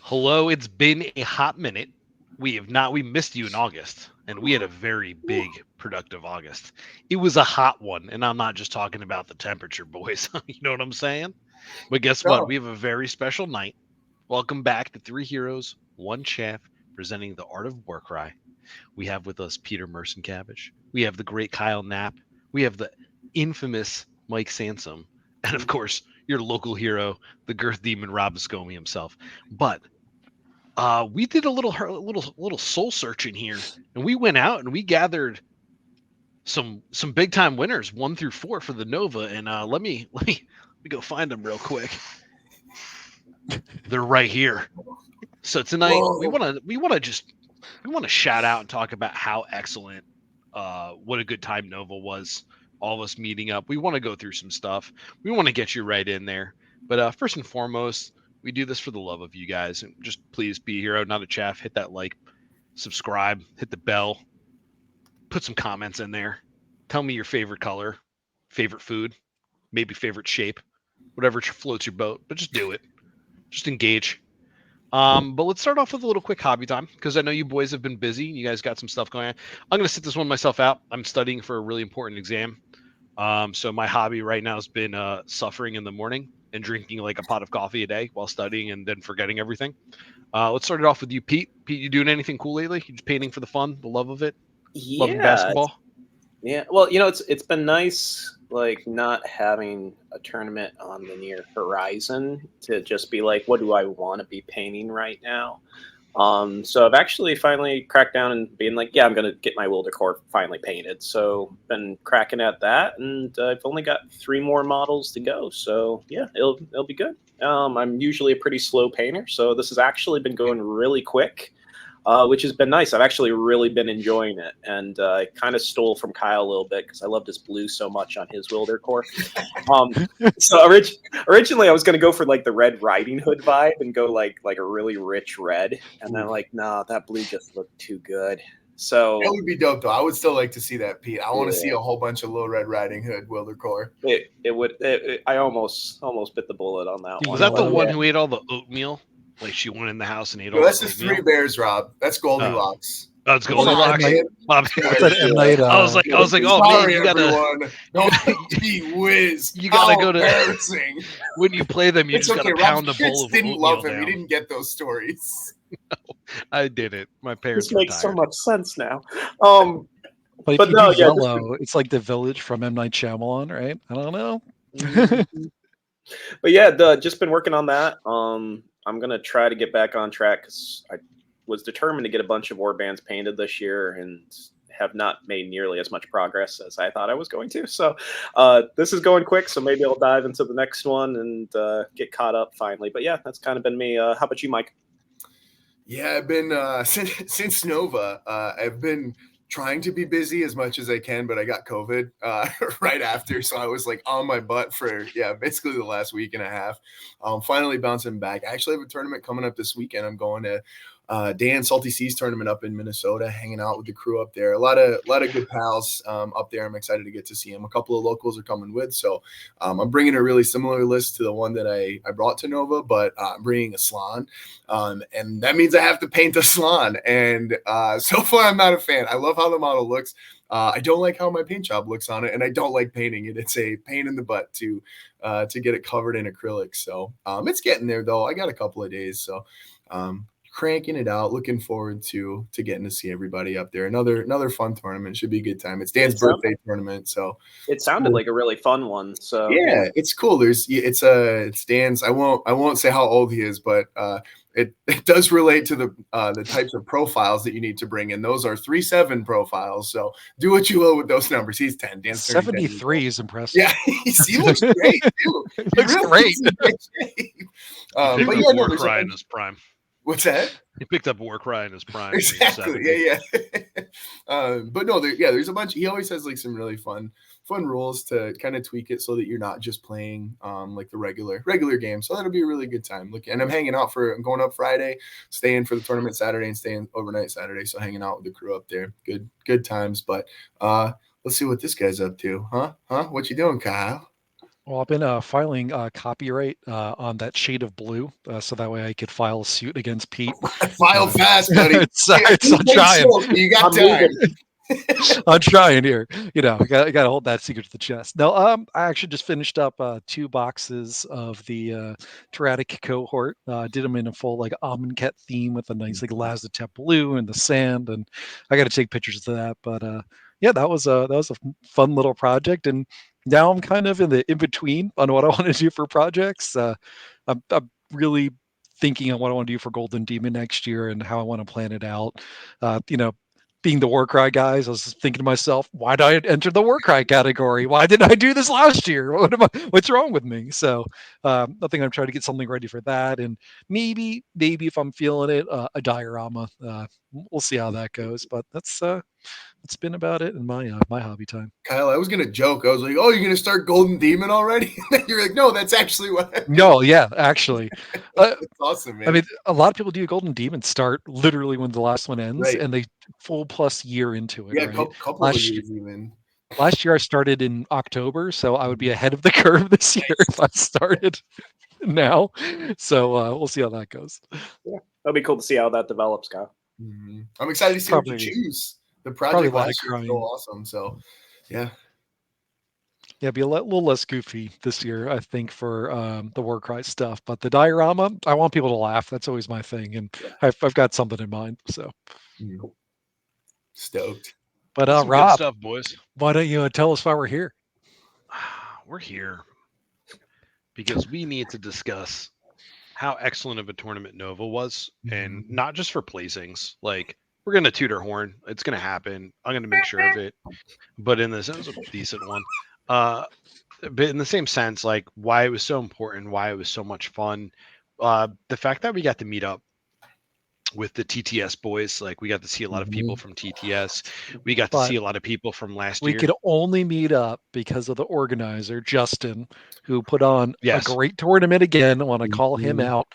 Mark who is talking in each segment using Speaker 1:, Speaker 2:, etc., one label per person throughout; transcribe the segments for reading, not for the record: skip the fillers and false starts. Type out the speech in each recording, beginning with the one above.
Speaker 1: Hello, it's been a hot minute. We missed you in August, and we had a very big, productive August. It was a hot one, and I'm not just talking about the temperature, boys. You know what I'm saying? But guess what?
Speaker 2: No.
Speaker 1: We have a very special night. Welcome back to Three Heroes, One Champ, presenting the Art of Warcry. We have with us Peter Mercencabbage. We have the great Kyle Knapp. We have the infamous Mike Sansom. And of course, your local hero, the Girth Demon Rob Viscomi himself. But we did a little soul searching here, and we went out and we gathered some big time winners, 1 through 4 for the Nova. And let me go find them real quick. They're right here. So tonight we
Speaker 2: Whoa.
Speaker 1: want to shout out and talk about how excellent, what a good time Nova was. All of us meeting up. We want to go through some stuff. We want to get you right in there. But first and foremost, we do this for the love of you guys. And just please be a hero, not a chaff. Hit that like, subscribe, hit the bell, put some comments in there. Tell me your favorite color, favorite food, maybe favorite shape, whatever floats your boat. But just do it. Just engage. But let's start off with a little quick hobby time because I know you boys have been busy. You guys got some stuff going on. I'm gonna sit this one myself out. I'm studying for a really important exam. So my hobby right now has been suffering in the morning and drinking like a pot of coffee a day while studying and then forgetting everything. Let's start it off with you, Pete. Pete, you doing anything cool lately? You just painting for the fun, the love of it, loving
Speaker 3: Yeah,
Speaker 1: basketball?
Speaker 3: yeah. Well, it's been nice, like not having a tournament on the near horizon to just be like, what do I want to be painting right now? So I've actually finally cracked down and being like, yeah, I'm gonna get my Wilder Core finally painted. So been cracking at that, and I've only got 3 more models to go. So yeah, it'll be good. I'm usually a pretty slow painter, so this has actually been going really quick. Which has been nice. I've actually really been enjoying it, and I kind of stole from Kyle a little bit because I loved his blue so much on his Wilder Core. Um, originally, I was going to go for like the Red Riding Hood vibe and go like a really rich red, and then like, nah, that blue just looked too good. So
Speaker 2: That would be dope, though. I would still like to see that, Pete. I want to see
Speaker 3: yeah,
Speaker 2: a whole bunch of Little Red Riding Hood Wilder Core.
Speaker 3: I almost bit the bullet on that
Speaker 1: Was
Speaker 3: one.
Speaker 1: that the
Speaker 3: But
Speaker 1: one
Speaker 3: yeah,
Speaker 1: who ate all the oatmeal? Like she went in the house and ate
Speaker 2: No,
Speaker 1: all the
Speaker 2: that's just
Speaker 1: oatmeal?
Speaker 2: Three Bears, Rob. That's
Speaker 1: Oh,
Speaker 2: Goldilocks.
Speaker 1: oh, it's
Speaker 2: I'm
Speaker 4: What's that M
Speaker 1: Goldilocks.
Speaker 4: Night?
Speaker 2: sorry.
Speaker 1: My
Speaker 4: What's
Speaker 1: bad.
Speaker 4: that M Night?
Speaker 1: I was like, oh man,
Speaker 2: Sorry,
Speaker 1: you gotta
Speaker 2: everyone. No, gee whiz.
Speaker 1: you gotta
Speaker 2: How
Speaker 1: go to
Speaker 2: embarrassing.
Speaker 1: when you play them. You
Speaker 2: It's
Speaker 1: just
Speaker 2: okay.
Speaker 1: gotta
Speaker 2: Rob's
Speaker 1: pound a bowl
Speaker 2: parents
Speaker 1: of
Speaker 2: didn't
Speaker 1: oatmeal
Speaker 2: love him.
Speaker 1: down.
Speaker 2: He didn't get those stories.
Speaker 1: I did it. My parents
Speaker 3: this
Speaker 1: were
Speaker 3: makes so
Speaker 1: tired.
Speaker 3: much sense now.
Speaker 4: But if
Speaker 3: But
Speaker 4: you
Speaker 3: no,
Speaker 4: do
Speaker 3: yeah,
Speaker 4: yellow, it's like the village from M Night Shyamalan, right? I don't know.
Speaker 3: but yeah, just been working on that. I'm gonna try to get back on track because I was determined to get a bunch of war bands painted this year and have not made nearly as much progress as I thought I was going to. So this is going quick, so maybe I'll dive into the next one and get caught up finally. But yeah, that's kind of been me. How about you, Mike?
Speaker 2: Yeah, I've been since Nova. I've been trying to be busy as much as I can, but I got COVID right after, so I was like on my butt for basically the last week and a half. Finally bouncing back. I actually have a tournament coming up this weekend. I'm going to Dan Salty Seas tournament up in Minnesota, hanging out with the crew up there. A lot of good pals up there. I'm excited to get to see them. A couple of locals are coming with, so I'm bringing a really similar list to the one that I brought to Nova, but I'm bringing a Slan, and that means I have to paint a Slan. And so far, I'm not a fan. I love how the model looks. I don't like how my paint job looks on it, and I don't like painting it. It's a pain in the butt to get it covered in acrylic. So it's getting there, though. I got a couple of days, so cranking it out. Looking forward to getting to see everybody up there. Another fun tournament. Should be a good time. It's Dan's birthday tournament, so
Speaker 3: It sounded like a really fun one. So
Speaker 2: yeah, it's cool. It's Dan's. I won't say how old he is, but it does relate to the types of profiles that you need to bring in. Those are 3-7 profiles. So do what you will with those numbers. He's 10. Dan's
Speaker 4: 73 is impressive.
Speaker 2: Yeah, he looks great too.
Speaker 4: It looks
Speaker 2: really
Speaker 4: great.
Speaker 2: is in great shape.
Speaker 1: He picked
Speaker 2: But
Speaker 1: up
Speaker 2: yeah, no,
Speaker 1: Warcry in his prime.
Speaker 2: what's that?
Speaker 1: He picked up Warcry in his prime.
Speaker 2: Exactly. Yeah. But no, there's a bunch. He always has like some really fun rules to kind of tweak it so that you're not just playing like the regular game. So that'll be a really good time. Look, and I'm going up Friday, staying for the tournament Saturday, and staying overnight Saturday. So hanging out with the crew up there. Good times. But let's see what this guy's up to, huh? What you doing, Kyle?
Speaker 4: Well, I've been filing copyright on that shade of blue, so that way I could file a suit against Pete.
Speaker 2: File fast, buddy.
Speaker 4: I'm trying.
Speaker 2: You got
Speaker 3: I'm
Speaker 2: time.
Speaker 4: I'm trying here. I got to hold that secret to the chest. No, I actually just finished up 2 boxes of the Tyrannic cohort. Did them in a full like Amonkhet theme with a nice like Lazotep blue and the sand, and I got to take pictures of that. But yeah, that was a fun little project, and now I'm kind of in the in between on what I want to do for projects. I'm really thinking on what I want to do for Golden Demon next year and how I want to plan it out. You know, being the Warcry guys, I was thinking to myself, why did I enter the Warcry category? Why didn't I do this last year? What's wrong with me? So I think I'm trying to get something ready for that, and maybe if I'm feeling it, a diorama. We'll see how that goes, but that's been about it in my hobby time.
Speaker 2: Kyle, I was gonna joke. I was like, "Oh, you're gonna start Golden Demon already?" You're like, "No, that's actually what I mean."
Speaker 4: No, yeah, actually.
Speaker 2: That's awesome, man.
Speaker 4: I mean, a lot of people do Golden Demon start literally when the last one ends,
Speaker 2: Right.
Speaker 4: and they full plus year into it,
Speaker 2: Yeah,
Speaker 4: right?
Speaker 2: couple of
Speaker 4: Last
Speaker 2: years even.
Speaker 4: last year I started in October, so I would be ahead of the curve this year if I started now. So we'll see how that goes.
Speaker 3: Yeah, it'll be cool to see how that develops, Kyle.
Speaker 2: I'm excited to see what you
Speaker 4: Probably
Speaker 2: choose. The
Speaker 4: probably a
Speaker 2: project
Speaker 4: lot of
Speaker 2: last year was so
Speaker 4: crying.
Speaker 2: awesome. So, yeah.
Speaker 4: Yeah, be a little less goofy this year, I think, for the Warcry stuff. But the diorama, I want people to laugh. That's always my thing, and
Speaker 3: Yeah.
Speaker 4: I've got something in mind. So,
Speaker 2: Stoked.
Speaker 4: but
Speaker 1: That's some good
Speaker 4: Rob,
Speaker 1: stuff, boys.
Speaker 4: why don't you tell us why we're here?
Speaker 1: We're here because we need to discuss how excellent of a tournament Nova was, and not just for placings. Like, we're gonna toot our horn. It's gonna happen. I'm gonna make sure of it. But in this, it was a decent one. But in the same sense, like why it was so important, why it was so much fun. The fact that we got to meet up with the TTS boys, like we got to see a lot of people from TTS. We got to
Speaker 4: But
Speaker 1: see a lot of people from last
Speaker 4: we
Speaker 1: year.
Speaker 4: could only meet up because of the organizer, Justin, who put on a
Speaker 1: Yes.
Speaker 4: great tournament again. I want to call him out.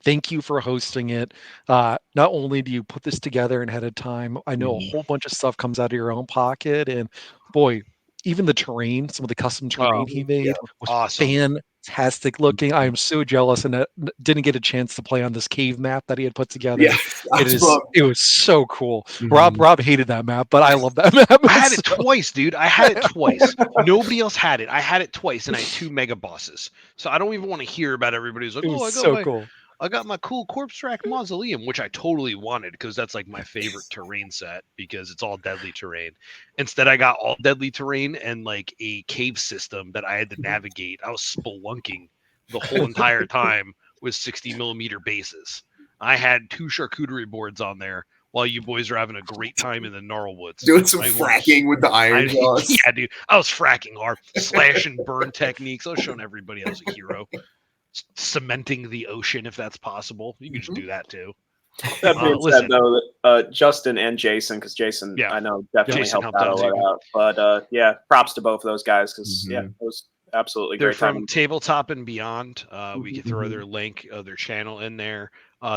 Speaker 4: Thank you for hosting it. Not only do you put this together ahead of time, I know a whole bunch of stuff comes out of your own pocket. And boy, even the terrain, some of the custom terrain he made was
Speaker 1: Awesome.
Speaker 4: fantastic looking. I am so jealous and didn't get a chance to play on this cave map that he had put together.
Speaker 2: Yeah,
Speaker 4: It was so cool. Rob hated that map, but I love that map.
Speaker 1: I had it twice, dude. I had it twice. Nobody else had it. I had it twice, and I had 2 mega bosses. So I don't even want to hear about everybody who's like,
Speaker 4: It
Speaker 1: "Oh,
Speaker 4: was so cool.
Speaker 1: I got my cool corpse rack mausoleum," which I totally wanted because that's like my favorite terrain set because it's all deadly terrain. Instead, I got all deadly terrain and like a cave system that I had to navigate. I was spelunking the whole entire time with 60mm bases. I had 2 charcuterie boards on there while you boys are having a great time in the Gnarlwoods.
Speaker 2: Doing some fracking with the iron claws.
Speaker 1: Yeah, dude. I was fracking hard, slash and burn techniques. I was showing everybody I was a hero. Cementing the ocean if that's possible. You can just do that too.
Speaker 3: That being said, though, Justin and Jason, because Jason,
Speaker 1: Yeah.
Speaker 3: I know, definitely
Speaker 1: Jason
Speaker 3: helped out a
Speaker 1: helped
Speaker 3: lot
Speaker 1: out,
Speaker 3: out. But yeah, props to both of those guys because yeah, it was absolutely
Speaker 1: They're
Speaker 3: great
Speaker 1: from
Speaker 3: time.
Speaker 1: Tabletop and Beyond. We can throw their link of their channel in there.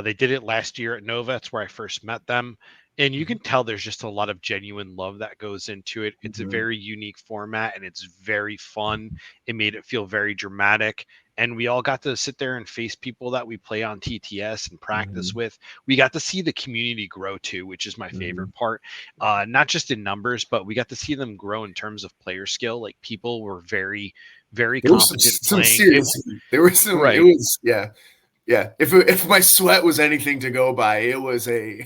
Speaker 1: They did it last year at Nova. That's where I first met them. And you can tell there's just a lot of genuine love that goes into it. It's a very unique format and it's very fun. It made it feel very dramatic. And we all got to sit there and face people that we play on TTS and practice with. We got to see the community grow too, which is my favorite part. Not just in numbers, but we got to see them grow in terms of player skill. Like people were very, very competent playing.
Speaker 2: There were some.
Speaker 1: Right.
Speaker 2: It was yeah. If my sweat was anything to go by, it was a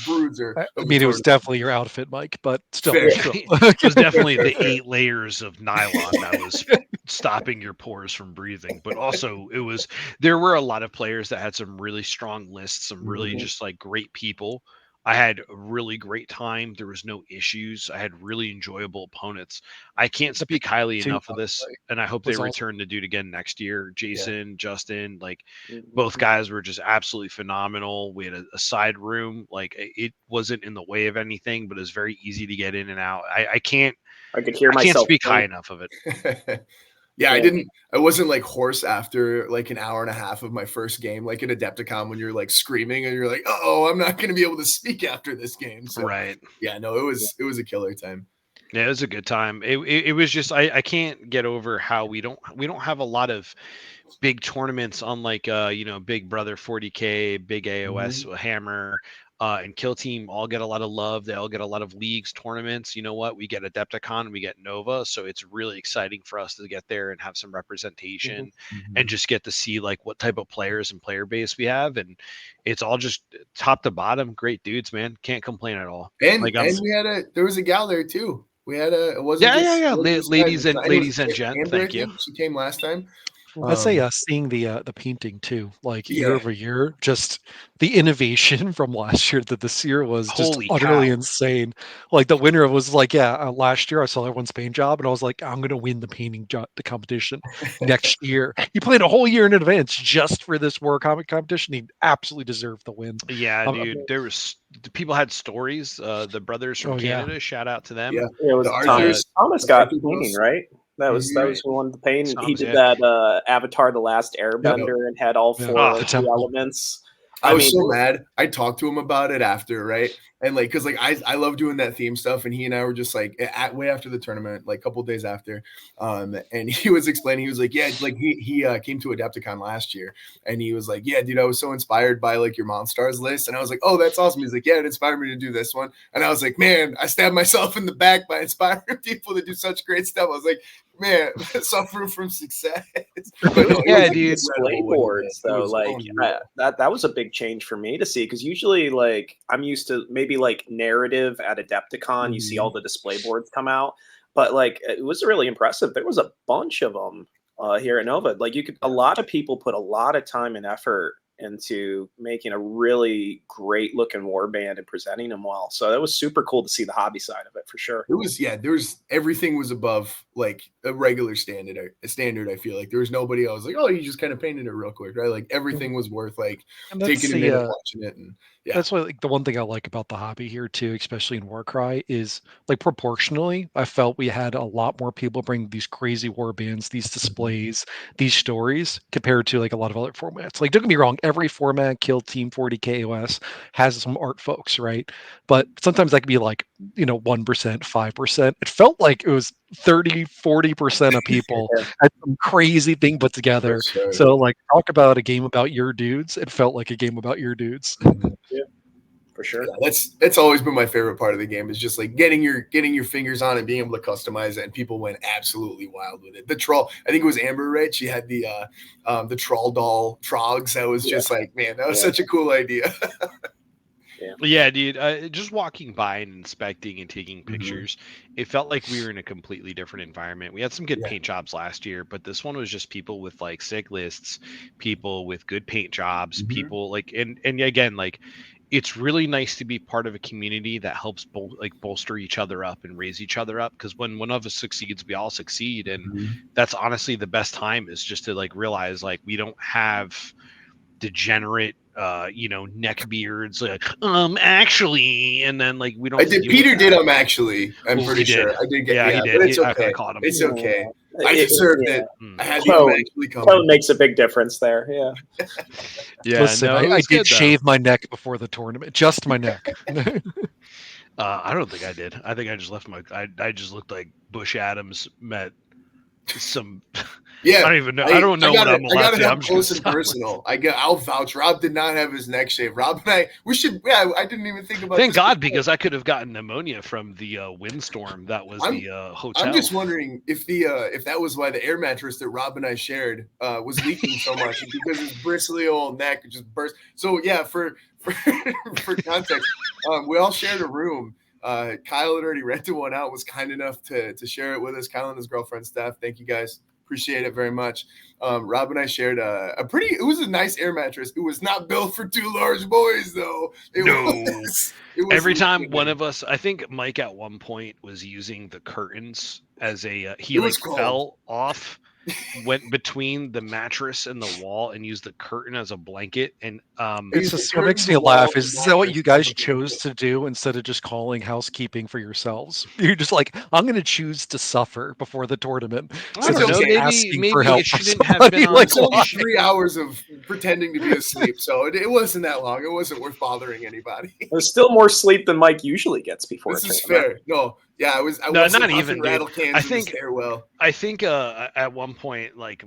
Speaker 2: bruiser.
Speaker 4: I mean, it was definitely your outfit, Mike, but still.
Speaker 1: It was definitely the 8 layers of nylon that was stopping your pores from breathing. But also there were a lot of players that had some really strong lists, some really just like great people. I had a really great time. There was no issues. I had really enjoyable opponents. I can't speak highly enough of this, and I hope they return to do it again next year. Jason, Justin, like both guys were just absolutely phenomenal. We had a side room. Like it wasn't in the way of anything, but it was very easy to get in and out. I can't speak high enough of it.
Speaker 2: Yeah, I wasn't like hoarse after like an hour and a half of my first game, like in Adepticon when you're like screaming and you're like, oh, I'm not going to be able to speak after this game. So,
Speaker 1: right.
Speaker 2: Yeah, no, it was a killer time.
Speaker 1: Yeah, it was a good time. It was just I can't get over how we don't have a lot of big tournaments on like Big Brother 40K, Big AOS, Hammer, and Kill Team all get a lot of love. They all get a lot of leagues, tournaments. You know what? We get Adepticon, we get Nova, so it's really exciting for us to get there and have some representation and just get to see like what type of players and player base we have, and it's all just top to bottom great dudes, man. Can't complain at all.
Speaker 2: And
Speaker 1: Like I'm
Speaker 2: there was a gal there too. We had it wasn't
Speaker 1: yeah, yeah,
Speaker 2: just
Speaker 1: yeah.
Speaker 2: it wasn't just guys.
Speaker 1: Ladies and
Speaker 2: It was
Speaker 1: ladies and gent,
Speaker 2: Amber, I
Speaker 1: thank you.
Speaker 2: think she came last time.
Speaker 4: I'd say seeing the painting too, like year
Speaker 2: Yeah.
Speaker 4: over year, just the innovation from last year to this year was just
Speaker 1: Holy
Speaker 4: utterly
Speaker 1: cow.
Speaker 4: insane. Like the winner was like, yeah, last year I saw everyone's paint job, and I was like, I'm gonna win the painting job, the competition next year. He played a whole year in advance just for this war comic competition. He absolutely deserved the win.
Speaker 1: Yeah,
Speaker 4: Um,
Speaker 1: dude. There was the people had stories. The brothers from
Speaker 4: oh yeah,
Speaker 1: Canada, shout out to them.
Speaker 2: Yeah.
Speaker 3: It was
Speaker 2: The Arthurs.
Speaker 3: Thomas
Speaker 2: the
Speaker 3: got
Speaker 2: Arthur
Speaker 3: painting,
Speaker 2: girls.
Speaker 3: right? That was
Speaker 2: Right.
Speaker 3: who won the painting. He
Speaker 1: Thomas,
Speaker 3: did
Speaker 1: yeah.
Speaker 3: that Avatar: The Last Airbender and had all
Speaker 4: Yeah.
Speaker 3: four
Speaker 1: Ah,
Speaker 3: like,
Speaker 4: the
Speaker 3: three
Speaker 4: temple.
Speaker 3: elements.
Speaker 2: I
Speaker 3: I
Speaker 2: was
Speaker 3: mean,
Speaker 2: so mad. I talked to him about it after, right? And like, cause like I love doing that theme stuff, and he and I were just like way after the tournament, like a couple days after, and he was explaining. He was like, yeah, like he came to Adepticon last year, and he was like, yeah, dude, I was so inspired by like your Monstars list, and I was like, oh, that's awesome. He's like, yeah, it inspired me to do this one, and I was like, man, I stabbed myself in the back by inspiring people to do such great stuff. I was like, man, suffering from success. But no, it
Speaker 1: Yeah,
Speaker 2: was
Speaker 1: dude.
Speaker 3: display
Speaker 2: incredible, wasn't
Speaker 3: boards
Speaker 2: it? It
Speaker 3: though,
Speaker 2: was
Speaker 3: like
Speaker 2: unreal.
Speaker 3: that was a big change for me to see, because usually like I'm used to maybe like narrative at Adepticon, you see all the display boards come out, but like it was really impressive. There was a bunch of them here at Nova. Like a lot of people put a lot of time and effort into making a really great looking warband and presenting them well. So that was super cool to see the hobby side of it for sure.
Speaker 2: It was, yeah, there's everything was above like a regular standard. I feel like there was nobody else like, oh, you just kind of painted it real quick, right? Like everything was worth like
Speaker 4: And that's
Speaker 2: taking a minute watching it, and yeah,
Speaker 4: that's what like the one thing I like about the hobby here too, especially in Warcry, is like proportionally, I felt we had a lot more people bring these crazy war bands, these displays, these stories compared to like a lot of other formats. Like, don't get me wrong, every format, Kill Team, 40K OS, has some art folks, right? But sometimes that could be like, 1%, 5%. It felt like it was 30, 40% of people had some crazy thing put
Speaker 2: for
Speaker 4: together.
Speaker 2: sure.
Speaker 4: So like talk about a game about your dudes. It felt like a game about your dudes.
Speaker 3: Yeah, for sure.
Speaker 2: Yeah, that's always been my favorite part of the game, is just like getting your fingers on it, being able to customize it, and people went absolutely wild with it. The troll, I think it was Amber, right? She had the troll doll trogs. That was just like, man, that was such a cool idea.
Speaker 1: Yeah, dude. Just walking by and inspecting and taking pictures, it felt like we were in a completely different environment. We had some good paint jobs last year, but this one was just people with like sick lists, people with good paint jobs, people like, and again, like, it's really nice to be part of a community that helps bolster each other up and raise each other up. Because when one of us succeeds, we all succeed, and that's honestly the best time, is just to like realize like we don't have degenerate neck beards like actually, and then like we don't
Speaker 2: I did. Peter did actually. I'm
Speaker 1: Well,
Speaker 2: pretty
Speaker 1: he
Speaker 2: sure
Speaker 1: did.
Speaker 2: I did get.
Speaker 1: Yeah, he did.
Speaker 2: But it's
Speaker 1: I
Speaker 2: okay.
Speaker 1: caught him.
Speaker 2: It's okay.
Speaker 3: Yeah.
Speaker 2: I deserved it. I had the
Speaker 3: Tone
Speaker 2: actually coming.
Speaker 3: makes a big difference there. Yeah.
Speaker 1: Yeah,
Speaker 4: Listen,
Speaker 1: no, it
Speaker 4: I
Speaker 1: was
Speaker 4: did
Speaker 1: good, though.
Speaker 4: shave my neck before the tournament, just my neck.
Speaker 1: I don't think I did. I think I just left I just looked like Bush Adams met some.
Speaker 2: Yeah,
Speaker 1: I don't even know. I don't know what I'm
Speaker 2: I
Speaker 1: allowed
Speaker 2: got
Speaker 1: to
Speaker 2: it
Speaker 1: say.
Speaker 2: up
Speaker 1: I'm just
Speaker 2: close
Speaker 1: gonna
Speaker 2: and
Speaker 1: stop.
Speaker 2: personal. I'll vouch. Rob did not have his neck shaved. Rob and I, we should. Yeah, I didn't even think about.
Speaker 1: Thank
Speaker 2: this
Speaker 1: God,
Speaker 2: before.
Speaker 1: because I could have gotten pneumonia from the windstorm that was the hotel.
Speaker 2: I'm just wondering if if that was why the air mattress that Rob and I shared was leaking so much, because his bristly old neck just burst. So yeah, for context, we all shared a room. Kyle had already rented one out, was kind enough to share it with us. Kyle and his girlfriend Steph, thank you guys, appreciate it very much. Rob and I shared it was a nice air mattress. It was not built for two large boys though. It was
Speaker 1: Every time one of us, I think Mike at one point was using the curtains as a he like fell off, went between the mattress and the wall, and used the curtain as a blanket. And
Speaker 4: it's just what makes me laugh is that what you guys chose to do instead of just calling housekeeping for yourselves? You're just like, I'm going to choose to suffer before the tournament.
Speaker 1: I don't know. Maybe
Speaker 4: for help
Speaker 1: it shouldn't
Speaker 4: from
Speaker 1: have been on.
Speaker 2: Like 3 hours of pretending to be asleep, so it wasn't that long. It wasn't worth bothering anybody.
Speaker 3: There's still more sleep than Mike usually gets before.
Speaker 2: This is fair. No, I
Speaker 1: No,
Speaker 2: wasn't
Speaker 1: not
Speaker 2: huffing
Speaker 1: even, dude.
Speaker 2: rattle cans
Speaker 1: I
Speaker 2: in the
Speaker 1: think
Speaker 2: stairwell.
Speaker 1: at one point, like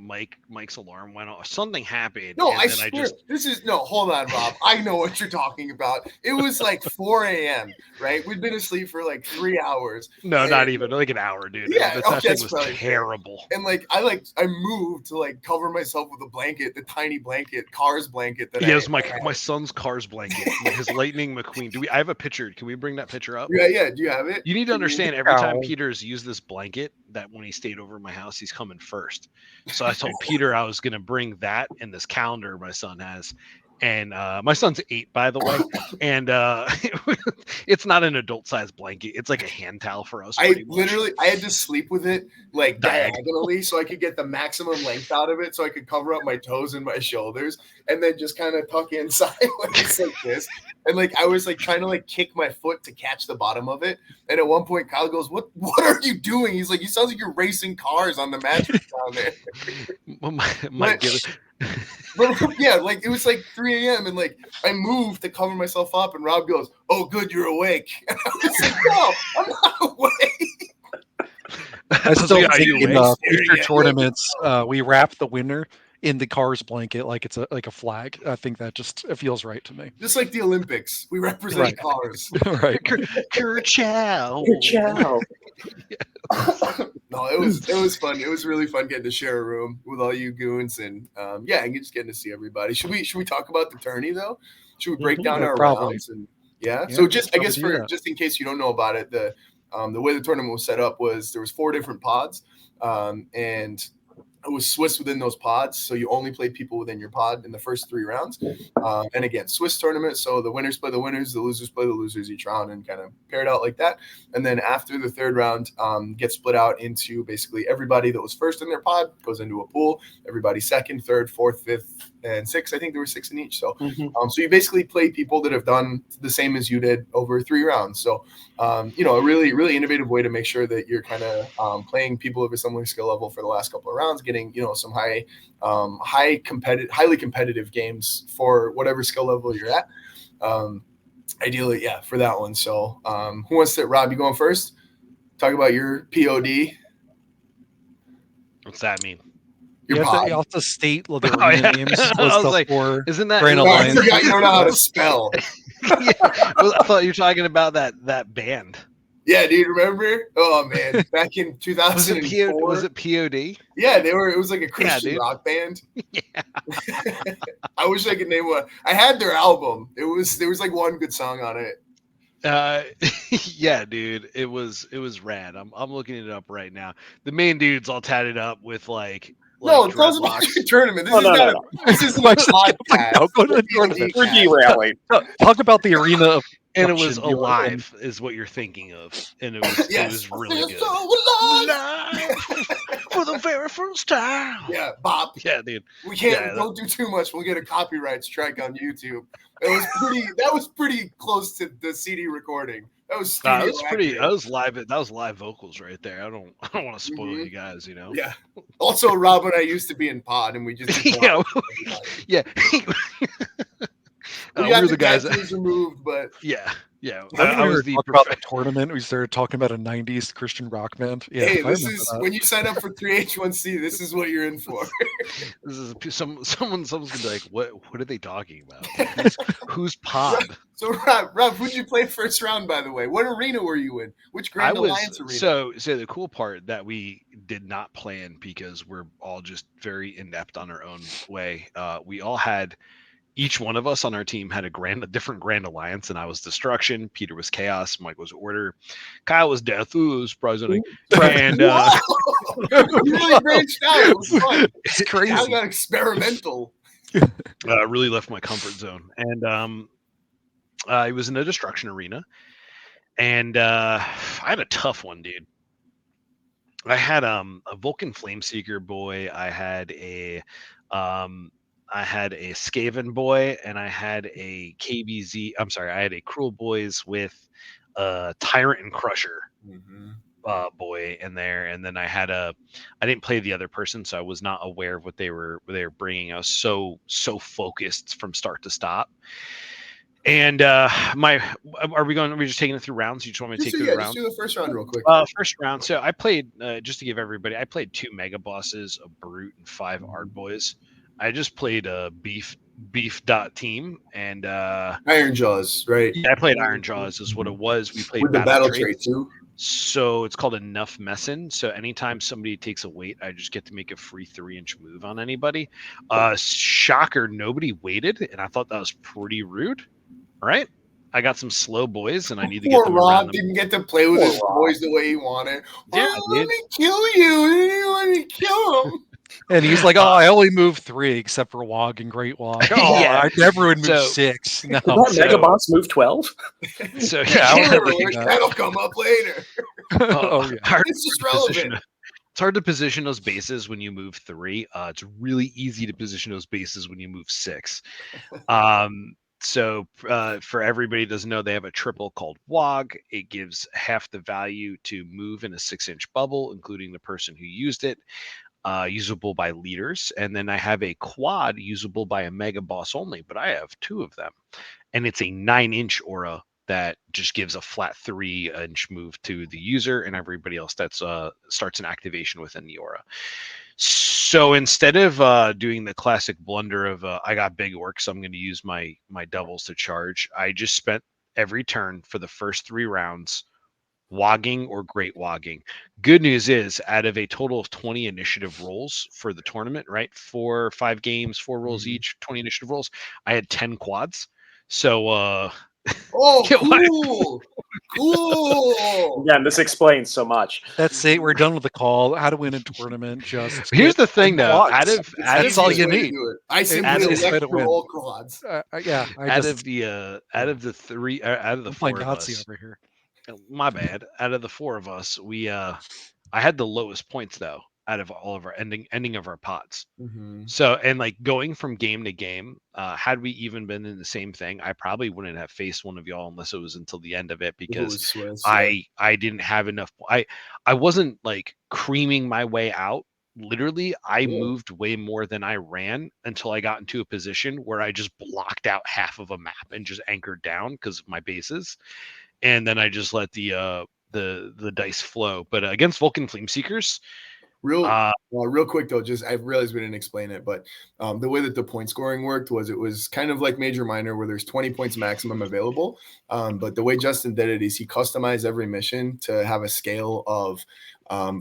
Speaker 1: Mike's alarm went off. Something happened.
Speaker 2: No,
Speaker 1: and
Speaker 2: I
Speaker 1: then
Speaker 2: swear, hold on, Rob. I know what you're talking about. It was like 4 a.m., right? We'd been asleep for like 3 hours.
Speaker 1: No,
Speaker 2: and,
Speaker 1: not even like an hour, dude.
Speaker 2: Yeah,
Speaker 1: That thing
Speaker 2: that's
Speaker 1: was
Speaker 2: probably
Speaker 1: terrible.
Speaker 2: Fair. And I moved to like cover myself with a blanket, the tiny blanket, Cars blanket that
Speaker 1: Yeah, it was
Speaker 2: I
Speaker 1: my son's Cars blanket, his Lightning McQueen. I have a picture? Can we bring that picture up?
Speaker 2: Yeah. Do you have it?
Speaker 1: You need to understand, every time Peter's used this blanket, that when he stayed over at my house, he's coming first. So I told Peter I was going to bring that and this calendar my son has. And my son's 8, by the way. And it's not an adult-sized blanket. It's like a hand towel for us.
Speaker 2: I had to sleep with it like
Speaker 1: Diagonal.
Speaker 2: diagonally so I could get the maximum length out of it, so I could cover up my toes and my shoulders, and then just kind of tuck in sideways like this. And like I was like trying to like kick my foot to catch the bottom of it. And at one point, Kyle goes, "What are you doing?" He's like, "You sound like you're racing cars on the mattress down there." Yeah, like it was like 3 a.m. and like I moved to cover myself up, and Rob goes, "Oh, good, you're awake." And I was like, "No, I'm not awake."
Speaker 4: I still
Speaker 1: like,
Speaker 4: think in
Speaker 2: awake?
Speaker 4: future
Speaker 2: Yeah.
Speaker 4: tournaments, we wrap the winner in the Cars blanket like it's a flag. I think that it feels right to me.
Speaker 2: Just like the Olympics, we represent
Speaker 4: Right.
Speaker 2: cars.
Speaker 4: Right.
Speaker 1: Kerchow.
Speaker 2: No, it was fun. It was really fun getting to share a room with all you goons, and and just getting to see everybody. Should we talk about the tourney though? Should we break down our
Speaker 4: probably.
Speaker 2: rounds? And so just I guess
Speaker 4: probably do that.
Speaker 2: just in case you don't know about it, the way the tournament was set up was there was 4 different pods, and it was Swiss within those pods, so you only played people within your pod in the first 3 rounds. And again, Swiss tournament, so the winners play the winners, the losers play the losers each round, and kind of paired out like that. And then after the 3rd round, gets split out into basically everybody that was first in their pod goes into a pool. Everybody 2nd, 3rd, 4th, 5th, and 6th. I think there were 6 in each. So, so you basically play people that have done the same as you did over 3 rounds. So, a really, really innovative way to make sure that you're kind of playing people of a similar skill level for the last couple of rounds, getting some highly competitive games for whatever skill level you're at. Ideally, for that one. So, who wants to? Rob, you going first? Talk about your POD.
Speaker 1: What's that mean?
Speaker 4: You have to state the arena names.
Speaker 1: I was like, isn't that?
Speaker 4: Grand
Speaker 2: I
Speaker 4: Alliance?
Speaker 2: forgot you don't know how to spell.
Speaker 1: Well, I thought you were talking about that band.
Speaker 2: Yeah, dude, remember? Oh man, back in 2004.
Speaker 1: Was it POD?
Speaker 2: Yeah, they were. It was like a Christian rock band.
Speaker 1: Yeah.
Speaker 2: I wish I could name one. I had their album. There was like one good song on it.
Speaker 1: Yeah, dude, it was rad. I'm looking it up right now. The main dude's all tatted up with like
Speaker 2: no, tell us about your tournament. This isn't a podcast.
Speaker 4: No, go to the tournament.
Speaker 3: We're derailing.
Speaker 4: Talk about the arena of.
Speaker 1: And it was alive, is what you're thinking of, and it was really good.
Speaker 2: So alive
Speaker 1: for the very first time.
Speaker 2: Yeah, Bob.
Speaker 1: Yeah, dude.
Speaker 2: We can't. Don't do too much. We'll get a copyright strike on YouTube. That was pretty close to the CD recording. That was pretty.
Speaker 1: That was live. That was live vocals right there. I don't want to spoil you guys.
Speaker 2: Yeah. Also, Rob and I used to be in pod, and we just
Speaker 1: yeah.
Speaker 2: We got the guys removed, but
Speaker 1: yeah.
Speaker 4: I was about the tournament. We started talking about a '90s Christian rock band. Yeah,
Speaker 2: hey, this is when you sign up for 3H1C. This is what you're in for.
Speaker 1: This is someone's gonna be like, what are they talking about? Who's pod?
Speaker 2: So Rob, who'd you play first round? By the way, what arena were you in? Which Grand Alliance arena?
Speaker 1: So the cool part that we did not plan, because we're all just very inept on our own way. We all had. Each one of us on our team had a different Grand Alliance, and I was Destruction, Peter was Chaos, Mike was Order, Kyle was Death, surprisingly, and
Speaker 2: you really branched out. It was fun.
Speaker 4: It's crazy.
Speaker 2: I got experimental.
Speaker 1: Really left my comfort zone, and I was in a Destruction arena, and I had a tough one, dude. I had a Vulcan Flameseeker boy. I had a Skaven boy, and I had a KBZ. I'm sorry, I had a Cruel Boys with Tyrant and Crusher boy in there, and then I didn't play the other person, so I was not aware of what they were bringing. I was so focused from start to stop, And are we just taking it through rounds? You just want me to take through the
Speaker 2: Just
Speaker 1: rounds?
Speaker 2: do the first round real quick.
Speaker 1: First round. So I played, just to give everybody, I played 2 mega bosses, a brute, and 5 art boys. I just played a beef dot team, and
Speaker 2: Iron Jaws, right?
Speaker 1: yeah, I played Iron Jaws is what it was. We played
Speaker 2: With the battle trait
Speaker 1: traits.
Speaker 2: too.
Speaker 1: So it's called enough messin. So anytime somebody takes a weight, I just get to make a free 3-inch move on anybody. Shocker, nobody waited, and I thought that was pretty rude. All right. I got some slow boys, and I need to get
Speaker 2: Poor
Speaker 1: them
Speaker 2: Rob
Speaker 1: around them.
Speaker 2: didn't get to play with
Speaker 3: Poor
Speaker 2: his
Speaker 3: Rob.
Speaker 2: boys the way he wanted.
Speaker 1: Yeah,
Speaker 2: Oh, let me kill you. And you want to kill him.
Speaker 4: And he's like, "Oh, I only move 3, except for Wog and Great Wog. Oh,
Speaker 1: Yeah.
Speaker 4: I never would move
Speaker 1: So-
Speaker 4: 6. No,
Speaker 3: Did that
Speaker 1: So-
Speaker 3: Mega Boss move 12?
Speaker 1: So
Speaker 4: Yeah, I would
Speaker 2: Spoiler
Speaker 4: never
Speaker 2: alert,
Speaker 4: do that.
Speaker 2: that'll come up later.
Speaker 4: Oh yeah.
Speaker 1: hard
Speaker 2: It's just
Speaker 1: to position-
Speaker 2: relevant.
Speaker 1: It's hard to position those bases when you move 3. It's really easy to position those bases when you move 6. So for everybody who doesn't know, they have a triple called WOG. It gives half the value to move in a 6-inch bubble, including the person who used it. Usable by leaders. And then I have a quad usable by a mega boss only, but I have 2 of them. And it's a 9-inch aura that just gives a flat 3-inch move to the user and everybody else that's starts an activation within the aura. So instead of doing the classic blunder of I got big orcs, so I'm going to use my doubles to charge, I just spent every turn for the first 3 rounds wogging or great wogging. Good news is, out of a total of 20 initiative rolls for the tournament, right? 4 or 5 games, 4 rolls each, 20 initiative rolls. I had 10 quads. So
Speaker 2: Oh,
Speaker 1: Yeah, why-
Speaker 2: cool. Cool.
Speaker 3: Again, this explains so much.
Speaker 4: That's it. We're done with the call. How to win a tournament? Just
Speaker 1: here's
Speaker 4: get
Speaker 1: the thing, though.
Speaker 4: quads.
Speaker 1: Out of
Speaker 4: That's all
Speaker 2: Easiest
Speaker 4: you
Speaker 2: way to
Speaker 4: need.
Speaker 2: do it. I simply
Speaker 1: Out of-
Speaker 4: Easiest way
Speaker 2: elect
Speaker 4: to
Speaker 2: for
Speaker 4: win.
Speaker 2: all quads.
Speaker 4: Yeah, I
Speaker 1: out
Speaker 4: just
Speaker 1: of the out of the 3 out of the
Speaker 4: I'm
Speaker 1: 4
Speaker 4: playing
Speaker 1: of
Speaker 4: Nazi
Speaker 1: us.
Speaker 4: over here.
Speaker 1: My bad. Out of the 4 of us, we I had the lowest points though out of all of our ending of our pods. So, and like going from game to game, had we even been in the same thing, I probably wouldn't have faced one of y'all unless it was until the end of it,
Speaker 2: If it
Speaker 1: because
Speaker 2: was Swiss,
Speaker 1: I didn't have enough. I wasn't like creaming my way out. Literally, I
Speaker 2: Yeah.
Speaker 1: moved way more than I ran until I got into a position where I just blocked out half of a map and just anchored down because of my bases, and then I just let the dice flow. But against Vulcan Flame Seekers,
Speaker 2: real quick though, just I realized we didn't explain it, but the way that the point scoring worked was it was kind of like Major Minor, where there's 20 points maximum available. But the way Justin did it is he customized every mission to have a scale of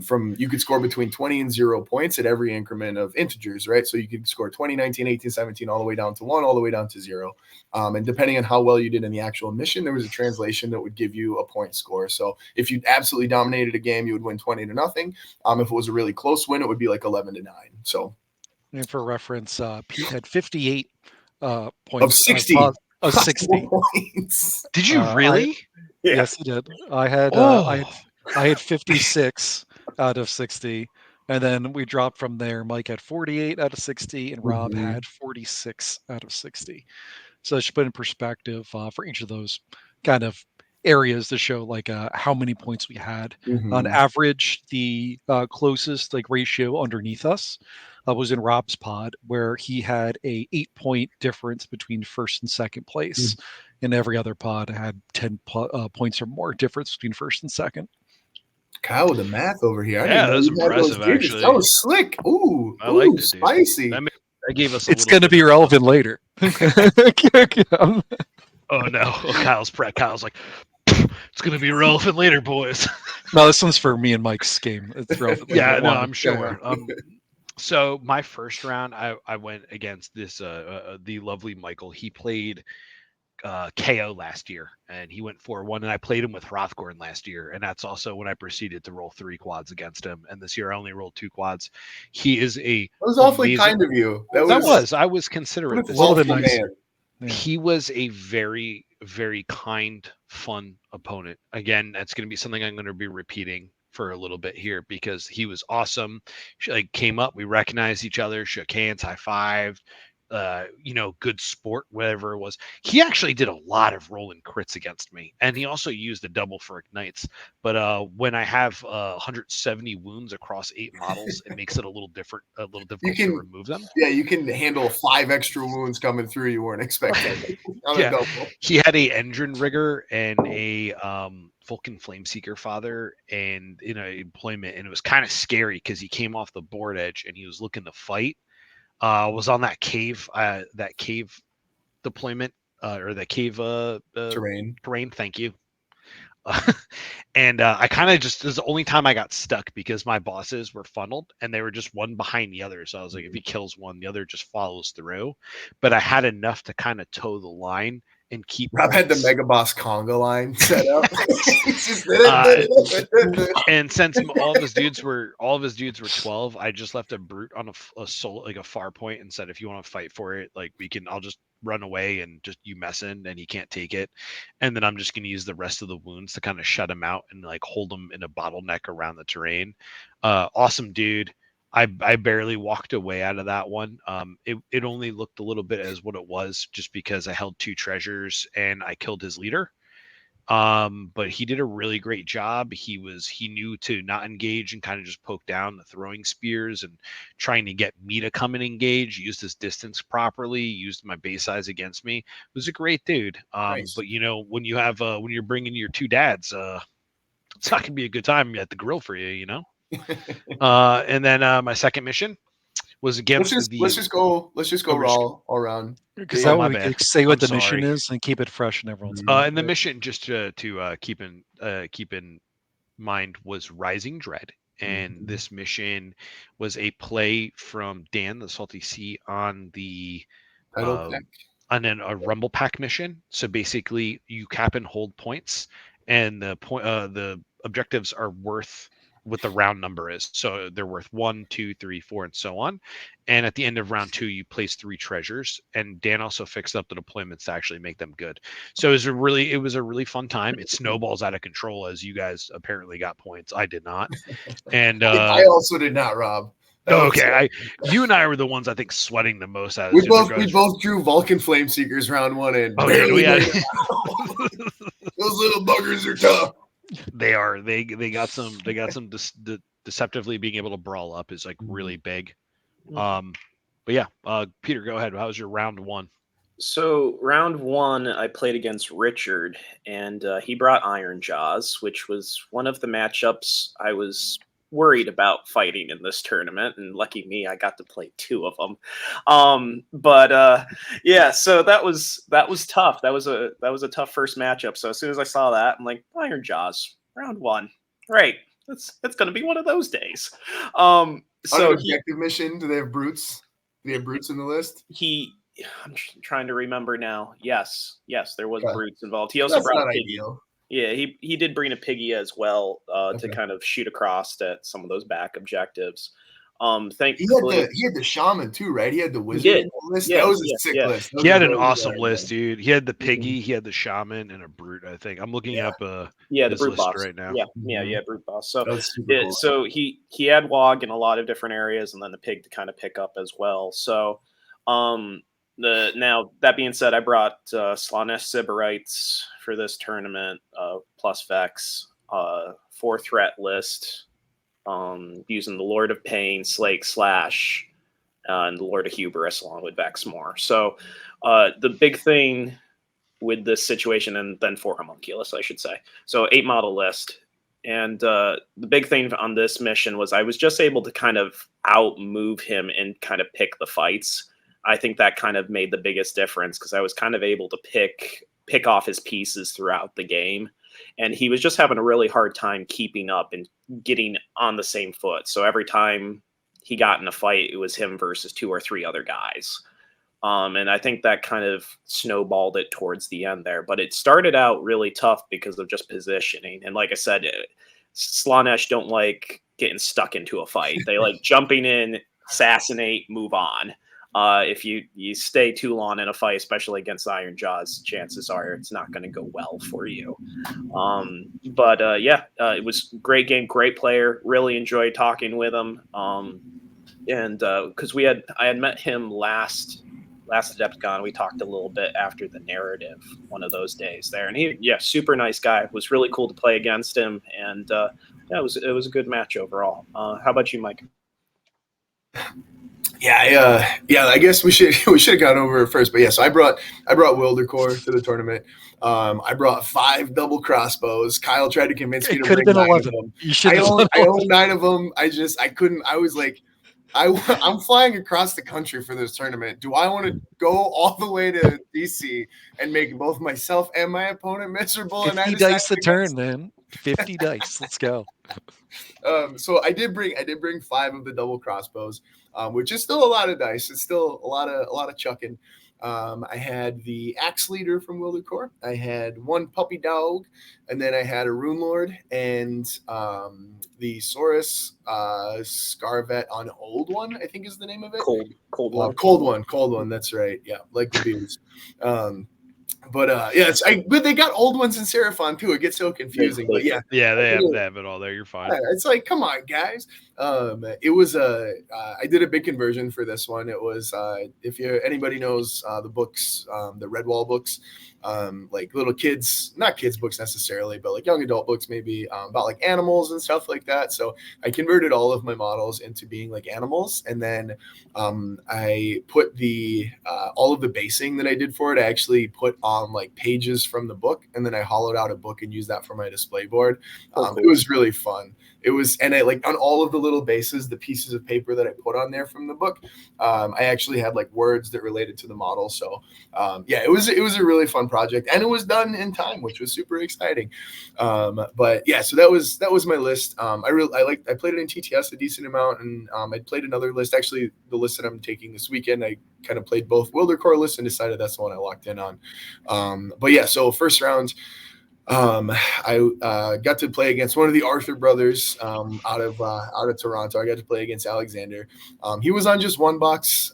Speaker 2: from you could score between 20 and 0 points at every increment of integers, right? So you could score 20, 19, 18, 17, all the way down to 1, all the way down to 0. And depending on how well you did in the actual mission, there was a translation that would give you a point score. So if you absolutely dominated a game, you would win 20-0. If it was a really close win, it would be like 11-9. So,
Speaker 4: And for reference, Pete had 58 points
Speaker 2: of 60.
Speaker 4: Of 60.
Speaker 2: Points.
Speaker 1: did you really?
Speaker 4: Yes, he did. I had
Speaker 1: Oh.
Speaker 4: I had 56 out of 60, and then we dropped from there. Mike had 48 out of 60, and Rob
Speaker 2: Mhm.
Speaker 4: had 46 out of 60. So it should put in perspective for each of those kind of areas to show like how many points we had. On
Speaker 2: Mhm.
Speaker 4: average, the closest like ratio underneath us was in Rob's pod, where he had a 8-point difference between first and second place. And every other pod had 10 points or more difference between first and second.
Speaker 2: Kyle with the math over here. I
Speaker 1: Yeah,
Speaker 2: didn't
Speaker 1: that
Speaker 2: know
Speaker 1: was
Speaker 2: you had those
Speaker 1: impressive,
Speaker 2: digits.
Speaker 1: actually.
Speaker 2: That was slick. Ooh,
Speaker 1: I liked
Speaker 2: ooh,
Speaker 1: it, dude.
Speaker 2: spicy.
Speaker 1: That gave us.
Speaker 4: It's going to be relevant later.
Speaker 1: Oh no! Kyle's like, it's going to be relevant later, boys.
Speaker 4: No, this one's for me and Mike's game. It's relevant.
Speaker 1: Yeah,
Speaker 4: later.
Speaker 1: no,
Speaker 4: Why?
Speaker 1: I'm sure. So my first round, I went against this the lovely Michael. He played KO last year, and he went 4-1, and I played him with Hrothgorn last year, and that's also when I proceeded to roll 3 quads against him. And this year I only rolled 2 quads. He is
Speaker 2: That was awfully
Speaker 1: amazing-
Speaker 2: kind of you.
Speaker 1: I was considerate.
Speaker 2: what a
Speaker 1: This
Speaker 4: little bit
Speaker 2: thoughtful
Speaker 4: nice.
Speaker 2: man.
Speaker 4: Yeah.
Speaker 1: He was a very, very kind, fun opponent. Again, that's going to be something I'm going to be repeating for a little bit here, because he was awesome. Like, came up, we recognized each other, shook hands, high-fived, good sport, whatever it was. He actually did a lot of rolling crits against me, and he also used a double for ignites. But when I have 170 wounds across 8 models, it makes it a little difficult to remove them.
Speaker 2: Yeah, you can handle 5 extra wounds coming through you weren't expecting.
Speaker 1: Yeah, he had a engine rigger and a Vulcan Flameseeker father, and in a employment, and it was kind of scary because he came off the board edge and he was looking to fight. Was on that cave deployment or the cave terrain. Thank you. And I kind of just, this is the only time I got stuck because my bosses were funneled and they were just one behind the other. So I was like, if he kills one, the other just follows through. But I had enough to kind of toe the line and keep.
Speaker 2: Rob had the Mega Boss conga line set up.
Speaker 1: And since all of his dudes were 12, I just left a brute on a soul, like a far point, and said, if you want to fight for it, like I'll just run away and just you messing and he can't take it. And then I'm just going to use the rest of the wounds to kind of shut him out and like hold him in a bottleneck around the terrain. Awesome dude. I barely walked away out of that one. It only looked a little bit as what it was just because I held 2 treasures and I killed his leader. But he did a really great job. He knew to not engage and kind of just poke down the throwing spears and trying to get me to come and engage, used his distance properly, used my base size against me. It was a great dude.
Speaker 2: Nice.
Speaker 1: But when you have when you're bringing your 2 dads, it's not gonna be a good time at the grill for you, And then my second mission was against
Speaker 2: let's just go all around.
Speaker 4: Because that way we can say what the mission is and keep it fresh in everyone's mind.
Speaker 1: And the mission, just to keep in mind, was Rising Dread. And this mission was a play from Dan the Salty Sea on the on a Rumble Pack mission. So basically, you cap and hold points, and the objectives are worth what the round number is. So they're worth 1, 2, 3, 4, and so on. And at the end of round 2, you place 3 treasures. And Dan also fixed up the deployments to actually make them good. So it was a really fun time. It snowballs out of control as you guys apparently got points. I did not. And
Speaker 2: I also did not, Rob.
Speaker 1: Okay, you and I were the ones I think sweating the most out of
Speaker 2: we both drew Vulcan Flameseekers round 1 and those little buggers are tough.
Speaker 1: They are. They got some deceptively being able to brawl up is like really big. But yeah, Peter, go ahead. How was your round 1?
Speaker 3: So round 1, I played against Richard, and he brought Iron Jaws, which was one of the matchups I was worried about fighting in this tournament, and lucky me, I got to play 2 of them. Yeah, so that was tough. That was a tough first matchup. So as soon as I saw that, I'm like, Iron Jaws, round 1, right? It's going to be one of those days. So
Speaker 2: objective mission. Do they have brutes? Do they have brutes in the list?
Speaker 3: I'm trying to remember now. Yes, there was brutes involved. He also
Speaker 2: That's
Speaker 3: brought
Speaker 2: not
Speaker 3: a piggy.
Speaker 2: ideal.
Speaker 3: Yeah, he did bring a piggy as well to kind of shoot across at some of those back objectives. Thankfully,
Speaker 2: he had the shaman too, right? He had the wizard list.
Speaker 3: Yeah,
Speaker 2: that was a sick list.
Speaker 1: He had an awesome list, dude. He had the piggy, he had the shaman, and a brute. I think I'm looking up
Speaker 3: the brute boss
Speaker 1: right now.
Speaker 3: Yeah, brute boss. So
Speaker 2: cool.
Speaker 3: So he had Wog in a lot of different areas, and then the pig to kind of pick up as well. So now that being said, I brought Slanesh Sybarites for this tournament, plus Vex, 4 threat list, using the Lord of Pain, Slake, Slash, and the Lord of Hubris along with Vex more. So the big thing with this situation, and then 4 homunculus, I should say. So 8 model list. And the big thing on this mission was I was just able to kind of outmove him and kind of pick the fights. I think that kind of made the biggest difference because I was kind of able to pick off his pieces throughout the game. And he was just having a really hard time keeping up and getting on the same foot. So every time he got in a fight, it was him versus 2 or 3 other guys. And I think that kind of snowballed it towards the end there. But it started out really tough because of just positioning. And like I said, Slanesh don't like getting stuck into a fight. They like jumping in, assassinate, move on. If you stay too long in a fight, especially against Iron Jaws, chances are it's not going to go well for you. It was a great game, great player. Really enjoyed talking with him. And because I had met him last last Adepticon, we talked a little bit after the narrative one of those days there, and he, yeah, super nice guy. It was really cool to play against him, and yeah, it was a good match overall. How about you, Mike?
Speaker 2: Yeah, I guess we should have gone over it first, but yeah. So I brought Wildercore to the tournament. I brought 5 double crossbows. Kyle tried to convince me
Speaker 4: It
Speaker 2: to
Speaker 4: could have
Speaker 2: bring
Speaker 4: been
Speaker 2: 9 of
Speaker 4: 11.
Speaker 2: them.
Speaker 4: You should
Speaker 2: I
Speaker 4: have
Speaker 2: own
Speaker 4: done
Speaker 2: I own 9 of them. I couldn't. I was like, I'm flying across the country for this tournament. Do I want to go all the way to DC and make both myself and my opponent miserable? And I
Speaker 4: 50
Speaker 2: decided
Speaker 4: dice a
Speaker 2: to go
Speaker 4: turn, man. 50 dice. Let's go.
Speaker 2: So I did bring 5 of the double crossbows, which is still a lot of dice. It's still a lot of chucking. I had the axe leader from Wildercore. I had 1 puppy dog, and then I had a rune lord and the Saurus Scarvet on Old One, I think is the name of it.
Speaker 3: Cold one.
Speaker 2: Cold one. That's right. Yeah, like the beers. But yeah, but they got old ones in Seraphon too. It gets so confusing. But yeah,
Speaker 1: they have it all there. You're fine.
Speaker 2: it's like, come on, guys. It was I did a big conversion for this one. It was if anybody knows the books, the Redwall books, like little kids, not kids books necessarily, but like young adult books, maybe about like animals and stuff like that. So I converted all of my models into being like animals, and then I put the all of the basing that I did for it. I actually put on like pages from the book, and then I hollowed out a book and used that for my display board.
Speaker 3: Cool.
Speaker 2: It was really fun. It was, and I like on all of the little bases, the pieces of paper that I put on there from the book, I actually had like words that related to the model. So yeah, it was a really fun project, and it was done in time, which was super exciting. But yeah, so that was my list. I played it in TTS a decent amount, and I played another list. Actually, the list that I'm taking this weekend, I kind of played both Wildercore lists and decided that's the one I locked in on. But yeah, so first round. I got to play against one of the Arthur brothers out of Toronto. I got to play against Alexander. He was on just 1 box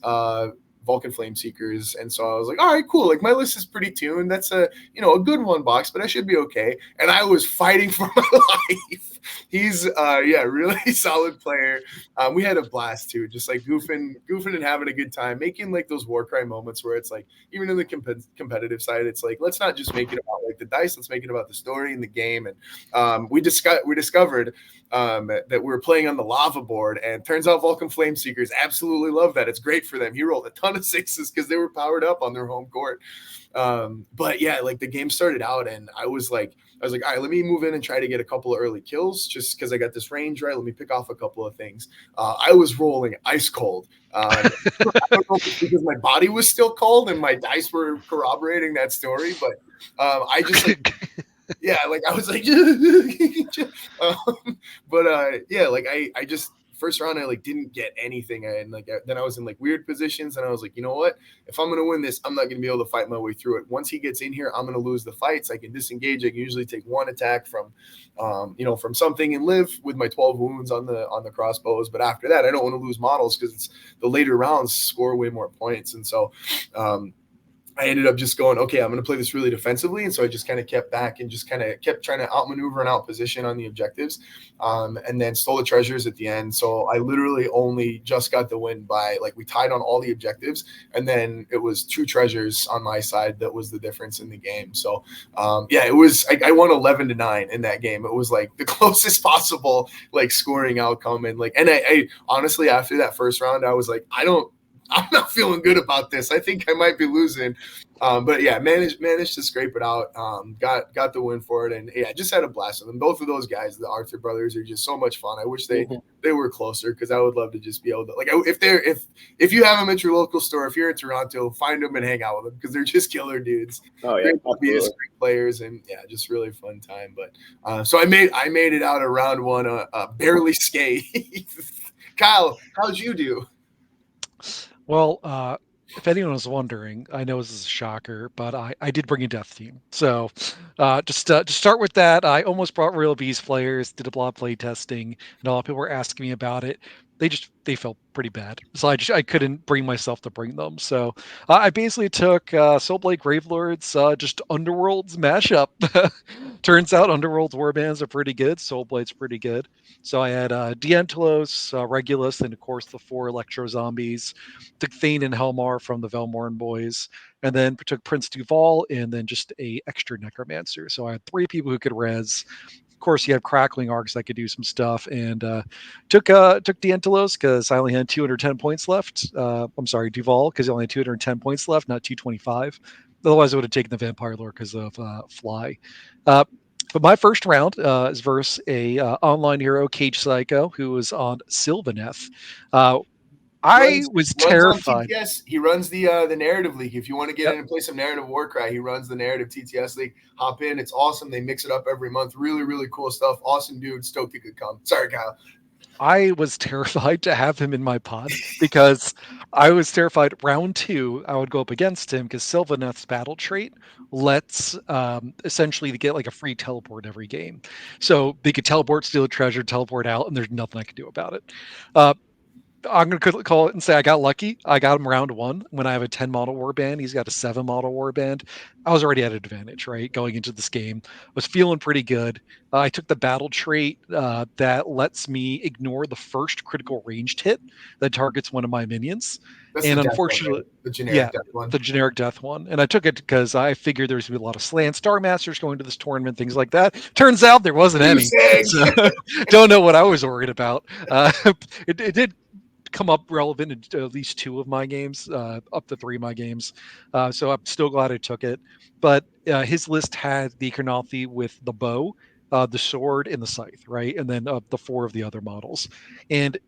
Speaker 2: Vulcan Flame Seekers, and so I was like, all right, cool. Like my list is pretty tuned. That's a good 1 box, but I should be okay. And I was fighting for my life. He's really solid player. We had a blast too, just like goofing and having a good time, making like those Warcry moments where it's like, even in the competitive side, it's like, let's not just make it about like the dice, let's make it about the story and the game. And we discovered that we were playing on the lava board, and turns out Vulcan Flame Seekers absolutely love that. It's great for them. He rolled a ton of 6s because they were powered up on their home court. But yeah, like the game started out, and I was like, all right, let me move in and try to get a couple of early kills just because I got this range right. Let me pick off a couple of things. I was rolling ice cold. I don't know if it's because my body was still cold and my dice were corroborating that story, but I just like, yeah, like I was like, but yeah, like I just first round I like didn't get anything, and like then I was in like weird positions, and I was like, you know what? If I'm gonna win this, I'm not gonna be able to fight my way through it. Once he gets in here, I'm gonna lose the fights. I can disengage. I can usually take 1 attack from, from something and live with my 12 wounds on the crossbows. But after that, I don't want to lose models because it's the later rounds score way more points, and so. I ended up just going, okay, I'm going to play this really defensively. And so I just kind of kept back and just kind of kept trying to outmaneuver and outposition on the objectives, and then stole the treasures at the end. So I literally only just got the win by like we tied on all the objectives. And then it was 2 treasures on my side that was the difference in the game. So yeah, it was, I won 11-9 in that game. It was like the closest possible like scoring outcome. And like, and I honestly, after that first round, I was like, I'm not feeling good about this. I think I might be losing. But yeah, managed to scrape it out. Got the win for it, and yeah, just had a blast with them. Both of those guys, the Arthur brothers, are just so much fun. I wish they were closer because I would love to just be able to like if you have them at your local store, if you're in Toronto, find them and hang out with them because they're just killer dudes.
Speaker 3: Oh yeah,
Speaker 2: great players, and yeah, just really fun time. But so I made it out of round 1, barely scathed. Kyle, how'd you do?
Speaker 4: Well, if anyone was wondering, I know this is a shocker, but I did bring a death team. So just to start with that, I almost brought Real Beast players, did a lot of play testing, and a lot of people were asking me about it. they felt pretty bad. So I couldn't bring myself to bring them. So I basically took Soulblade Gravelord's just Underworld's mashup. Turns out Underworld's warbands are pretty good. Soulblade's pretty good. So I had Dientelos, Regulus, and of course the 4 Electro Zombies. Took Thane and Helmar from the Velmorn boys, and then took Prince Duval, and then just a extra Necromancer. So I had 3 people who could res. Of course, you have Crackling Arcs that could do some stuff, and took Dientelos because I only had 210 points left. I'm sorry, Duval, because I only had 210 points left, not 225. Otherwise, I would have taken the Vampire Lord because of Fly. But my first round is versus a online hero, Cage Psycho, who was on Sylvaneth. I was
Speaker 2: runs on
Speaker 4: terrified.
Speaker 2: TTS. He runs the narrative league. If you want to get in and play some narrative Warcry, he runs the narrative TTS league. Hop in. It's awesome. They mix it up every month. Really, really cool stuff. Awesome dude. Stoked he could come. Sorry, Kyle.
Speaker 4: I was terrified to have him in my pod because I was terrified. Round 2, I would go up against him because Sylvaneth's battle trait lets essentially to get like a free teleport every game. So they could teleport, steal a treasure, teleport out, and there's nothing I could do about it. I'm going to call it and say I got lucky. I got him round 1 when I have a 10 model warband. He's got a 7 model warband. I was already at an advantage, right? Going into this game, was feeling pretty good. I took the battle trait that lets me ignore the first critical ranged hit that targets one of my minions.
Speaker 2: That's
Speaker 4: And
Speaker 2: the death
Speaker 4: unfortunately,
Speaker 2: one, right? The generic death one.
Speaker 4: the generic death one. And I took it because I figured there's going to be a lot of slant Star Masters going to this tournament, things like that. Turns out there wasn't any. So, don't know what I was worried about. It did come up relevant in at least 2 of my games, up to 3 of my games. So I'm still glad I took it. But his list had the Karnathi with the bow, the sword, and the scythe, right? And then the 4 of the other models. And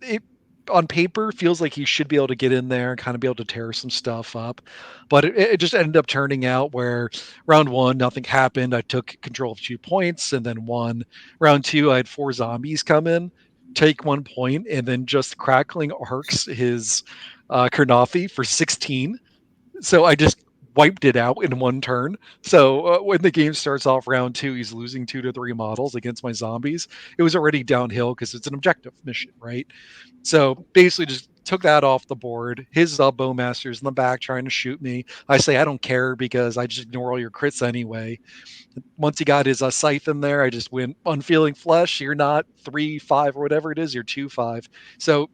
Speaker 4: it on paper feels like he should be able to get in there and kind of be able to tear some stuff up, but it just ended up turning out where round 1 nothing happened. I took control of 2 points and then won. Round 2 I had 4 zombies come in, take 1 point, and then just Crackling Arcs his Karnathi for 16. So I just wiped it out in 1 turn. So when the game starts off round 2, he's losing 2 to 3 models against my zombies. It was already downhill because it's an objective mission, right? So basically just took that off the board. His bowmaster's in the back trying to shoot me. I say I don't care because I just ignore all your crits anyway. Once he got his scythe in there, I just went unfeeling flesh. You're not 3-5 or whatever it is. You're 2-5. So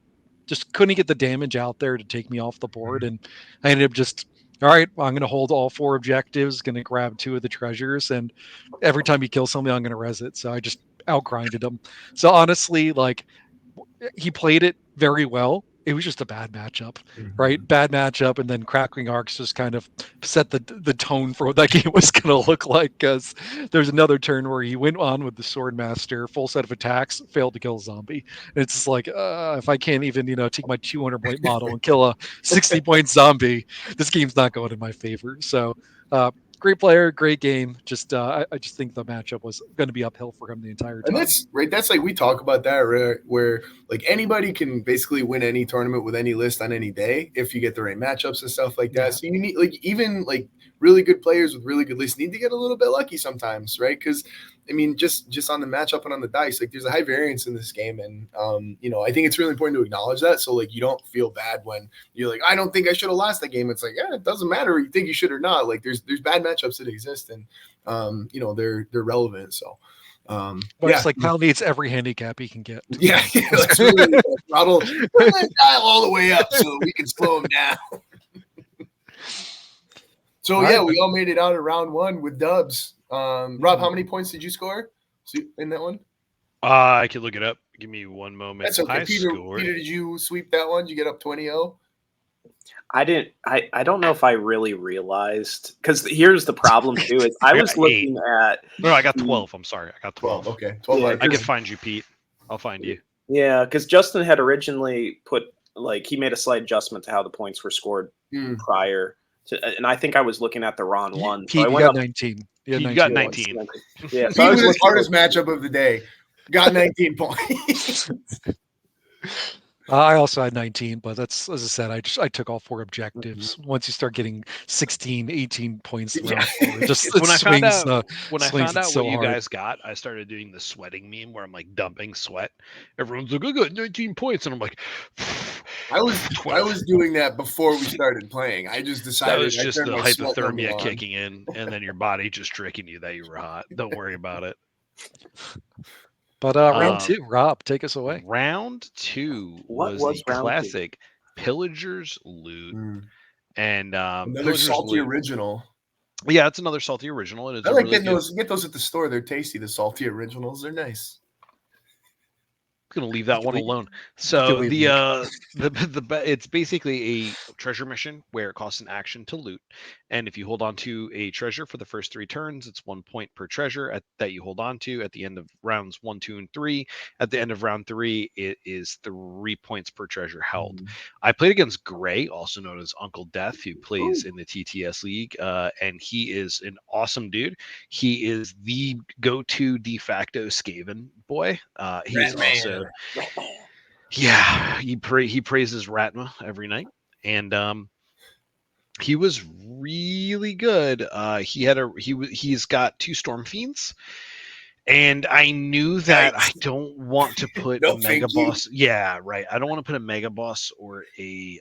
Speaker 4: just couldn't get the damage out there to take me off the board. And I ended up just, all right, well, I'm going to hold all 4 objectives, going to grab 2 of the treasures. And every time he kills something, I'm going to res it. So I just outgrinded him. So honestly, like, he played it very well. It was just a bad matchup, right? Bad matchup, and then Crackling Arcs just kind of set the tone for what that game was going to look like. Because there's another turn where he went on with the Swordmaster, full set of attacks, failed to kill a zombie. And it's just like, if I can't even take my 200 point model and kill a 60 point zombie, this game's not going in my favor. So great player, great game. Just I just think the matchup was going to be uphill for him the entire time.
Speaker 2: And that's right. That's like we talk about that, right, where like anybody can basically win any tournament with any list on any day if you get the right matchups and stuff like that. Yeah. So you need like even like really good players with really good lists need to get a little bit lucky sometimes, right? Because I mean, just on the matchup and on the dice, like there's a high variance in this game, and I think it's really important to acknowledge that. So like you don't feel bad when you're like, I don't think I should have lost that game. It's like, yeah, it doesn't matter. You think you should or not. Like there's bad matchups that exist, and they're relevant. So.
Speaker 4: But it's like Kyle needs every handicap he can get.
Speaker 2: Yeah, let's really throttle dial all the way up so we can slow him down. So we all made it out of round 1 with dubs. Rob, how many points did you score in that one?
Speaker 1: I can look it up. Give me 1 moment.
Speaker 2: That's okay. Peter, did you sweep that one? Did you get up 20-0?
Speaker 3: I didn't. I don't know if I really realized, because here's the problem too is I was looking at.
Speaker 1: No, I got 12. I'm sorry, I got 12.
Speaker 2: Okay, 12.
Speaker 3: Yeah,
Speaker 1: I can find you, Pete. I'll find you.
Speaker 3: Yeah, because Justin had originally put he made a slight adjustment to how the points were scored prior to, and I think I was looking at the wrong one.
Speaker 4: Pete, you got 19.
Speaker 1: You got 19.
Speaker 3: Yeah,
Speaker 2: so Pete was the hardest matchup of the day. Got 19 points.
Speaker 4: I also had 19, but that's, as I said, I took all 4 objectives. Once you start getting 16, 18 points
Speaker 2: Yeah.
Speaker 4: round 4, it just
Speaker 1: When I found out
Speaker 4: swings it
Speaker 1: what
Speaker 4: so
Speaker 1: you
Speaker 4: hard.
Speaker 1: guys got, I started doing the sweating meme where I'm like dumping sweat. Everyone's like, I got 19 points, and I'm like,
Speaker 2: I was doing that before we started playing. I just
Speaker 1: that
Speaker 2: decided
Speaker 1: was
Speaker 2: I
Speaker 1: just
Speaker 2: turned
Speaker 1: the
Speaker 2: my sweat number
Speaker 1: hypothermia
Speaker 2: on.
Speaker 1: kicking in, and then your body just tricking you that you were hot. Don't worry about it.
Speaker 4: But round
Speaker 1: Uh,
Speaker 4: 2, Rob, take us away.
Speaker 1: Round 2
Speaker 3: What
Speaker 1: was
Speaker 3: was
Speaker 1: the
Speaker 3: round 2?
Speaker 1: classic Pillagers Loot, and
Speaker 2: Another
Speaker 1: Pillagers
Speaker 2: salty
Speaker 1: Loot.
Speaker 2: original.
Speaker 1: Yeah, it's another salty original, and it's
Speaker 2: I
Speaker 1: a
Speaker 2: like
Speaker 1: really
Speaker 2: getting
Speaker 1: good.
Speaker 2: those. Get those at the store. They're tasty. The salty originals. They're nice.
Speaker 1: Gonna leave
Speaker 4: You
Speaker 1: that
Speaker 4: can
Speaker 1: one
Speaker 4: leave,
Speaker 1: alone.
Speaker 4: you can
Speaker 1: So
Speaker 4: leave, Nick.
Speaker 1: it's basically a treasure mission where it costs an action to loot, and if you hold on to a treasure for the first 3 turns, it's 1 point per treasure that you hold on to. At the end of rounds 1, 2, and 3, at the end of round 3, it is 3 points per treasure held. I played against Gray, also known as Uncle Death, who plays in the TTS League, and he is an awesome dude. He is the go-to de facto Skaven boy. He's also he praises Ratma every night, and he was really good. He's got 2 Storm Fiends, and I knew that I
Speaker 2: Yikes.
Speaker 1: don't want to put a
Speaker 2: No,
Speaker 1: Mega
Speaker 2: thank you.
Speaker 1: Boss. Yeah, right. I don't want to put a Mega Boss or a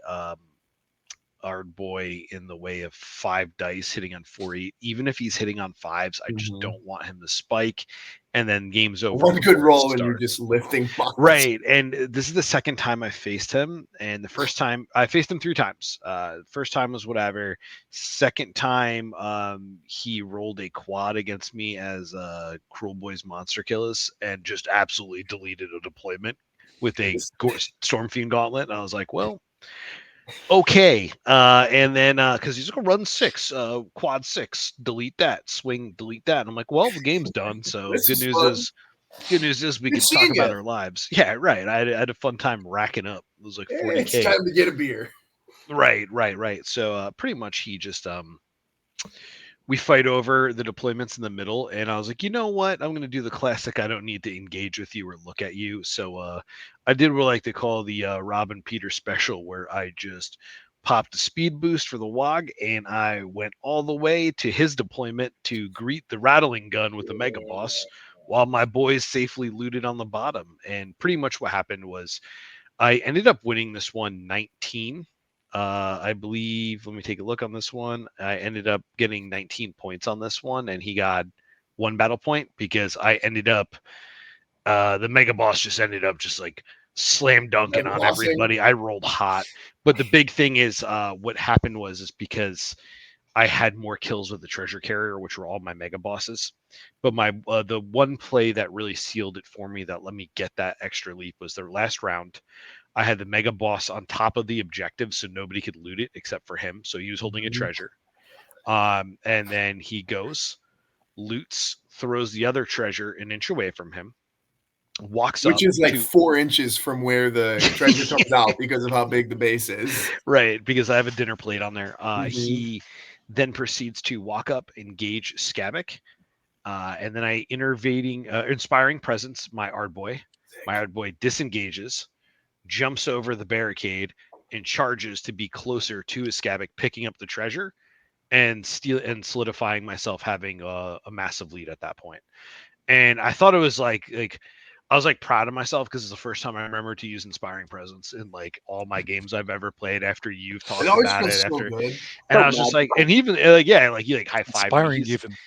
Speaker 1: Ard boy in the way of 5 dice hitting on 4-8. Even if he's hitting on 5s, I just don't want him to spike, and then game's over.
Speaker 2: One good
Speaker 1: before it
Speaker 2: roll and you're
Speaker 1: starts.
Speaker 2: just lifting models.
Speaker 1: Right, and this is the second time I faced him, and the first time I faced him 3 times. First time was whatever. Second time, he rolled a quad against me as Cruel Boy's Monster Killers, and just absolutely deleted a deployment with a Storm Fiend Gauntlet. And I was like, well, okay. And then because he's gonna run 6, quad 6, delete that, swing, delete that. And I'm like, well, the game's done. So
Speaker 2: This is fun.
Speaker 1: good news is we
Speaker 2: Good
Speaker 1: could talk
Speaker 2: seeing
Speaker 1: about
Speaker 2: ya.
Speaker 1: our lives. Yeah, right. I had a fun time racking up. It was like
Speaker 2: It's
Speaker 1: 40K.
Speaker 2: time to get a beer.
Speaker 1: Right. So pretty much he just we fight over the deployments in the middle, and I was like, you know what? I'm gonna do the classic. I don't need to engage with you or look at you. So I did what I like to call the Robin Peter special, where I just popped a speed boost for the WOG, and I went all the way to his deployment to greet the rattling gun with the Mega Boss, while my boys safely looted on the bottom. And pretty much what happened was I ended up winning this one 19. I believe, let me take a look on this one. I ended up getting 19 points on this one, and he got 1 battle point because I ended up, the Mega Boss just ended up just like slam dunking on everybody. I rolled hot. But the big thing is, what happened is because I had more kills with the treasure carrier, which were all my Mega Bosses. But the one play that really sealed it for me that let me get that extra leap was their last round. I had the Mega Boss on top of the objective, so nobody could loot it except for him. So he was holding a treasure. And then he goes, loots, throws the other treasure an inch away from him, walks
Speaker 2: Which
Speaker 1: up
Speaker 2: is like
Speaker 1: to
Speaker 2: 4 inches from where the treasure comes out because of how big the base is.
Speaker 1: right, because I have a dinner plate on there.
Speaker 2: Mhm.
Speaker 1: He then proceeds to walk up, engage Skabic, and then I inspiring presence my Ard boy. My Ard boy disengages, jumps over the barricade, and charges to be closer to his Skabic, picking up the treasure and solidifying myself having a massive lead at that point. And I thought it was like I was like proud of myself because it's the first time I remember to use inspiring presence in like all my games I've ever played. After you've
Speaker 2: It
Speaker 1: talked
Speaker 2: always
Speaker 1: about
Speaker 2: feels
Speaker 1: it,
Speaker 2: so
Speaker 1: after,
Speaker 2: good.
Speaker 1: and I was just like, and even like he like high fived me.
Speaker 4: Inspiring,
Speaker 1: He's
Speaker 4: even.
Speaker 1: if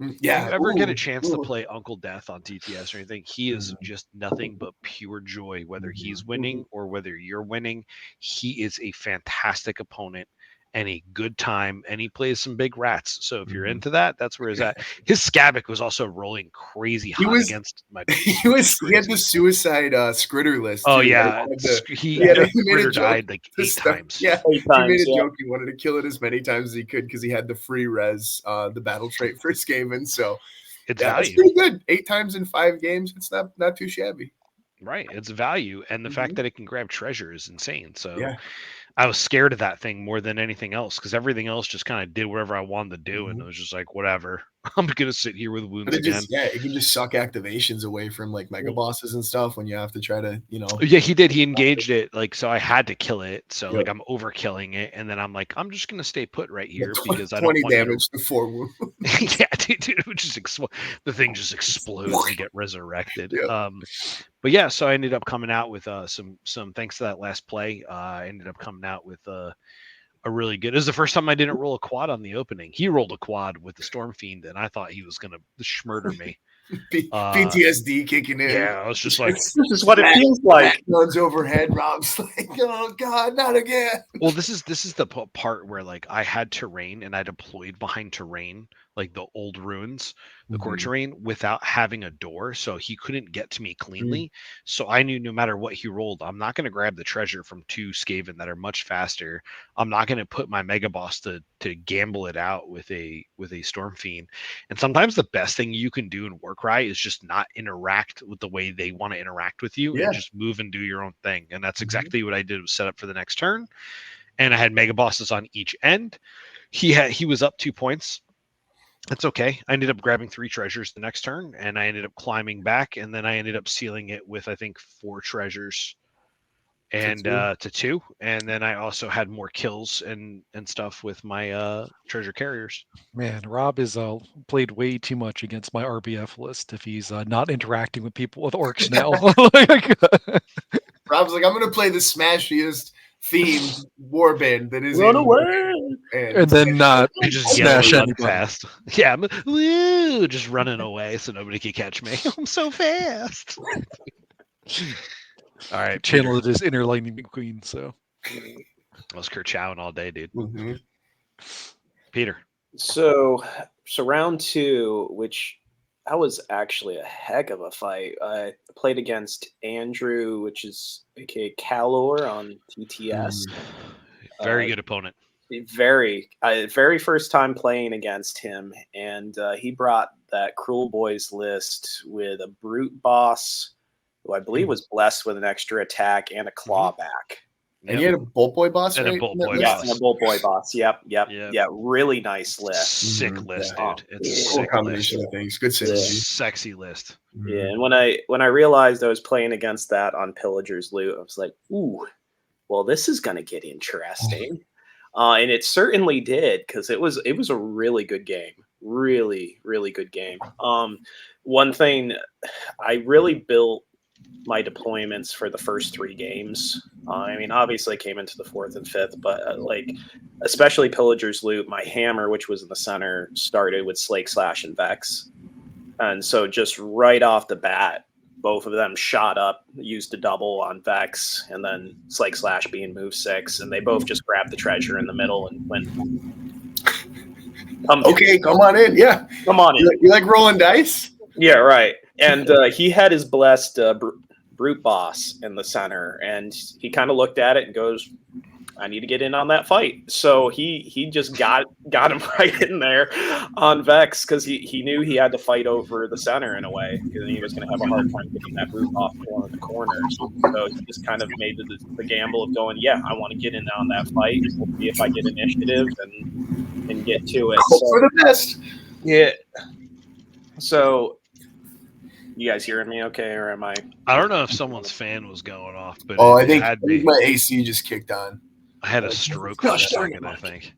Speaker 1: you
Speaker 2: Yeah.
Speaker 1: ever get a
Speaker 2: Ooh,
Speaker 1: chance to
Speaker 2: ooh.
Speaker 1: play Uncle Death on TTS or anything, he is just nothing but pure joy, whether he's winning or whether you're winning. He is a fantastic opponent and a good time, and he plays some big rats. So if you're into that, that's where he's at. His Skabic was also rolling crazy
Speaker 2: He
Speaker 1: hot
Speaker 2: was
Speaker 1: against my
Speaker 2: he
Speaker 1: base, which was
Speaker 2: he had the
Speaker 1: crazy.
Speaker 2: suicide Skritter list
Speaker 1: Oh
Speaker 2: too.
Speaker 1: yeah,
Speaker 2: He made a
Speaker 1: Critter
Speaker 2: joke
Speaker 1: died like
Speaker 2: to
Speaker 1: 8
Speaker 2: stuff.
Speaker 1: times.
Speaker 2: Yeah,
Speaker 3: 8
Speaker 2: he made
Speaker 3: times,
Speaker 2: a
Speaker 3: yeah.
Speaker 2: joke. He wanted to kill it as many times as he could because he had the free res, the battle trait for Skaven. So
Speaker 1: It's
Speaker 2: yeah, that's
Speaker 1: value.
Speaker 2: pretty good. 8 times in 5 games. It's not too shabby.
Speaker 1: Right. It's value. And the fact
Speaker 2: Mhm.
Speaker 1: that it can grab treasure is insane. So
Speaker 2: Yeah.
Speaker 1: I was scared of that thing more than anything else because everything else just kind of did whatever I wanted to do. And it was just like, whatever. I'm gonna sit here with wounds
Speaker 2: But it
Speaker 1: again.
Speaker 2: just it can just suck activations away from like mega bosses and stuff when you have to try to,
Speaker 1: Yeah, he did. He engaged it, like, so I had to kill it. So like
Speaker 2: Yep.
Speaker 1: I'm overkilling it, and then I'm like, I'm just gonna stay put right here
Speaker 2: 20
Speaker 1: because I don't
Speaker 2: 20
Speaker 1: want you
Speaker 2: damage to 4 wounds.
Speaker 1: yeah, dude, it would just the thing just explodes and get resurrected.
Speaker 2: Yeah.
Speaker 1: But yeah, so I ended up coming out with some thanks to that last play. I ended up coming out with a really good. It was the first time I didn't roll a quad on the opening. He rolled a quad with the Storm Fiend, and I thought he was gonna schmurder me.
Speaker 2: PTSD kicking in.
Speaker 1: Yeah, I was just like,
Speaker 3: this is what it feels like.
Speaker 2: Guns overhead. Rob's like, oh God, not again.
Speaker 1: well, this is the part where like I had terrain and I deployed behind terrain, like the old ruins, the core terrain, without having a door, so he couldn't get to me cleanly. So I knew no matter what he rolled, I'm not going to grab the treasure from 2 Skaven that are much faster. I'm not going to put my mega boss to gamble it out with a Storm Fiend. And sometimes the best thing you can do in Warcry is just not interact with the way they want to interact with you and just move and do your own thing. And that's exactly what I did, was set up for the next turn. And I had mega bosses on each end. He was up 2 points. That's okay. I ended up grabbing 3 treasures the next turn, and I ended up climbing back, and then I ended up sealing it with I think 4 treasures and to 2. And then I also had more kills and stuff with my treasure carriers.
Speaker 4: Man, Rob is played way too much against my RBF list if he's not interacting with people with orcs now.
Speaker 2: Rob's like, I'm gonna play the smashiest themed warband that is
Speaker 3: Run
Speaker 2: in
Speaker 3: away!
Speaker 4: And then not
Speaker 1: just
Speaker 4: smash
Speaker 1: yelling
Speaker 4: anybody.
Speaker 1: fast. Yeah, woo, just running away so nobody can catch me. I'm so fast. All right,
Speaker 4: Channel it as Inner Lightning McQueen. So
Speaker 1: I was kerchowing all day, dude.
Speaker 2: Mm-hmm.
Speaker 1: Peter.
Speaker 3: So round 2, which that was actually a heck of a fight. I played against Andrew, which is aka Calor on TTS.
Speaker 1: Very good opponent.
Speaker 3: Very first time playing against him, and he brought that Cruel Boys list with a Brute Boss, who I believe was blessed with an extra attack and a clawback.
Speaker 2: And you had a Bolt Boy boss,
Speaker 1: and
Speaker 2: right?
Speaker 1: a Bolt Boy
Speaker 3: Yeah,
Speaker 1: boss.
Speaker 3: and a Bolt Boy boss. Yep. Yeah, really nice list.
Speaker 1: Sick list, dude. It's a
Speaker 2: Cool
Speaker 1: sick
Speaker 2: combination
Speaker 1: list.
Speaker 2: of things. Good synergy.
Speaker 1: Sexy list.
Speaker 3: Yeah, and when I realized I was playing against that on Pillager's Loot, I was like, ooh, well, this is gonna get interesting. And it certainly did, because it was a really good game. Really, really good game. One thing, I really built my deployments for the first 3 games. I mean, obviously I came into the 4th and 5th, but like, especially Pillager's Loot, my hammer, which was in the center, started with Slake Slash and Vex. And so just right off the bat, both of them shot up, used a double on Vex, and then Slake Slash being move 6, and they both just grabbed the treasure in the middle and went.
Speaker 2: Come on in. Yeah.
Speaker 3: Come on in.
Speaker 2: You like rolling dice?
Speaker 3: Yeah, right. And he had his blessed Brute Boss in the center, and he kind of looked at it and goes, I need to get in on that fight. So he just got him right in there on Vex, because he knew he had to fight over the center in a way, because he was going to have a hard time getting that Brute off in the corner. So he just kind of made the gamble of going, yeah, I want to get in on that fight. We'll see if I get initiative and get to it.
Speaker 2: Hope for the best.
Speaker 3: Yeah. So, you guys hearing me okay, or am I?
Speaker 1: I don't know if someone's fan was going off, but
Speaker 2: I think my AC just kicked on.
Speaker 1: I had a stroke for a second, I think.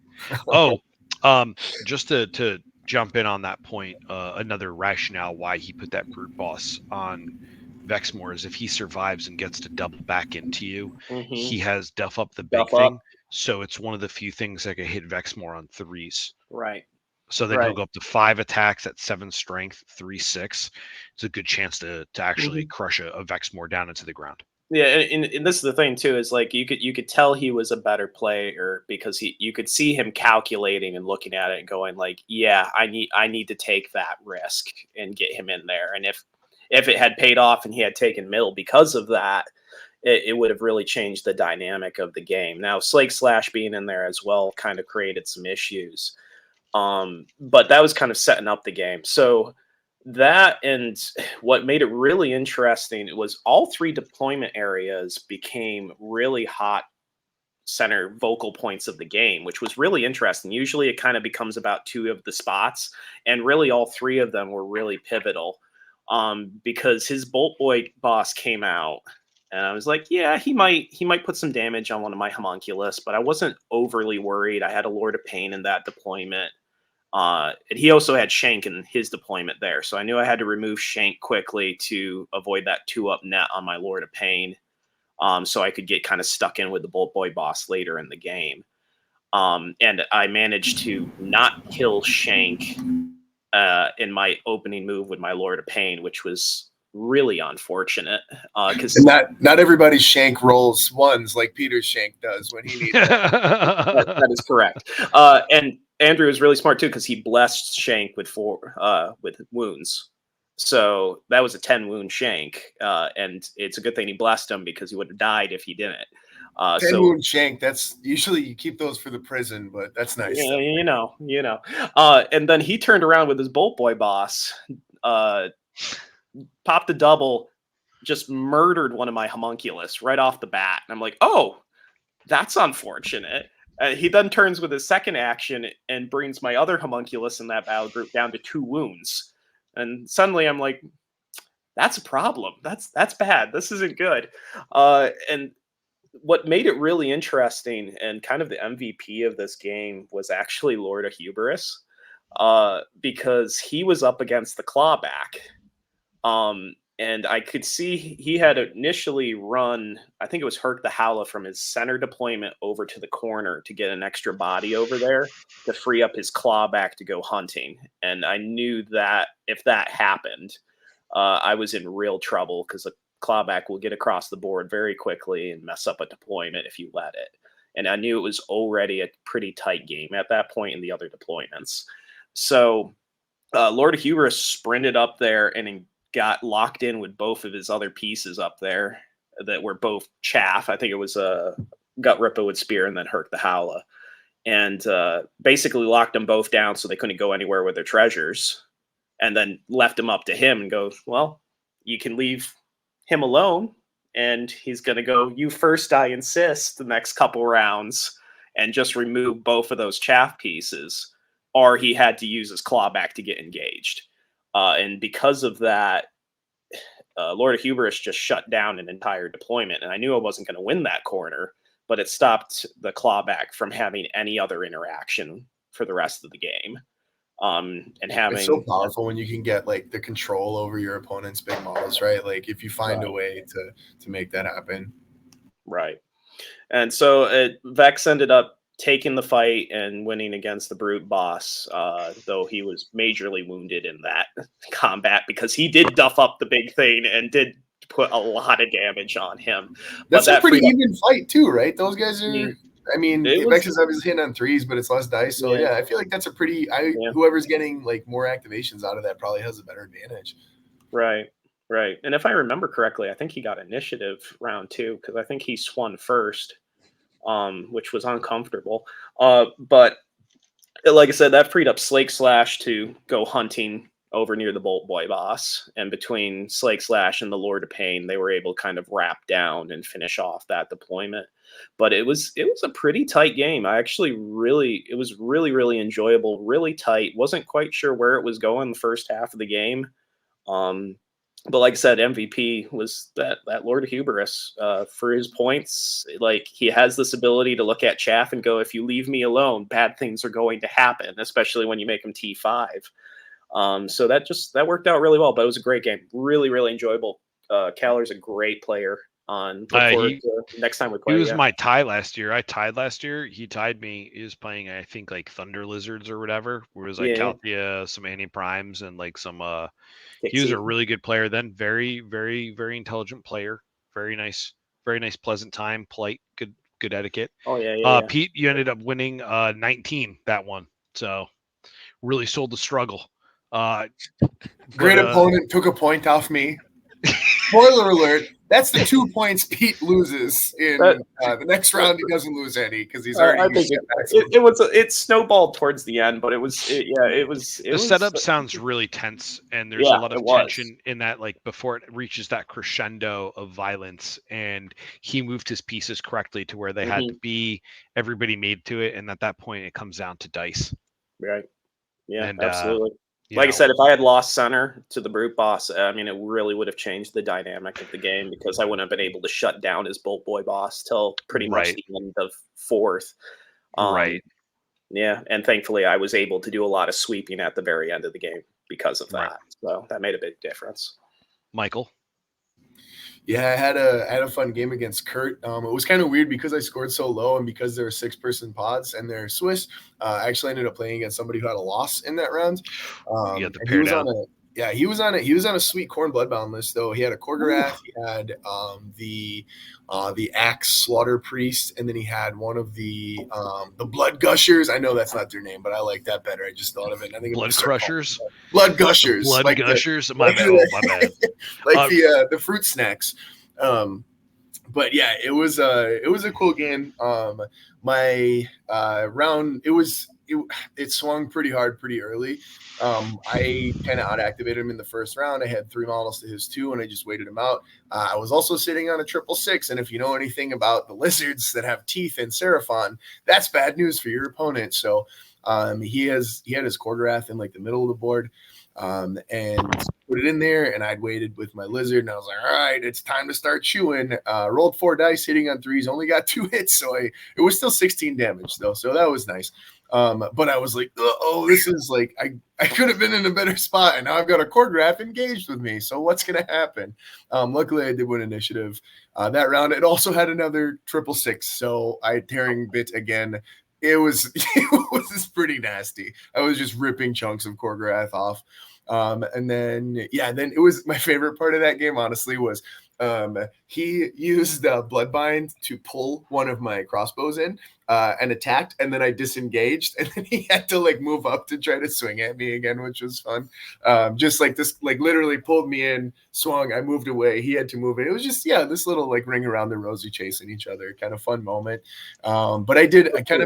Speaker 1: Just to jump in on that point, another rationale why he put that Brute Boss on Vexmore is if he survives and gets to double back into you, he has Duff Up the big thing. So it's one of the few things that can hit Vexmore on 3s.
Speaker 3: Right.
Speaker 1: So then he'll go up to 5 attacks at 7 strength, 3/6. It's a good chance to actually crush a Vexmore down into the ground.
Speaker 3: Yeah, and this is the thing too, is like you could tell he was a better player, because you could see him calculating and looking at it and going like, yeah, I need to take that risk and get him in there. And if it had paid off and he had taken Mill because of that, it would have really changed the dynamic of the game. Now, Slake Slash being in there as well kind of created some issues. But that was kind of setting up the game. So that, and what made it really interesting was all 3 deployment areas became really hot center vocal points of the game, which was really interesting. Usually it kind of becomes about 2 of the spots, and really all 3 of them were really pivotal, because his Bolt Boy boss came out, and I was like, yeah, he might put some damage on one of my homunculus, but I wasn't overly worried. I had a Lord of Pain in that deployment. And he also had Shank in his deployment there, so I knew I had to remove Shank quickly to avoid that 2-up net on my Lord of Pain, so I could get kind of stuck in with the Bolt Boy boss later in the game. And I managed to not kill Shank in my opening move with my Lord of Pain, which was really unfortunate, because
Speaker 2: not everybody's Shank rolls ones like Peter's Shank does when he needs it.
Speaker 3: that is correct. And Andrew was really smart too, because he blessed Shank with 4 with wounds. So that was a 10 wound Shank, and it's a good thing he blessed him, because he would have died if he didn't.
Speaker 2: 10 wound Shank, that's usually you keep those for the prison, but that's nice.
Speaker 3: Yeah, you know. And then he turned around with his Bolt Boy boss, popped a double, just murdered one of my homunculus right off the bat. And I'm like, oh, that's unfortunate. He then turns with his second action and brings my other homunculus in that battle group down to 2 wounds. And suddenly I'm like, that's a problem. That's bad. This isn't good. And what made it really interesting and kind of the MVP of this game was actually Lord of Hubris, because he was up against the clawback. And I could see he had initially run, I think it was Herc the Howler, from his center deployment over to the corner to get an extra body over there to free up his clawback to go hunting. And I knew that if that happened, I was in real trouble, because a clawback will get across the board very quickly and mess up a deployment if you let it. And I knew it was already a pretty tight game at that point in the other deployments. So Lord of Hubris sprinted up there and got locked in with both of his other pieces up there that were both chaff. I think it was a Gut Ripper with Spear and then Herc the Howler. And basically locked them both down so they couldn't go anywhere with their treasures. And then left them up to him and go, well, you can leave him alone, and he's going to go, you first, I insist, the next couple rounds, and just remove both of those chaff pieces. Or he had to use his clawback to get engaged. And because of that, Lord of Hubris just shut down an entire deployment. And I knew I wasn't going to win that corner, but it stopped the clawback from having any other interaction for the rest of the game. And having,
Speaker 2: it's so powerful when you can get like the control over your opponent's big models, right? Like if you find a way to make that happen.
Speaker 3: Right. And so Vex ended up taking the fight and winning against the Brute boss, though he was majorly wounded in that combat, because he did duff up the big thing and did put a lot of damage on him.
Speaker 2: That's a pretty even fight too, right? Those guys are, I mean, Vex is obviously hitting on 3s, but it's less dice. So yeah, I feel like that's a pretty, whoever's getting like more activations out of that probably has a better advantage.
Speaker 3: Right. And if I remember correctly, I think he got initiative round 2, because I think he swung first, which was uncomfortable. But like I said, that freed up Slake Slash to go hunting over near the Bolt Boy boss. And between Slake Slash and the Lord of Pain, they were able to kind of wrap down and finish off that deployment. But it was a pretty tight game. It was really enjoyable, really tight. Wasn't quite sure where it was going the first half of the game. But like I said, MVP was that Lord of Hubris for his points. Like, he has this ability to look at chaff and go, if you leave me alone, bad things are going to happen, especially when you make him T5. So that worked out really well, but it was a great game. Really enjoyable. Caller's a great player. Next time we play.
Speaker 1: He was my tie last year. I tied last year. He tied me. He was playing, I think, like Thunder Lizards or whatever. Where it was like Calthea, some Anti-Primes, and like some he was a really good player then. Very intelligent player. Very nice, pleasant time, polite, good etiquette.
Speaker 3: Oh yeah.
Speaker 1: Pete, you ended up winning 19 that one. So really sold the struggle.
Speaker 2: Great opponent, took a point off me. spoiler alert, that's the 2 points Pete loses in the next round. He doesn't lose any because he's already.
Speaker 3: I think it snowballed towards the end, but it was
Speaker 1: the setup sounds really tense, and there's a lot of tension in that, like before it reaches that crescendo of violence, and he moved his pieces correctly to where they had to be. Everybody made to it, and at that point, it comes down to dice.
Speaker 3: Right. Yeah,
Speaker 1: and,
Speaker 3: absolutely. Like I said, if I had lost center to the brute boss, I mean, it really would have changed the dynamic of the game because I wouldn't have been able to shut down his Bolt Boy boss till pretty much the end of fourth.
Speaker 1: Right.
Speaker 3: Yeah, and thankfully I was able to do a lot of sweeping at the very end of the game because of that.
Speaker 1: Right.
Speaker 3: So that made a big difference.
Speaker 1: Michael?
Speaker 2: Yeah, I had a fun game against Kurt. It was kind of weird because I scored so low and because there were 6-person pods and they're Swiss. I actually ended up playing against somebody who had a loss in that round.
Speaker 1: You the pair down.
Speaker 2: He was on a sweet Corn Bloodbound list though. He had a Korgorath, he had the Axe Slaughter Priest, and then he had one of the Blood Gushers. I know that's not their name, but I like that better. I just thought of it. I think
Speaker 1: Blood Crushers.
Speaker 2: Blood Gushers.
Speaker 1: Blood Gushers. My bad. My bad.
Speaker 2: Like the fruit snacks. But yeah, it was a cool game. My round it swung pretty hard pretty early. I kind of out-activated him in the first round. I had 3 models to his 2, and I just waited him out. I was also sitting on a 666, and if you know anything about the lizards that have teeth in Seraphon, that's bad news for your opponent. So he had his Korgorath in like the middle of the board. And put it in there, and I'd waited with my lizard, and I was like, all right, it's time to start chewing. Rolled 4 dice, hitting on 3s, only got 2 hits, so it was still 16 damage though, so that was nice. But I was like, oh, this is like I could have been in a better spot, and now I've got a Korgorath engaged with me, so what's gonna happen? Luckily I did win initiative that round. It also had another 666, so I tearing bit again. It was pretty nasty. I was just ripping chunks of Korgorath off. And then it was my favorite part of that game, honestly, was he used Bloodbind to pull one of my crossbows in and attacked, and then I disengaged, and then he had to like move up to try to swing at me again, which was fun. Just like this, like literally pulled me in, swung, I moved away, he had to move it. It was just this little like ring around the rosy chasing each other, kind of fun moment. But I kind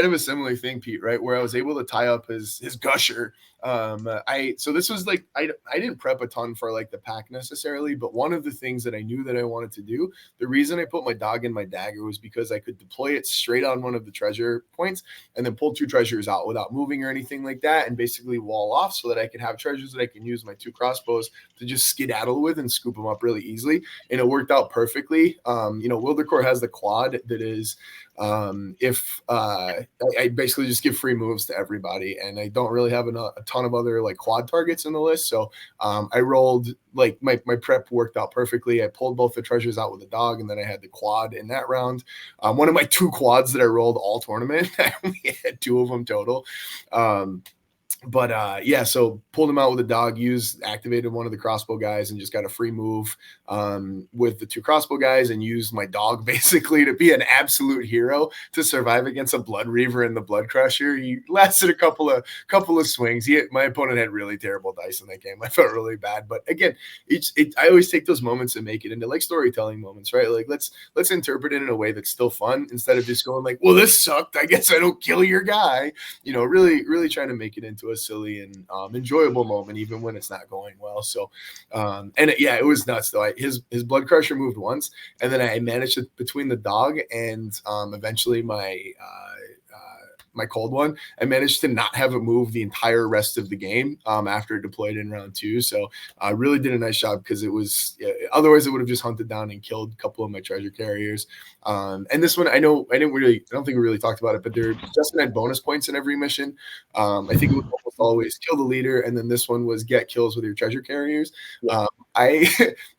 Speaker 2: of a similar thing, Pete, right? Where I was able to tie up his gusher. So this was like, I didn't prep a ton for like the pack necessarily, but one of the things that I knew that I wanted to do, the reason I put my dog in my dagger was because I could deploy it straight on one of the treasure points and then pull 2 treasures out without moving or anything like that, and basically wall off so that I could have treasures that I can use my 2 crossbows to just skedaddle with and scoop them up really easily. And it worked out perfectly. Wildercore has the quad that is, if I basically just give free moves to everybody, and I don't really have a ton of other like quad targets in the list, so I rolled like my prep worked out perfectly. I pulled both the treasures out with the dog, and then I had the quad in that round. One of my 2 quads that I rolled all tournament, I only had 2 of them total. So pulled him out with a dog, activated one of the crossbow guys, and just got a free move with the 2 crossbow guys, and used my dog basically to be an absolute hero to survive against a Blood Reaver and the Blood Crusher. He lasted a couple of swings. My opponent had really terrible dice in that game. I felt really bad, but again, I always take those moments and make it into like storytelling moments, right? Like let's interpret it in a way that's still fun instead of just going like, well, this sucked, I guess I don't kill your guy. Really trying to make it into a silly and enjoyable moment, even when it's not going well. So, it was nuts though. His Blood Crusher moved once, and then I managed to, between the dog and eventually my cold one, I managed to not have it move the entire rest of the game after it deployed in round 2. So I really did a nice job, because otherwise it would have just hunted down and killed a couple of my treasure carriers. And this one, I don't think we really talked about it, but Justin had bonus points in every mission. I think it was almost always kill the leader, and then this one was get kills with your treasure carriers.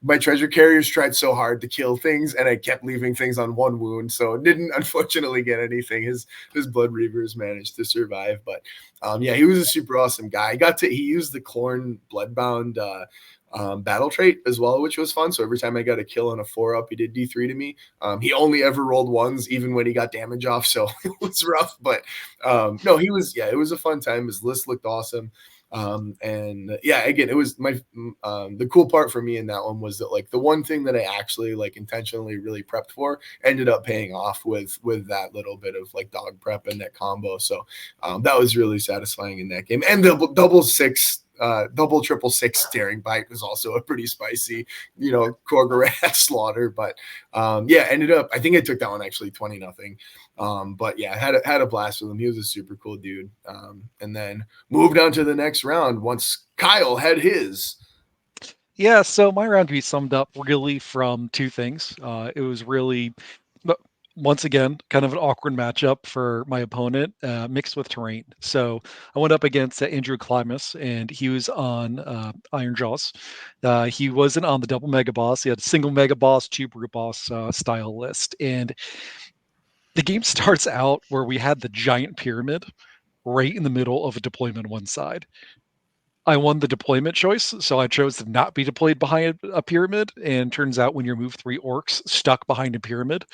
Speaker 2: My treasure carriers tried so hard to kill things, and I kept leaving things on 1 wound, so didn't unfortunately get anything. His Blood Reavers managed to survive, but he was a super awesome guy. He used the Khorne Bloodbound battle trait as well, which was fun. So every time I got a kill on a 4-up, he did D3 to me. He only ever rolled 1s, even when he got damage off, so it was rough. But it was a fun time. His list looked awesome. And yeah, again, it was my the cool part for me in that one was that like the one thing that I actually like intentionally really prepped for ended up paying off with that little bit of like dog prep and that combo. So that was really satisfying in that game. And the double triple six daring bite was also a pretty spicy, Korgorat slaughter. But yeah, ended up, I think I took that one actually 20-0. But yeah, had a blast with him. He was a super cool dude. And then moved on to the next round once Kyle had his.
Speaker 4: Yeah, so my round can be summed up really from two things. It was really, once again, kind of an awkward matchup for my opponent, mixed with terrain. So I went up against Andrew Klimas, and he was on Iron Jaws. He wasn't on the double mega boss. He had a single mega boss, two brute boss style list. And the game starts out where we had the giant pyramid right in the middle of a deployment on one side. I won the deployment choice, so I chose to not be deployed behind a pyramid. And turns out when you move three orcs stuck behind a pyramid,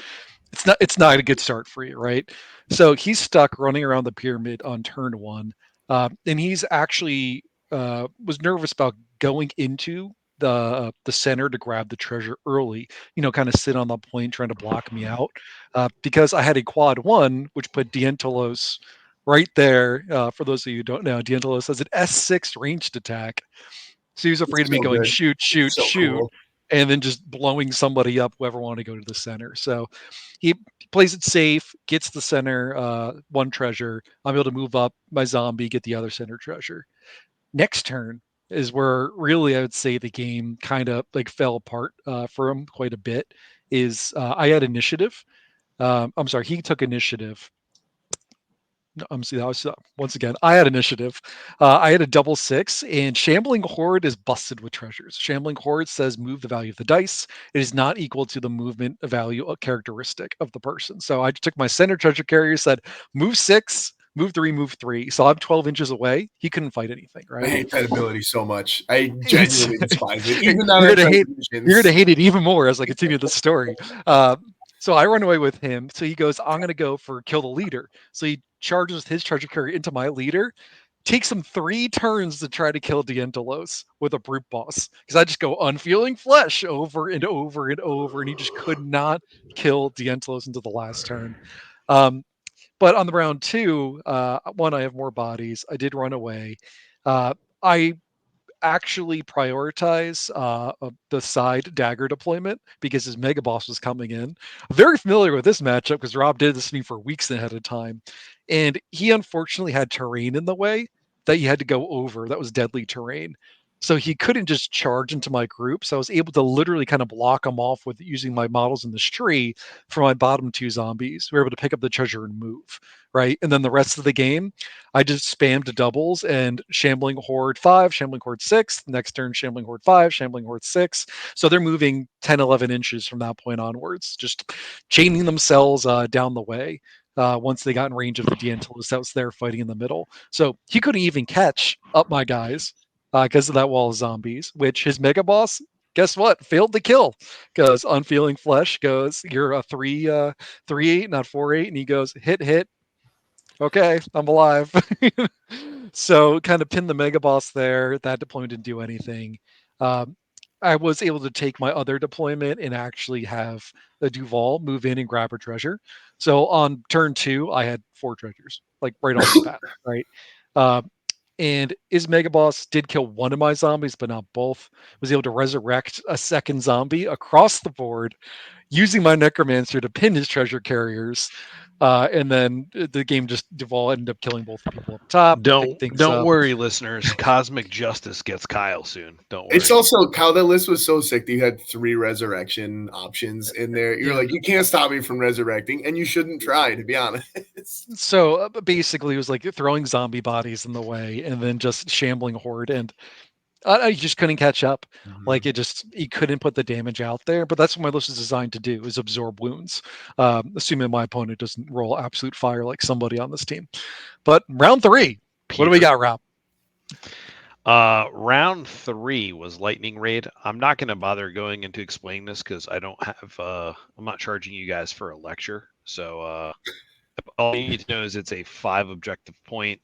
Speaker 4: it's not a good start for you, right? So he's stuck running around the pyramid on turn one, and he's actually was nervous about going into the center to grab the treasure early. Kind of sit on the point trying to block me out, because I had a quad one, which put Dientelos right there. For those of you who don't know, Dientelos has an S6 ranged attack. So he was afraid
Speaker 2: It's
Speaker 4: of me
Speaker 2: so
Speaker 4: going
Speaker 2: good.
Speaker 4: shoot, shoot,
Speaker 2: So
Speaker 4: shoot,
Speaker 2: cool.
Speaker 4: and then just blowing somebody up, whoever wanted to go to the center. So he plays it safe, gets the center one treasure. I'm able to move up my zombie, get the other center treasure. Next turn is where really I would say the game kind of like fell apart for him quite a bit. Is I had initiative. I'm sorry, he took initiative. See, that was once again. I had initiative. I had a double six, and Shambling Horde is busted with treasures. Shambling Horde says move the value of the dice. It is not equal to the movement value characteristic of the person. So I took my center treasure carrier, said move six, move three, move three. So I'm 12 inches away. He couldn't fight anything,
Speaker 2: I
Speaker 4: right?
Speaker 2: hate that ability so much. I
Speaker 4: It's
Speaker 2: genuinely despise it. Even now
Speaker 4: you're
Speaker 2: that
Speaker 4: gonna hate you're
Speaker 2: transitions.
Speaker 4: gonna hate it even more as I continue the story. Uh, so I run away with him. So he goes, I'm gonna go for kill the leader. So he charges his treasure carrier into my leader. Takes him 3 turns to try to kill Dientelos with a brute boss. Because I just go unfeeling flesh over and over and over, and he just could not kill Dientelos into the last turn. Um, but on the round two, one, I have more bodies. I did run away. I actually prioritize the side dagger deployment because his mega boss was coming in. I'm very familiar with this matchup because Rob did this to me for weeks ahead of time. And he unfortunately had terrain in the way that you had to go over. That was deadly terrain. So he couldn't just charge into my group. So I was able to literally kind of block him off with using my models in this tree for my bottom two zombies. We were able to pick up the treasure and move, right? And then the rest of the game, I just spammed doubles and Shambling Horde 5, Shambling Horde 6, next turn Shambling Horde 5, Shambling Horde 6. So they're moving 10, 11 inches from that point onwards, just chaining themselves down the way. Once they got in range of the D'Angelis that was there fighting in the middle. So he couldn't even catch up my guys because of that wall of zombies, which his mega boss, guess what? Failed to kill because Unfeeling Flesh goes, you're a 3-8, not 4-8. And he goes, hit, hit, okay, I'm alive. So kind of pinned the mega boss there. That deployment didn't do anything. Um, I was able to take my other deployment and actually have the Duval move in and grab her treasure. So on turn two, I had 4 treasures, like right off the bat, right? Uh, and his mega boss did kill one of my zombies, but not both. Was able to resurrect a second zombie across the board using my necromancer to pin his treasure carriers. And then the game just Duval ended up killing both the people up top, picked things
Speaker 1: Don't
Speaker 4: up.
Speaker 1: worry, listeners. Cosmic Justice gets Kyle soon. Don't worry.
Speaker 2: It's also Kyle, that list was so sick that you had 3 resurrection options in there. You're
Speaker 4: Yeah.
Speaker 2: like, you can't stop me from resurrecting, and you shouldn't try, to be honest.
Speaker 4: So basically, it was like throwing zombie bodies in the way, and then just shambling horde, and I just couldn't catch up. Like he couldn't put the damage out there. But that's what my list is designed to do: is absorb wounds, assuming my opponent doesn't roll absolute fire like somebody on this team. But round three, what do we got, Rob?
Speaker 1: Round 3 was Lightning Raid. I'm not going to bother going into explaining this because I don't have. I'm not charging you guys for a lecture, so All you need to know is it's a 5 objective point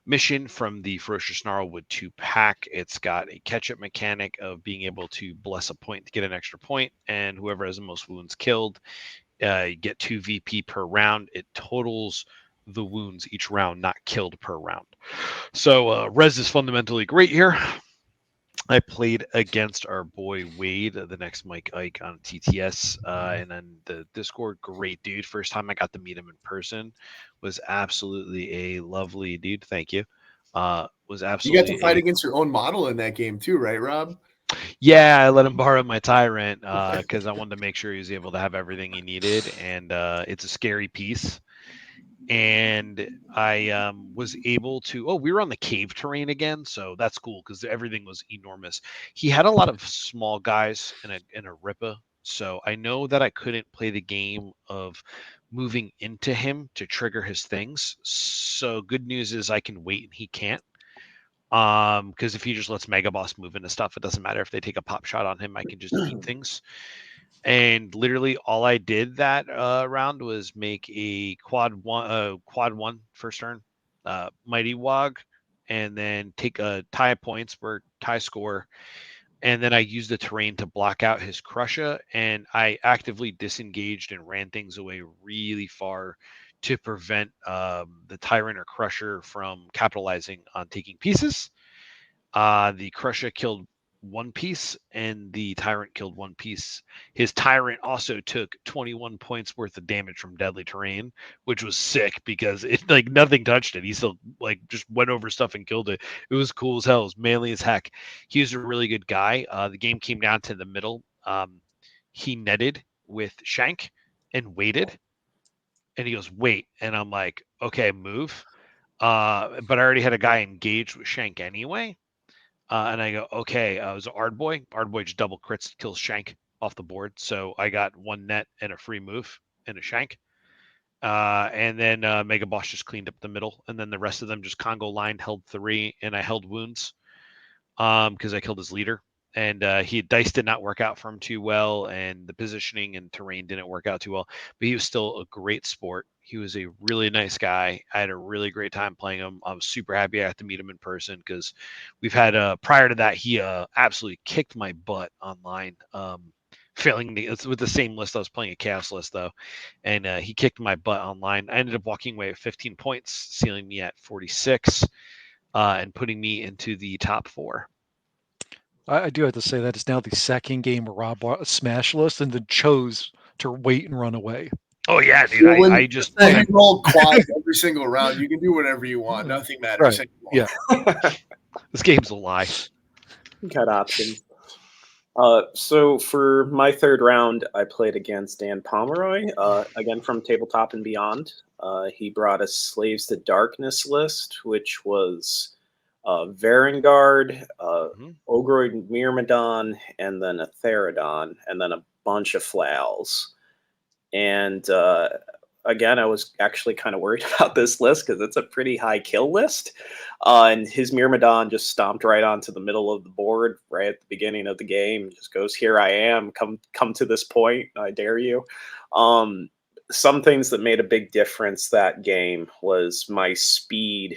Speaker 1: mission from the Ferocious Snarlwood 2 pack. It's got a catch-up mechanic of being able to bless a point to get an extra point, and whoever has the most wounds killed, you get 2 VP per round. It totals the wounds each round, not killed per round. So res is fundamentally great here. I played against our boy Wade, the next Mike Ike on TTS, and then the Discord. Great dude. First time I got to meet him in person, was absolutely a lovely dude. Thank you. Was
Speaker 2: You got
Speaker 1: absolutely
Speaker 2: to fight against your own model in that game too, right, Rob?
Speaker 1: yeah. I let him borrow my Tyrant because I wanted to make sure he was able to have everything he needed, and it's a scary piece. And I was able to. Oh, we were on the cave terrain again, so that's cool because everything was enormous. He had a lot of small guys in a Rippa, so I know that I couldn't play the game of moving into him to trigger his things. So good news is I can wait and he can't. Because if he just lets Mega Boss move into stuff, it doesn't matter if they take a pop shot on him. I can just eat things. And literally all I did that round was make a quad one first turn, mighty wog, and then take a tie points for tie score, and then I used the terrain to block out his Crusher, and I actively disengaged and ran things away really far to prevent the Tyrant or Crusher from capitalizing on taking pieces. The Crusher killed one piece, and the Tyrant killed one piece. His Tyrant also took 21 points worth of damage from deadly terrain, which was sick because it like nothing touched it. He still like just went over stuff and killed it. It was cool as hell. It was manly as heck. He was a really good guy. The game came down to the middle. He netted with Shank and waited, and he goes wait, and I'm like okay, move. But I already had a guy engaged with Shank anyway. And I go, okay, it was Ardboy. Ardboy just double crits, kills Shank off the board. So I got one net and a free move and a Shank. And then Mega Boss just cleaned up the middle. And then the rest of them just Congo lined, held 3, and I held wounds because I killed his leader. And dice did not work out for him too well, and the positioning and terrain didn't work out too well. But he was still a great sport. He was a really nice guy. I had a really great time playing him. I was super happy I got to meet him in person because we've had prior to that he absolutely kicked my butt online. Failing with the same list. I was playing a chaos list though, and he kicked my butt online. I ended up walking away with 15 points, sealing me at 46, and putting me into the top 4.
Speaker 4: I do have to say that it's now the second game where Rob bought a smash list and then chose to wait and run away.
Speaker 1: Oh yeah, dude.
Speaker 2: Well,
Speaker 1: I just
Speaker 2: when you roll quads every single round, you can do whatever you want. Nothing matters
Speaker 4: Right.
Speaker 2: anymore.
Speaker 4: Yeah.
Speaker 1: this game's a lie.
Speaker 3: Got options. So for my third round, I played against Dan Pomeroy, again from Tabletop and Beyond. He brought a Slaves to Darkness list, which was Varangard, Ogroid Myrmidon, and then a Therodon, and then a bunch of Flals. And again, I was actually kind of worried about this list because it's a pretty high kill list. And his Myrmidon just stomped right onto the middle of the board right at the beginning of the game. Just goes, "Here I am. Come to this point. I dare you." Some things that made a big difference that game was my speed.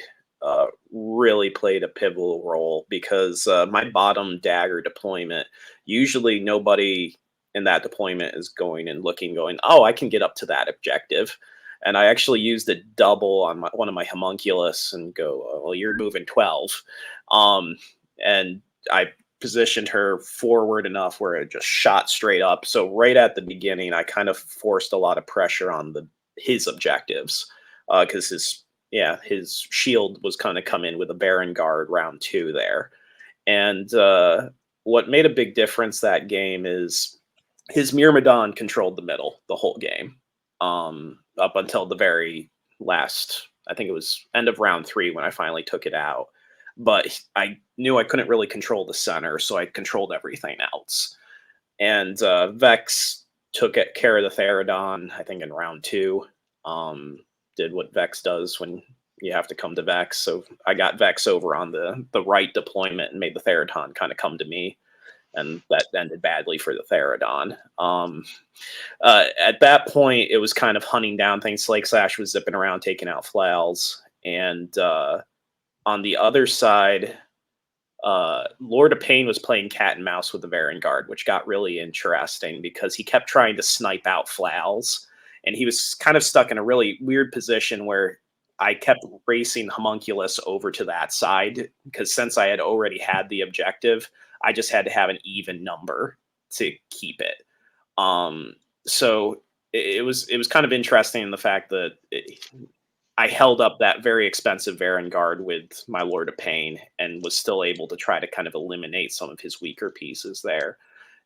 Speaker 3: Really played a pivotal role because my bottom dagger deployment, usually nobody in that deployment is going and looking, going, "Oh, I can get up to that objective." And I actually used a double on one of my homunculus and go, "Oh, well, you're moving 12." And I positioned her forward enough where it just shot straight up. So right at the beginning, I kind of forced a lot of pressure on his objectives because his shield was kind of come in with a Baron Guard round 2 there. And what made a big difference that game is his Myrmidon controlled the middle the whole game, up until the very last. I think it was end of round 3 when I finally took it out. But I knew I couldn't really control the center, so I controlled everything else. And Vex took care of the Therodon, I think, in round 2. Did what Vex does when you have to come to Vex. So I got Vex over on the right deployment and made the Therodon kind of come to me. and that ended badly for the Therodon. At that point, it was kind of hunting down things. Slake Slash was zipping around, taking out flails, and on the other side, Lord of Pain was playing cat and mouse with the Varangard, which got really interesting because he kept trying to snipe out flails, and he was kind of stuck in a really weird position where I kept racing Homunculus over to that side because since I had already had the objective, I just had to have an even number to keep it. So it was kind of interesting in the fact that I held up that very expensive Varangard with my Lord of Pain and was still able to try to kind of eliminate some of his weaker pieces there.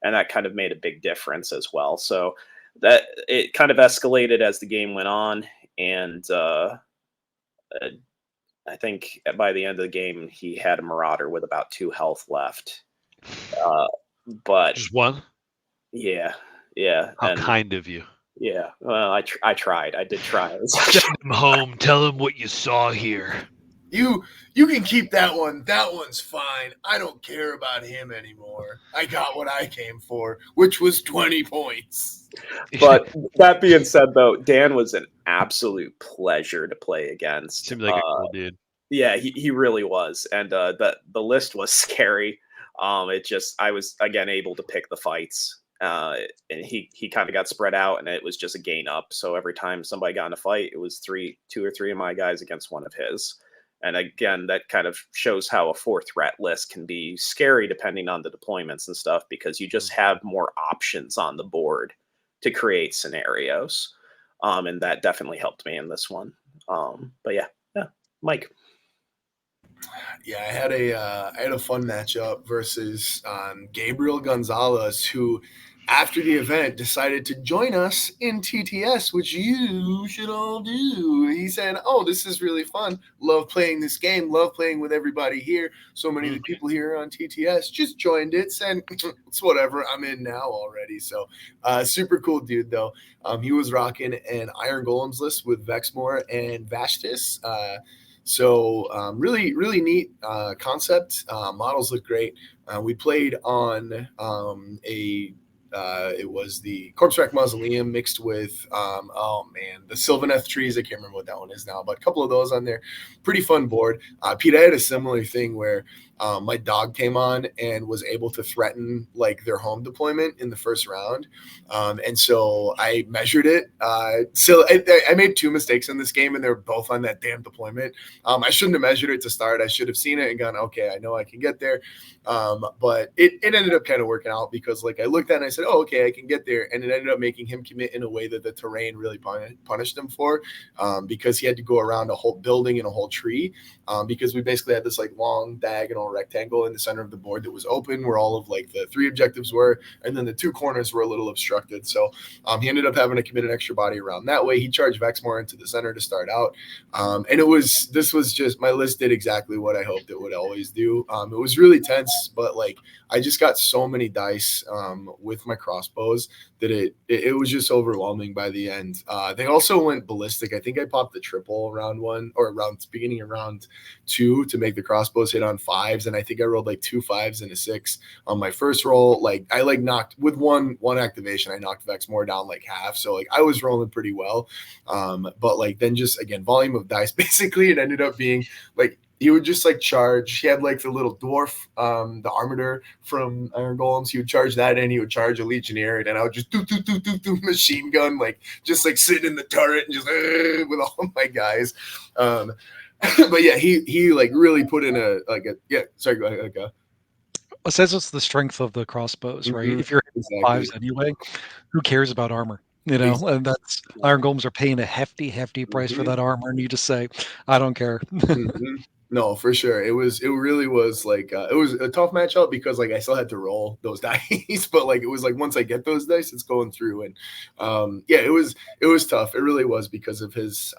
Speaker 3: And that kind of made a big difference as well. So that it kind of escalated as the game went on. And I think by the end of the game, he had a Marauder with about 2 health left. But
Speaker 1: Just one?
Speaker 3: Yeah.
Speaker 1: How kind of you.
Speaker 3: Yeah, well, I tried. I did try.
Speaker 1: Send him home. Tell him what you saw here.
Speaker 2: You can keep that one. That one's fine. I don't care about him anymore. I got what I came for, which was 20 points.
Speaker 3: But that being said, though, Dan was an absolute pleasure to play against.
Speaker 1: Seems like a cool dude.
Speaker 3: Yeah, he really was, and the list was scary. I was again able to pick the fights. And he kind of got spread out, and it was just a gain up. So every time somebody got in a fight, it was 2 or 3 of my guys against one of his. And again, that kind of shows how a 4-threat list can be scary depending on the deployments and stuff, because you just have more options on the board to create scenarios. And that definitely helped me in this one. But yeah, Mike.
Speaker 2: Yeah, I had a fun matchup versus Gabriel Gonzalez, who after the event decided to join us in TTS, which you should all do. He said, "Oh, this is really fun. Love playing this game. Love playing with everybody here. So many of the people here on TTS just joined it. Said it's whatever. I'm in now already." So super cool dude though. He was rocking an Iron Golems list with Vexmore and Vastus. So really, really neat concept. Models look great. We played on it was the Corpse Rack Mausoleum mixed with, the Sylvaneth trees. I can't remember what that one is now, but a couple of those on there. Pretty fun board. Pete, I had a similar thing where my dog came on and was able to threaten like their home deployment in the first round. And so I measured it. So I made 2 mistakes in this game, and they were both on that damn deployment. I shouldn't have measured it to start. I should have seen it and gone, okay, I know I can get there. But it ended up kind of working out because like I looked at it and I said, oh, okay, I can get there. And it ended up making him commit in a way that the terrain really punished him for, because he had to go around a whole building and a whole tree, because we basically had this like long diagonal rectangle in the center of the board that was open where all of like the 3 objectives were, and then the 2 corners were a little obstructed. So he ended up having to commit an extra body around that way. He charged Vexmore into the center to start out. And this was just, my list did exactly what I hoped it would always do. It was really tense, but like I just got so many dice with my crossbows that it was just overwhelming by the end. They also went ballistic. I think I popped the triple round 1 or beginning of round 2 to make the crossbows hit on 5s, and I think I rolled like 2 5s and a 6 on my first roll. Like I like knocked with one activation, I knocked Vexmore down like half, so like I was rolling pretty well. But like then just again volume of dice, basically it ended up being like he would just like charge. He had like the little dwarf, the Armator from Iron Golems. He would charge that in. He would charge a Legionnaire, and I would just do machine gun, like just like sitting in the turret and just with all my guys. But yeah, he like really put in sorry, go ahead.
Speaker 4: It says it's the strength of the crossbows, right?
Speaker 2: Mm-hmm.
Speaker 4: If you're
Speaker 2: Exactly.
Speaker 4: 5s anyway, who cares about armor? You know, and that's Iron Golems are paying a hefty price for that armor, and you just say, I don't care.
Speaker 2: Mm-hmm. No, for sure. It really was like it was a tough matchup because like I still had to roll those dice, but like it was like once I get those dice, it's going through. And it was tough. It really was because of his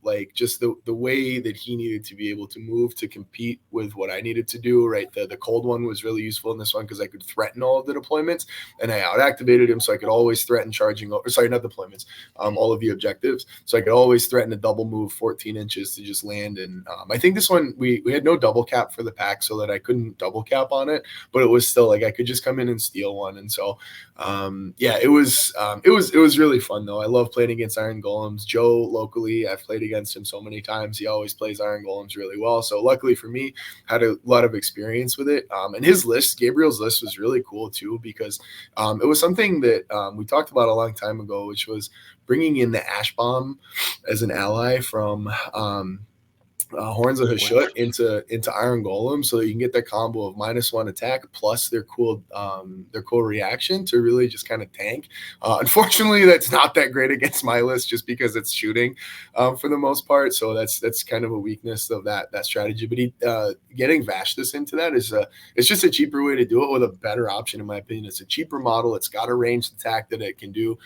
Speaker 2: like just the way that he needed to be able to move to compete with what I needed to do. Right, the cold one was really useful in this one because I could threaten all of the deployments, and I out activated him, so I could always threaten charging. Sorry, not deployments. All of the objectives, so I could always threaten a double move 14 inches to just land. And I think this one one we had no double cap for the pack, so that I couldn't double cap on it, but it was still like I could just come in and steal one. And so yeah, it was really fun though. I love playing against Iron Golems. Joe locally, I've played against him so many times. He always plays Iron Golems really well. So luckily for me, had a lot of experience with it. And his list, Gabriel's list, was really cool too, because it was something that we talked about a long time ago, which was bringing in the Ash Bomb as an ally from Horns of Hashut into Iron Golem, so that you can get that combo of -1 attack plus their cool reaction to really just kind of tank. Unfortunately, that's not that great against my list, just because it's shooting for the most part. So that's kind of a weakness of that strategy. But getting Vashtis into that is it's just a cheaper way to do it with a better option, in my opinion. It's a cheaper model. It's got a ranged attack that it can do.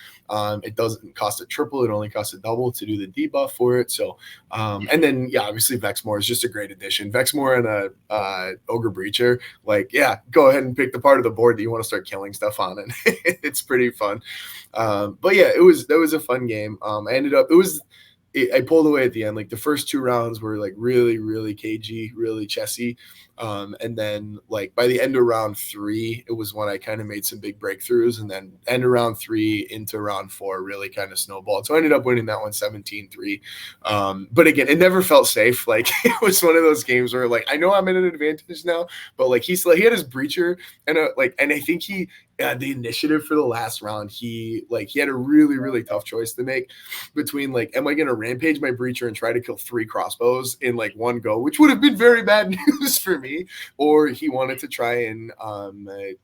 Speaker 2: It doesn't cost a triple. It only costs a double to do the debuff for it. So and then yeah, obviously Vexmore is just a great addition. Vexmore and a Ogre Breacher, like, yeah, go ahead and pick the part of the board that you want to start killing stuff on, and it's pretty fun. But yeah, that was a fun game. I pulled away at the end. Like the first 2 rounds were like really, really cagey, really chessy. And then like by the end of round 3, it was when I kind of made some big breakthroughs, and then end of round 3 into round 4 really kind of snowballed. So I ended up winning that one 17-3. But again, it never felt safe. Like it was one of those games where like, I know I'm in an advantage now, but like he had his breacher and I think the initiative for the last round, he had a really, really tough choice to make between like, am I going to rampage my breacher and try to kill 3 crossbows in like one go, which would have been very bad news for me, or he wanted to try and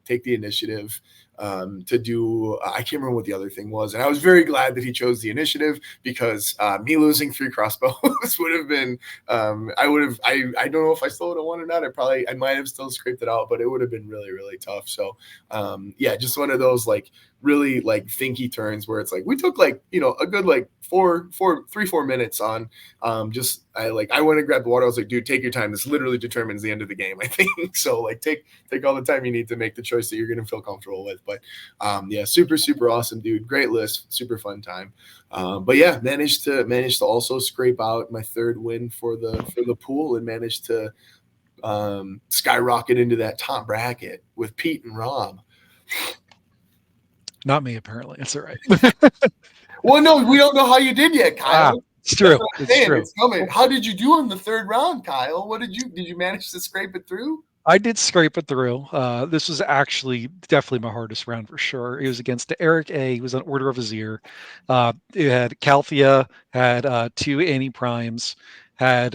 Speaker 2: take the initiative to do I can't remember what the other thing was. And I was very glad that he chose the initiative, because me losing 3 crossbows would have been I don't know if I still would have won or not. I might have still scraped it out, but it would have been really, really tough. So yeah, just one of those like really like thinky turns where it's like we took like, you know, a good like 4 minutes on I went and grabbed the water. I was like, dude, take your time. This literally determines the end of the game, I think. So like take all the time you need to make the choice that you're going to feel comfortable with. But yeah, super, super awesome, dude. Great list, super fun time. But yeah, managed to also scrape out my 3rd win for the pool, and managed to skyrocket into that top bracket with Pete and Rob.
Speaker 4: Not me, apparently. It's all right.
Speaker 2: Well, no, we don't know how you did yet, Kyle.
Speaker 4: It's true. It's true.
Speaker 2: It's coming. How did you do in the 3rd round, Kyle? Did you manage to scrape it through?
Speaker 4: I did scrape it through. This was actually definitely my hardest round for sure. It was against Eric A. He was on Order of Azir. It had Calthea, had 2 anti-primes, had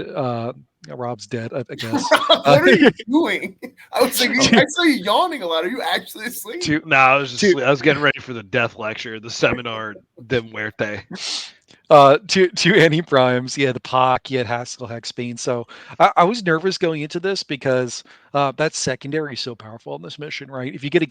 Speaker 4: Rob's dead, I guess.
Speaker 2: What are you doing? I was like, I saw you yawning a lot. Are you actually asleep?
Speaker 1: No, I was just I was getting ready for the death lecture, the seminar de muerte.
Speaker 4: 2 anti-primes. He had Pock, he had Haskell, Hexbane. So I was nervous going into this, because that secondary is so powerful in this mission, right? If you get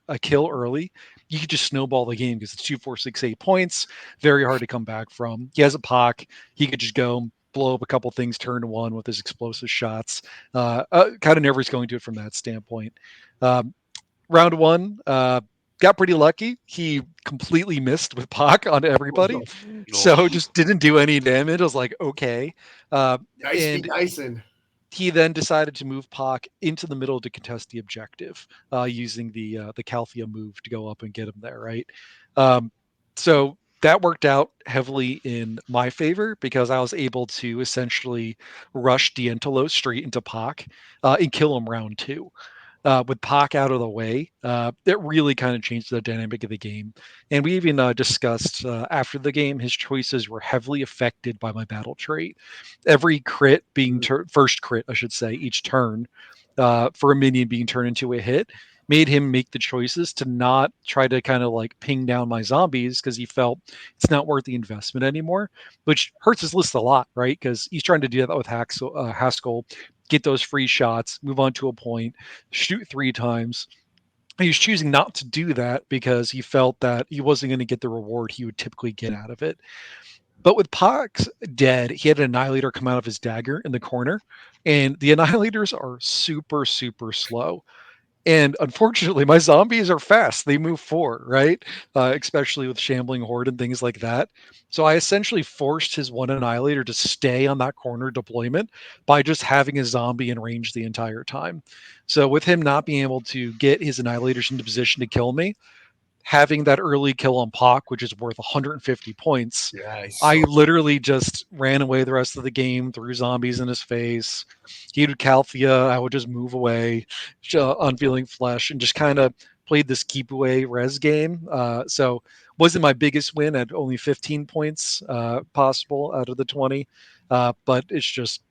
Speaker 4: a kill early, you can just snowball the game, because it's 2, 4, 6, 8 points. Very hard to come back from. He has a Pock. He could just go blow up a couple things turn 1 with his explosive shots. Kind of nervous going to it from that standpoint. Round 1, got pretty lucky. He completely missed with Pac on everybody, so just didn't do any damage. I was like, okay.
Speaker 2: Dyson.
Speaker 4: He then decided to move Pac into the middle to contest the objective, using the Calthea move to go up and get him there, right? So that worked out heavily in my favor, because I was able to essentially rush Dientolo straight into Pac and kill him round 2. With Pac out of the way, it really kind of changed the dynamic of the game. And we even discussed after the game, his choices were heavily affected by my battle trait. Every crit being first crit, I should say, each turn for a minion being turned into a hit made him make the choices to not try to kind of like ping down my zombies, because he felt it's not worth the investment anymore, which hurts his list a lot, right? Because he's trying to do that with Haskell, get those free shots, move on to a point, shoot 3 times. He was choosing not to do that because he felt that he wasn't going to get the reward he would typically get out of it. But with Pox dead, he had an Annihilator come out of his dagger in the corner, and the Annihilators are super, super slow. And unfortunately, my zombies are fast. They move 4, right? Especially with Shambling Horde and things like that. So I essentially forced his one Annihilator to stay on that corner deployment by just having a zombie in range the entire time. So with him not being able to get his Annihilators into position to kill me, having that early kill on Pock, which is worth 150 points,
Speaker 2: Yeah,
Speaker 4: I literally just ran away the rest of the game, threw zombies in his face. He would Calthea, I would just move away, unveiling flesh, and just kind of played this keep away res game. So wasn't my biggest win at only 15 points possible out of the 20, but it's just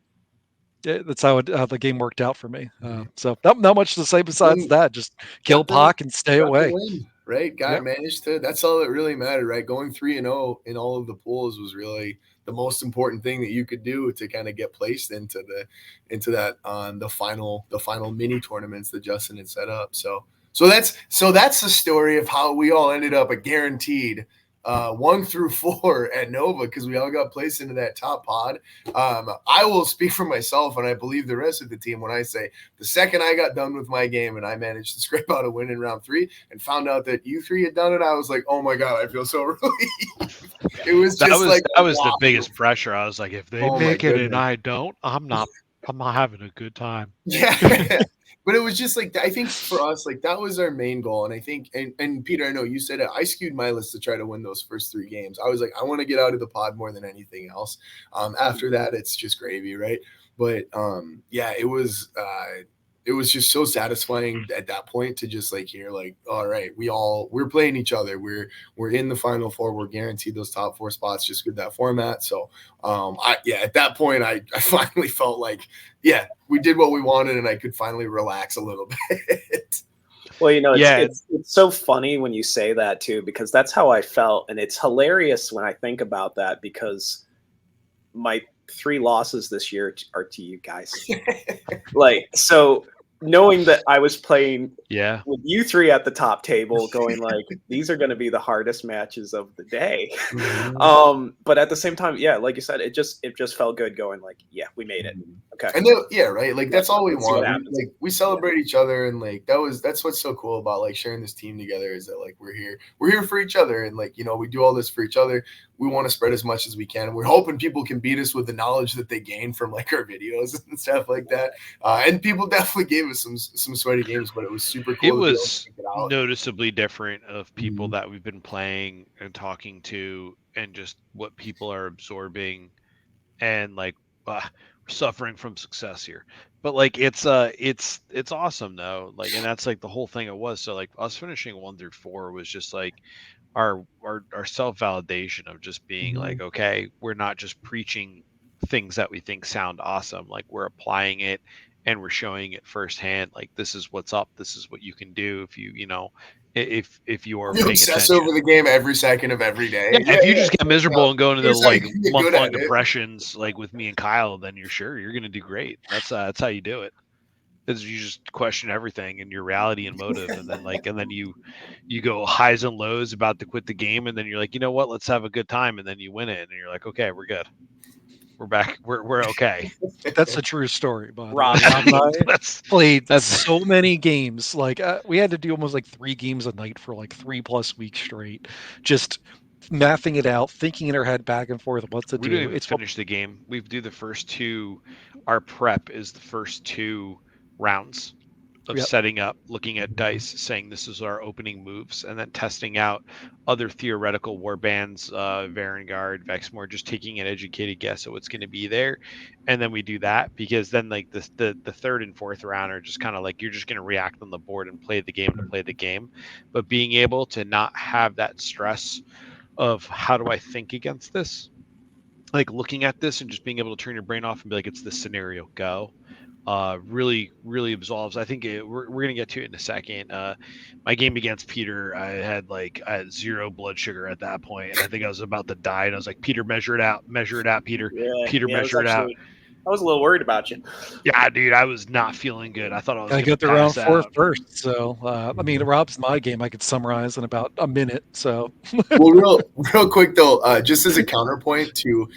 Speaker 4: that's how the game worked out for me. So not much to say besides
Speaker 2: And
Speaker 4: that. Just kill
Speaker 2: got the
Speaker 4: Pock and stay
Speaker 2: got the
Speaker 4: away.
Speaker 2: win, right?
Speaker 4: Yep.
Speaker 2: Managed to. That's all that really mattered, right? Going 3-0 in all of the pools was really the most important thing that you could do to kind of get placed into that on the final mini tournaments that Justin had set up. So that's the story of how we all ended up a guaranteed 1 through 4 at Nova, because we all got placed into that top pod. I will speak for myself, and I believe the rest of the team when I say the second I got done with my game and I managed to scrape out a win in round 3 and found out that you 3 had done it, I was like, oh my God, I feel so relieved. It was just like
Speaker 1: that was the biggest pressure. I was like, if they
Speaker 2: Oh my
Speaker 1: make it and
Speaker 2: goodness.
Speaker 1: I don't, I'm not having a good time.
Speaker 2: Yeah. But it was just like, I think for us, like that was our main goal. And I think, and Peter, I know you said it, I skewed my list to try to win those first 3 games. I was like, I want to get out of the pod more than anything else. After that, it's just gravy, right? But yeah, it was just so satisfying at that point to just like hear like, all right, we're playing each other. We're in the final 4. We're guaranteed those top 4 spots just with that format. So at that point I finally felt like, yeah, we did what we wanted and I could finally relax a little bit.
Speaker 3: Well,
Speaker 1: Yeah.
Speaker 3: it's so funny when you say that too, because that's how I felt. And it's hilarious when I think about that, because my 3 losses this year are to you guys. Like, so knowing that I was playing
Speaker 1: Yeah.
Speaker 3: with you 3 at the top table, going like, these are going to be the hardest matches of the day. But at the same time, yeah, like you said, it just felt good going like, yeah, we made it. Okay.
Speaker 2: And then, yeah, right. Like that's all we
Speaker 3: Let's see what
Speaker 2: want.
Speaker 3: happens.
Speaker 2: We celebrate each other, and like that's what's so cool about like sharing this team together, is that like we're here for each other, and like we do all this for each other. We want to spread as much as we can. We're hoping people can beat us with the knowledge that they gain from like our videos and stuff like that. And people definitely gave us some sweaty games, but it was super cool.
Speaker 1: It
Speaker 2: to be able to
Speaker 1: was
Speaker 2: pick it out.
Speaker 1: noticeably different of people that we've been playing and talking to, and just what people are absorbing, and like we're suffering from success here. But like it's awesome though. Like, and that's like the whole thing it was. So like us finishing 1 through 4 was just like our self-validation of just being like, okay, we're not just preaching things that we think sound awesome. Like, we're applying it and we're showing it firsthand. Like, this is what's up. This is what you can do if if you are
Speaker 2: You
Speaker 1: paying
Speaker 2: obsess
Speaker 1: attention.
Speaker 2: over the game every second of every day.
Speaker 1: Yeah, if you just get miserable and go into the
Speaker 2: Here's how
Speaker 1: like
Speaker 2: you can get good
Speaker 1: month-long
Speaker 2: at it.
Speaker 1: depressions, like with me and Kyle, then you're gonna do great. That's how you do it. Is you just question everything and your reality and motive, and then you go highs and lows about to quit the game, and then you're like, you know what, let's have a good time, and then you win it, and you're like, okay, we're good, we're back, we're okay.
Speaker 4: That's a true story, by the way.
Speaker 3: Rob,
Speaker 4: Rob and I
Speaker 1: That's
Speaker 4: played so many games. Like we had to do almost like 3 games a night for like 3+ weeks straight, just mathing it out, thinking in our head back and forth what to
Speaker 1: we
Speaker 4: do.
Speaker 1: didn't even
Speaker 4: It's
Speaker 1: finish the game. We do the first 2. Our prep is the first 2 rounds of
Speaker 4: Yep.
Speaker 1: setting up, looking at dice, saying this is our opening moves, and then testing out other theoretical war bands, Varangard, Vexmore, just taking an educated guess at what's going to be there. And then we do that, because then like the 3rd and 4th round are just kind of like, you're just going to react on the board and play the game to play the game. But being able to not have that stress of how do I think against this, like looking at this and just being able to turn your brain off and be like, it's this scenario, go. Really absolves. I think we're gonna get to it in a second. My game against Peter, I had 0 blood sugar at that point, and I think I was about to die. And I was like, Peter, measure it out, Peter.
Speaker 3: yeah,
Speaker 1: Peter,
Speaker 3: it was
Speaker 1: measure it out.
Speaker 3: I was a little worried about you.
Speaker 1: Yeah, dude, I was not feeling good. I thought I was
Speaker 4: Gotta
Speaker 1: going to
Speaker 4: get to round
Speaker 1: pass
Speaker 4: 4
Speaker 1: out.
Speaker 4: first. So, I mean, Rob's my game. I could summarize in about a minute. So,
Speaker 2: Well, real quick though, just as a counterpoint to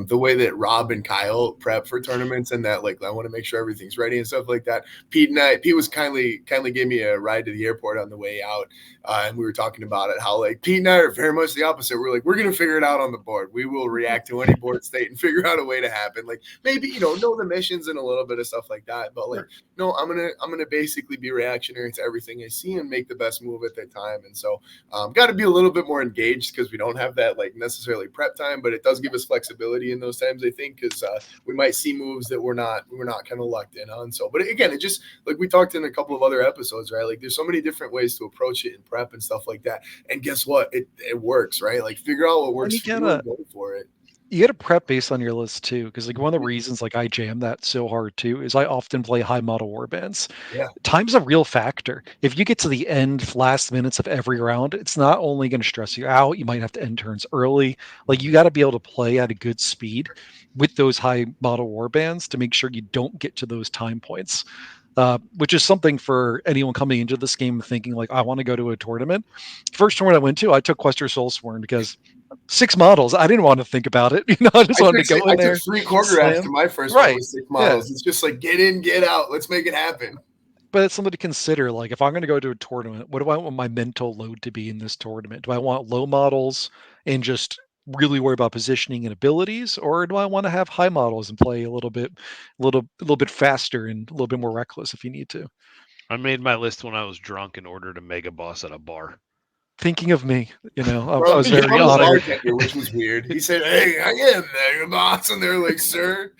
Speaker 2: the way that Rob and Kyle prep for tournaments, and that like I want to make sure everything's ready and stuff like that. Pete was kindly gave me a ride to the airport on the way out, and we were talking about it. How like Pete and I are very much the opposite. We're like, we're gonna figure it out on the board. We will react to any board state and figure out a way to happen. Like maybe know the missions and a little bit of stuff like that. But like no, I'm gonna basically be reactionary to everything I see and make the best move at that time. And so got to be a little bit more engaged because we don't have that like necessarily prep time, but it does give us flexibility in those times, I think, because we might see moves that we're not kind of locked in on. So, but again, it just like we talked in a couple of other episodes, right? Like there's so many different ways to approach it in prep and stuff like that. And guess what? It works, right? Like figure out what works for you and go for it.
Speaker 4: You got to prep based on your list too, because like one of the reasons like I jam that so hard too is I often play high model warbands.
Speaker 2: Yeah.
Speaker 4: Time's a real factor. If you get to the end last minutes of every round, it's not only going to stress you out, you might have to end turns early. Like you got to be able to play at a good speed with those high model warbands to make sure you don't get to those time points. Which is something for anyone coming into this game thinking like I want to go to a tournament. First tournament I went to, I took Quester Soulsworn because 6 models. I didn't want to think about it. I just wanted to go in there.
Speaker 2: I took 3 quarter after my first one with 6 models.
Speaker 4: Yeah.
Speaker 2: It's just like get in, get out. Let's make it happen.
Speaker 4: But it's something to consider. Like if I'm going to go to a tournament, what do I want my mental load to be in this tournament? Do I want low models and just really worry about positioning and abilities, or do I want to have high models and play a little bit faster and a little bit more reckless if you need to?
Speaker 1: I made my list when I was drunk and ordered a mega boss at a bar.
Speaker 4: Thinking of me, I was
Speaker 2: From
Speaker 4: very
Speaker 2: the
Speaker 4: honored.
Speaker 2: bartender, which was weird. He said, "Hey, I am mega boss," and they're like, "Sir,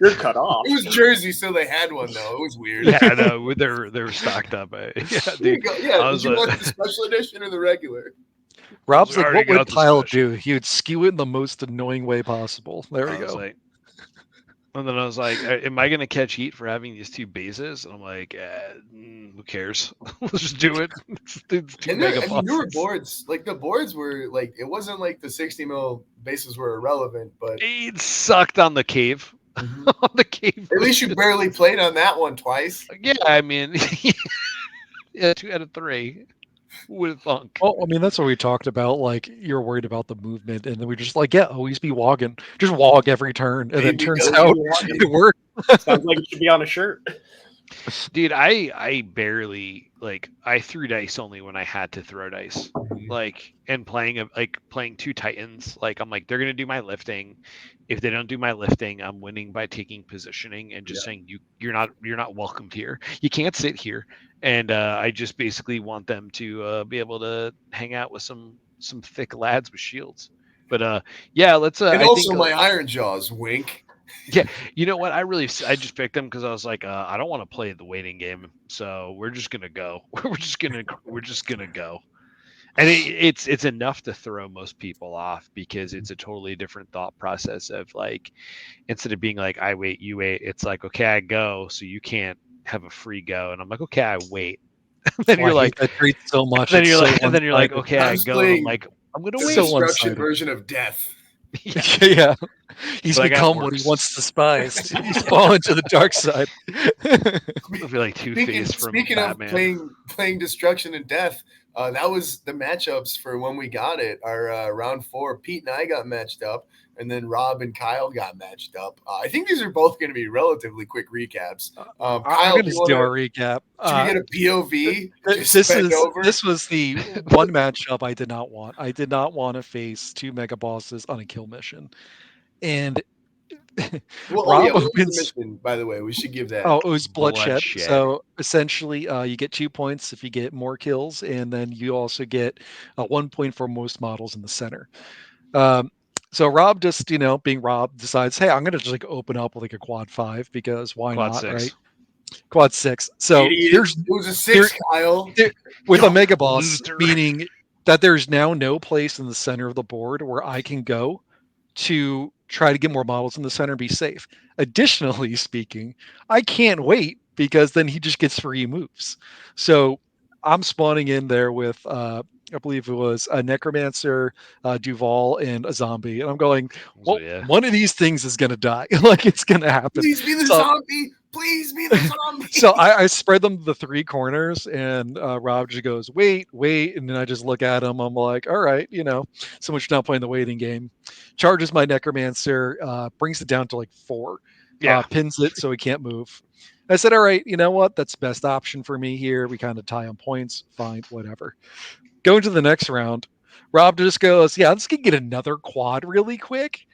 Speaker 3: you're cut off."
Speaker 2: It was Jersey, so they had one though. It was weird.
Speaker 1: Yeah, no, they were stocked up. Yeah, dude.
Speaker 2: Yeah, did you want the special edition or the regular?
Speaker 4: Rob's like, what would Kyle do? He would skew it in the most annoying way possible. There we go.
Speaker 1: And then I was like, am I going to catch heat for having these 2 bases? And I'm like, who cares? Let's just do it.
Speaker 2: And there were boards. Like the boards were like, it wasn't like the 60 mil bases were irrelevant, but
Speaker 1: it sucked on the cave.
Speaker 2: Mm-hmm.
Speaker 1: On the cave.
Speaker 2: At least you barely played on that one twice.
Speaker 1: Yeah, I mean, yeah, 2 out of 3. With thunk.
Speaker 4: Well, I mean, that's what we talked about. Like, you're worried about the movement, and then we just like, yeah, always be wogging, just wog every turn, and then turns out it worked.
Speaker 3: Sounds like it should be on a shirt.
Speaker 1: Dude, I barely like I threw dice only when I had to throw dice. Like and playing 2 Titans, like I'm like they're gonna do my lifting. If they don't do my lifting, I'm winning by taking positioning and just saying you're not welcomed here. You can't sit here. And I just basically want them to be able to hang out with some thick lads with shields. But yeah, let's.
Speaker 2: And also my Iron Jaws, wink.
Speaker 1: Yeah, you know what? I just picked them because I was like, I don't want to play the waiting game, so we're just gonna go. we're just gonna go, and it's enough to throw most people off because it's a totally different thought process of like, instead of being like I wait, you wait, it's like okay, I go, so you can't have a free go, and I'm like okay, I wait. Then you're like,
Speaker 4: I treat so much.
Speaker 1: Then you're like, and then you're like, okay, I go. I'm like, I'm gonna wait.
Speaker 2: Destruction version of death.
Speaker 4: Yeah. He's become what he once despised. He's fallen to the dark side.
Speaker 1: It'll be like Two-Face from Batman.
Speaker 2: Of playing destruction and death, that was the matchups for when we got it. Our round 4, Pete and I got matched up, and then Rob and Kyle got matched up. I think these are both going to be relatively quick recaps.
Speaker 4: Kyle, I'm going to do a recap.
Speaker 2: Should we get a POV?
Speaker 4: This was the one matchup I did not want. I did not want to face 2 mega bosses on a kill mission. And
Speaker 2: Rob opens, mission, by the way, we should give that.
Speaker 4: Oh, it was bloodshed. So essentially, you get 2 points if you get more kills, and then you also get 1 point for most models in the center. So Rob just, being Rob, decides, hey, I'm going to just like open up with like a quad 5 because why
Speaker 1: quad
Speaker 4: not,
Speaker 1: 6.
Speaker 4: right? Quad 6. So
Speaker 2: it was a 6, Kyle.
Speaker 4: With a mega boss, meaning that there's now no place in the center of the board where I can go to try to get more models in the center and be safe. Additionally speaking, I can't wait because then he just gets free moves. So I'm spawning in there with I believe it was a necromancer, Duval, and a zombie. And I'm going, well,
Speaker 1: Yeah.
Speaker 4: one of these things is going to die. Like it's going to happen.
Speaker 2: Please be the
Speaker 4: So,
Speaker 2: zombie. Please be the zombie.
Speaker 4: so I spread them the three corners, and Rob just goes, wait, and then I just look at him. I'm like, all right, so much not playing the waiting game. Charges my necromancer, brings it down to like 4,
Speaker 1: Yeah.
Speaker 4: pins it so he can't move. I said, all right, you know what? That's the best option for me here. We kind of tie on points. Fine, whatever. Going to the next round, Rob just goes, yeah, let's get another quad really quick.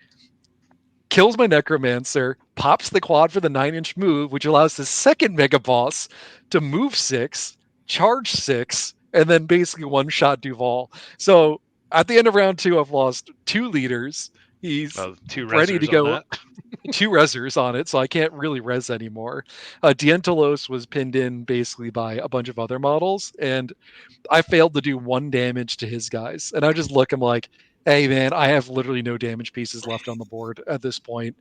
Speaker 4: Kills my necromancer, pops the quad for the 9-inch move, which allows the second mega boss to move 6, charge 6, and then basically one-shot Duval. So at the end of round 2, I've lost 2 leaders. He's
Speaker 1: 2
Speaker 4: ready to
Speaker 1: resers on
Speaker 4: go.
Speaker 1: that.
Speaker 4: 2 resers on it, so I can't really res anymore. Dientelos was pinned in basically by a bunch of other models, and I failed to do 1 damage to his guys. And I just look, I'm like, hey, man, I have literally no damage pieces left on the board at this point.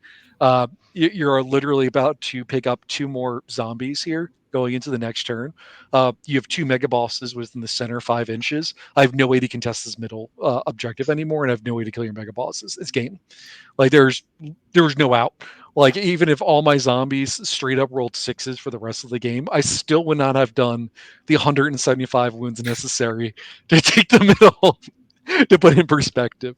Speaker 4: You're literally about to pick up 2 more zombies here going into the next turn. You have 2 mega bosses within the center 5 inches. I have no way to contest this middle objective anymore, and I have no way to kill your mega bosses. It's game. Like there was no out. Like even if all my zombies straight up rolled 6s for the rest of the game, I still would not have done the 175 wounds necessary to take the middle. To put in perspective.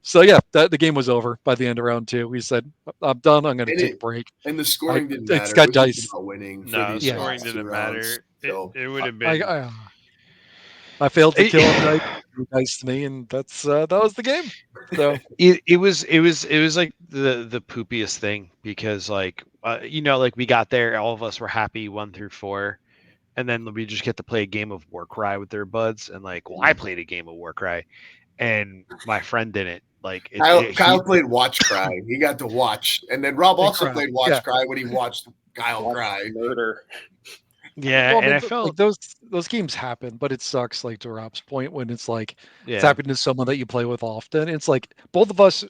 Speaker 4: So yeah, the game was over by the end of round 2. We said, I'm done. I'm going to take a break.
Speaker 2: And the scoring didn't
Speaker 4: It's
Speaker 2: matter.
Speaker 4: got
Speaker 2: It was just
Speaker 4: dice.
Speaker 2: about winning for
Speaker 1: No,
Speaker 2: these
Speaker 4: Yeah.
Speaker 1: scoring
Speaker 2: last 2
Speaker 1: didn't
Speaker 2: rounds.
Speaker 1: matter.
Speaker 2: So
Speaker 1: It would have been.
Speaker 4: I failed to kill him. Dice to me, and that was the game. So
Speaker 1: It was like the poopiest thing because like like we got there, all of us were happy 1 through 4, and then we just get to play a game of Warcry with their buds, and like, well, I played a game of Warcry, and my friend didn't. Like
Speaker 2: Kyle played Watch Cry. He got to watch, and then Rob also played Watch Cry when he watched Kyle cry.
Speaker 3: Murder.
Speaker 1: Yeah,
Speaker 4: well,
Speaker 1: and I
Speaker 4: like
Speaker 1: felt
Speaker 4: those games happen, but it sucks. Like to Rob's point, when it's like it's
Speaker 1: yeah,
Speaker 4: happening to someone that you play with often. It's like both of us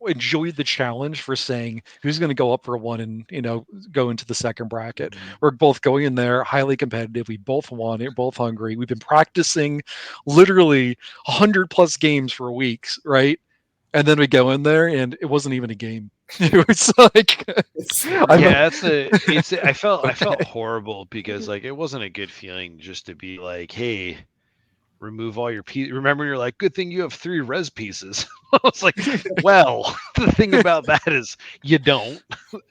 Speaker 4: enjoyed the challenge for saying who's going to go up for 1 and go into the second bracket. We're both going in there highly competitive. We both want it, both hungry. We've been practicing literally 100+ games for weeks, right? And then we go in there and it wasn't even a game. It was like
Speaker 1: I felt horrible because like it wasn't a good feeling just to be like, hey, remove all your pieces. Remember, you're like, good thing you have 3 res pieces. I was like, well, the thing about that is you don't.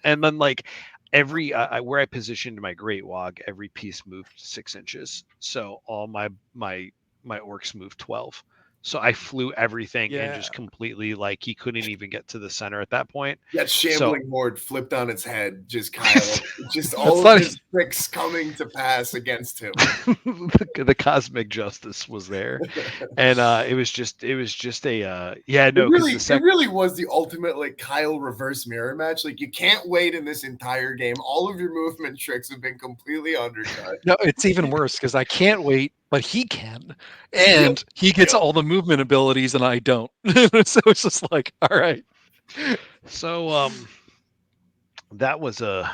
Speaker 1: And then like every where I positioned my great wog, every piece moved 6 inches. So all my orcs moved 12. So I flew everything and just completely like he couldn't even get to the center at that point.
Speaker 2: That shambling horde flipped on its head. Just Kyle, just all of his tricks coming to pass against him.
Speaker 1: The cosmic justice was there, and it was just a yeah no.
Speaker 2: It really was the ultimate like Kyle reverse mirror match. Like you can't wait in this entire game. All of your movement tricks have been completely undercut.
Speaker 4: No, it's even worse because I can't wait, but he can, and he gets all the movement abilities, and I don't. So it's just like, all right.
Speaker 1: So that was a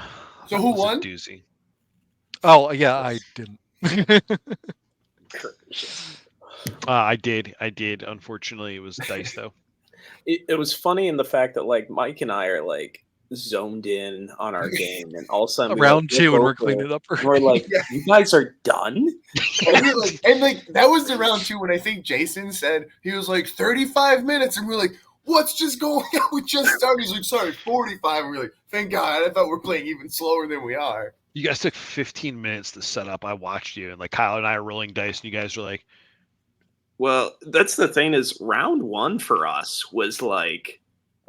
Speaker 2: who won?
Speaker 1: Doozy.
Speaker 4: Oh yeah, I didn't.
Speaker 1: I did. Unfortunately, it was dice though.
Speaker 3: It was funny in the fact that like Mike and I are like zoned in on our game, and all of a sudden
Speaker 4: round 2 and we're cleaning it up.
Speaker 3: We're like, you guys are done.
Speaker 2: and like that was the round 2 when I think Jason said he was like 35 minutes, and we're like, what's just going on? We just started. He's like, sorry, 45. And we're like, thank God. I thought we're playing even slower than we are.
Speaker 1: You guys took 15 minutes to set up. I watched you, and like Kyle and I are rolling dice, and you guys were like,
Speaker 3: well, that's the thing is round 1 for us was like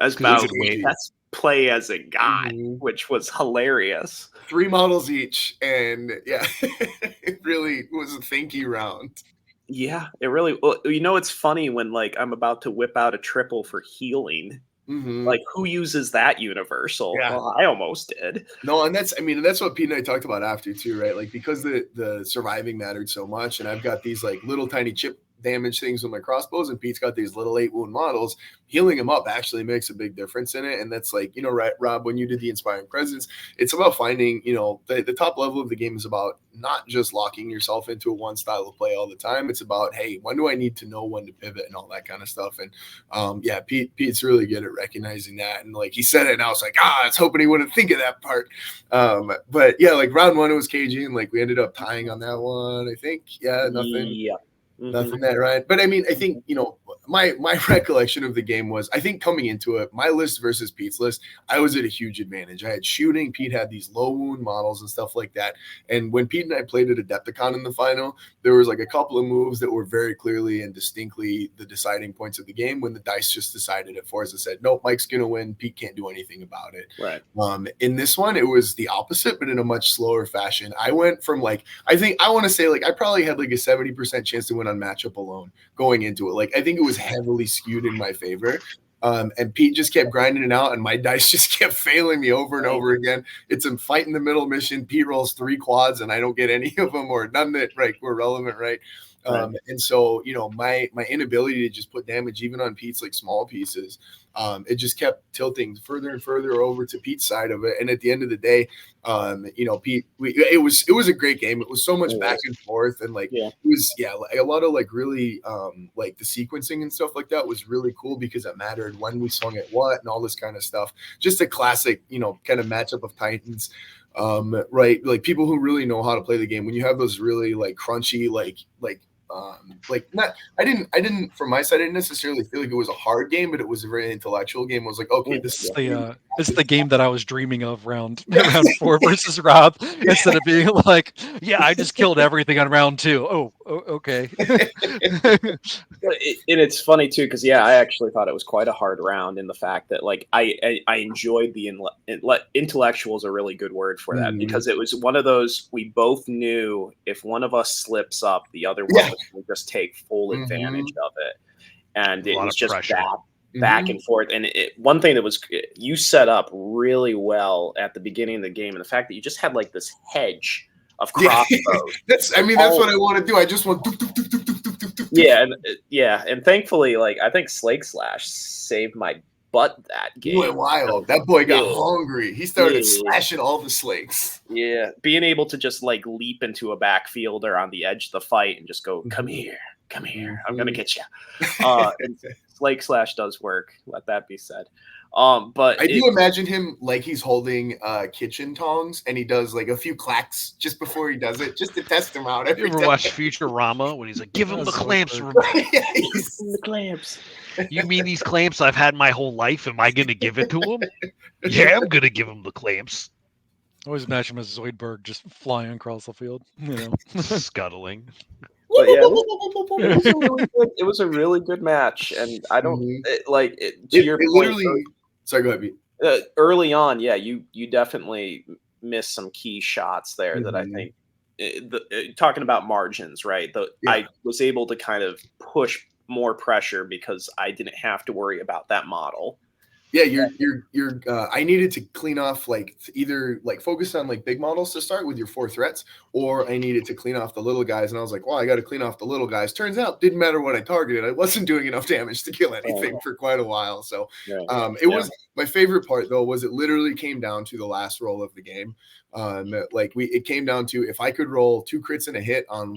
Speaker 3: as about best play as it got, which was hilarious.
Speaker 2: 3 models each, and yeah, it really was a thinky round.
Speaker 3: Yeah, it really. Well, it's funny when like I'm about to whip out a triple for healing. Like who uses that universal?
Speaker 2: Yeah.
Speaker 3: Well, I almost did.
Speaker 2: No, and that's what Pete and I talked about after too, right? Like because the surviving mattered so much, and I've got these like little tiny chip damage things with my crossbows, and Pete's got these little 8 wound models. Healing him up actually makes a big difference in it. And that's like, right, Rob, when you did the Inspiring Presence, it's about finding, the top level of the game is about not just locking yourself into a one style of play all the time. It's about, hey, when do I need to know when to pivot and all that kind of stuff. And Pete's really good at recognizing that. And like he said it, and I was like, I was hoping he wouldn't think of that part. But yeah, like round 1, it was cagey, and like we ended up tying on that one, I think. Yeah, nothing.
Speaker 3: Yeah.
Speaker 2: Nothing that right. But I mean, I think, my recollection of the game was, I think coming into it, my list versus Pete's list, I was at a huge advantage. I had shooting. Pete had these low wound models and stuff like that. And when Pete and I played at Adepticon in the final, there was like a couple of moves that were very clearly and distinctly the deciding points of the game when the dice just decided at Forza said, nope, Mike's going to win. Pete can't do anything about it.
Speaker 3: Right.
Speaker 2: In this one, it was the opposite, but in a much slower fashion. I went from like, I think I want to say like, I probably had like a 70% chance to win on matchup alone going into it. Like, I think it was heavily skewed in my favor. And Pete just kept grinding it out, and my dice just kept failing me over and over again. It's a fight in the middle mission. Pete rolls 3 quads, and I don't get any of them, or none that were relevant, right? And so, my inability to just put damage even on Pete's like small pieces, it just kept tilting further and further over to Pete's side of it. And at the end of the day, Pete, it was a great game. It was so much back and forth, and like it was like a lot of like really like the sequencing and stuff like that was really cool because it mattered when we swung at what and all this kind of stuff. Just a classic, kind of matchup of Titans. Right, like people who really know how to play the game. When you have those really like crunchy, I didn't from my side, I didn't necessarily feel like it was a hard game, but it was a very intellectual game. I was like, okay, this
Speaker 4: is the game that I was dreaming of round 4 versus Rob, instead of being like, I just killed everything on round 2. Oh, okay.
Speaker 3: And it's funny too, because I actually thought it was quite a hard round in the fact that like I enjoyed the intellectual is a really good word for that, because it was one of those, we both knew if one of us slips up, the other one will just take full advantage of it, and it was just back and forth. And one thing that was, you set up really well at the beginning of the game, and the fact that you just had like this hedge of crossbows.
Speaker 2: That's what I want to do. I just want
Speaker 3: and thankfully, like I think Slake Slash saved my butt that game.
Speaker 2: Went wild. That boy got hungry. He started slashing all the slakes.
Speaker 3: Yeah, being able to just like leap into a backfield or on the edge of the fight and just go, come here, I'm gonna get you. And Slake Slash does work. Let that be said. But
Speaker 2: I do imagine him like he's holding kitchen tongs, and he does like a few clacks just before he does it, just to test him out.
Speaker 1: You ever watch Futurama when he's like, "Give him the clamps"?
Speaker 3: The clamps.
Speaker 1: You mean these clamps I've had my whole life? Am I going to give it to him? Yeah, I'm going to give him the clamps.
Speaker 4: I always imagine him as Zoidberg just flying across the field,
Speaker 1: scuttling.
Speaker 3: But it was a really good match, and I don't to your point.
Speaker 2: Sorry, go ahead, Pete.
Speaker 3: Early on, you definitely missed some key shots there that I think. Talking about margins, right? I was able to kind of push more pressure because I didn't have to worry about that model.
Speaker 2: Yeah, I needed to clean off either focus on big models to start with your 4 threats, or I needed to clean off the little guys. And I was like, well, I got to clean off the little guys. Turns out, didn't matter what I targeted. I wasn't doing enough damage to kill anything for quite a while. So it was my favorite part though, was it literally came down to the last roll of the game. It came down to, if I could roll 2 crits and a hit on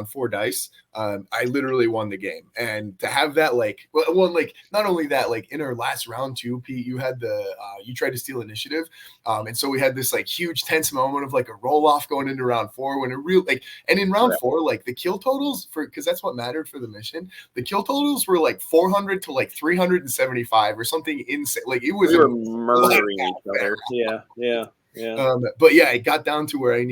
Speaker 2: 4 dice, I literally won the game. And to have that, not only that, in our last round too, Pete, you had you tried to steal initiative. And so we had this huge tense moment of a roll off going into round 4 when it and in round 4, the kill totals because that's what mattered for the mission. The kill totals were 400 to 375 or something insane. It was
Speaker 3: we were murdering each other. Yeah.
Speaker 2: But it got down to where I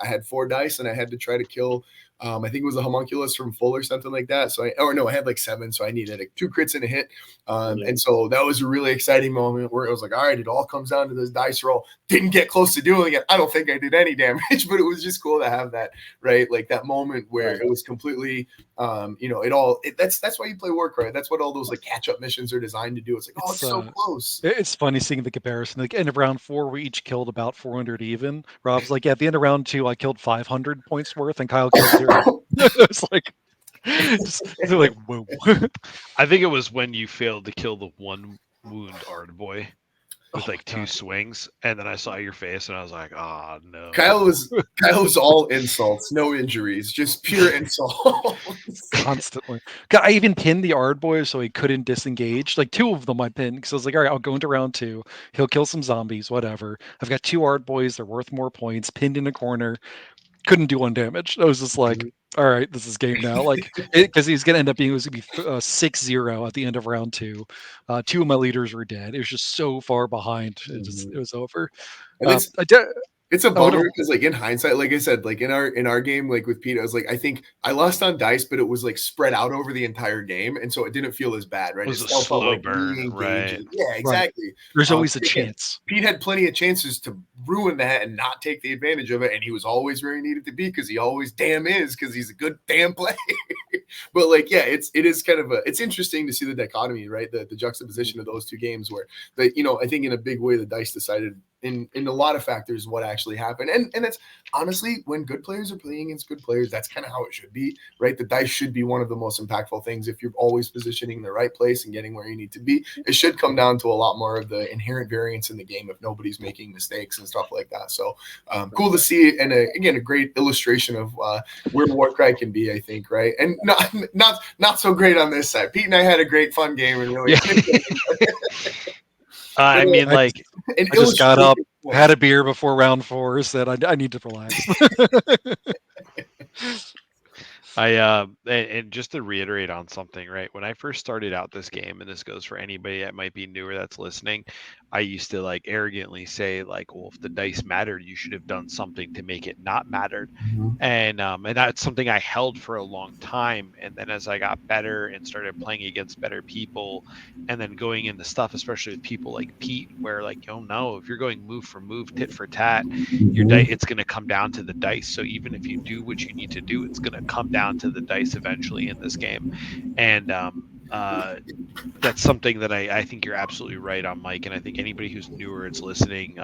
Speaker 2: had 4 dice and I had to try to kill, I think it was a homunculus from full or something like that. So I had 7. So I needed 2 crits and a hit. And so that was a really exciting moment where it was all right, it all comes down to this dice roll. Didn't get close to doing it. I don't think I did any damage, but it was just cool to have that, right? That moment where it was completely, that's why you play Warcry. That's what all those catch up missions are designed to do. It's it's so close.
Speaker 4: It's funny seeing the comparison. End of round 4, we each killed about 400 even. Rob's at the end of round 2, I killed 500 points worth, and Kyle killed 0. It's They're like, whoa.
Speaker 1: I think it was when you failed to kill the one wound Ard boy with
Speaker 4: Oh
Speaker 1: like
Speaker 4: my
Speaker 1: 2
Speaker 4: God.
Speaker 1: swings, and then I saw your face, and I was like, "Oh no."
Speaker 2: Kyle was all insults, no injuries, just pure insults.
Speaker 4: Constantly. I even pinned the Ard boy so he couldn't disengage. Like 2 of them I pinned because I was like, all right, I'll go into round 2. He'll kill some zombies, whatever. I've got 2 Ard boys. They're worth more points. Pinned in a corner. Couldn't do 1 damage. I was just like, all right, this is game now. Like, because he's going to end up being, it was going to be 6-0 at the end of round 2. 2 of my leaders were dead. It was just so far behind. It was over.
Speaker 2: And
Speaker 4: I did.
Speaker 2: it's a
Speaker 4: I would
Speaker 2: bummer
Speaker 4: have.
Speaker 2: because, like, in hindsight, like I said, like in our game, like with Pete, I was like, I think I lost on dice, but it was like spread out over the entire game, and so it didn't feel as bad, right?
Speaker 1: It was
Speaker 2: It
Speaker 1: a
Speaker 2: still felt
Speaker 1: slow
Speaker 2: like
Speaker 1: burn,
Speaker 2: re-engaging.
Speaker 1: right?
Speaker 2: Yeah,
Speaker 4: Right.
Speaker 2: exactly.
Speaker 4: There's always a
Speaker 2: again,
Speaker 4: chance.
Speaker 2: Pete had plenty of chances to ruin that and not take the advantage of it, and he was always where he needed to be because he always damn is because he's a good damn player. But like, yeah, it is kind of it's interesting to see the dichotomy, right? The juxtaposition of those 2 games where I think in a big way the dice decided in a lot of factors what actually happened, and that's honestly when good players are playing against good players, that's kind of how it should be, right? The dice should be one of the most impactful things if you're always positioning in the right place and getting where you need to be. It should come down to a lot more of the inherent variance in the game if nobody's making mistakes and stuff like that. So cool to see, and again, a great illustration of where Warcry can be, I think, right? And not so great on this side. Pete and I had a great fun game and really.
Speaker 1: I mean, like,
Speaker 4: I just got up, had a beer before round 4, said I need to relax.
Speaker 1: and just to reiterate on something, right? When I first started out this game, and this goes for anybody that might be newer that's listening, I used to like arrogantly say like, well, if the dice mattered, you should have done something to make it not mattered. And that's something I held for a long time. And then as I got better and started playing against better people, and then going into stuff, especially with people like Pete, where like, oh no, if you're going move for move, tit for tat, your dice, it's going to come down to the dice. So even if you do what you need to do, it's going to come down to the dice eventually in this game. And that's something that I think you're absolutely right on, Mike. And I think anybody who's newer it's listening,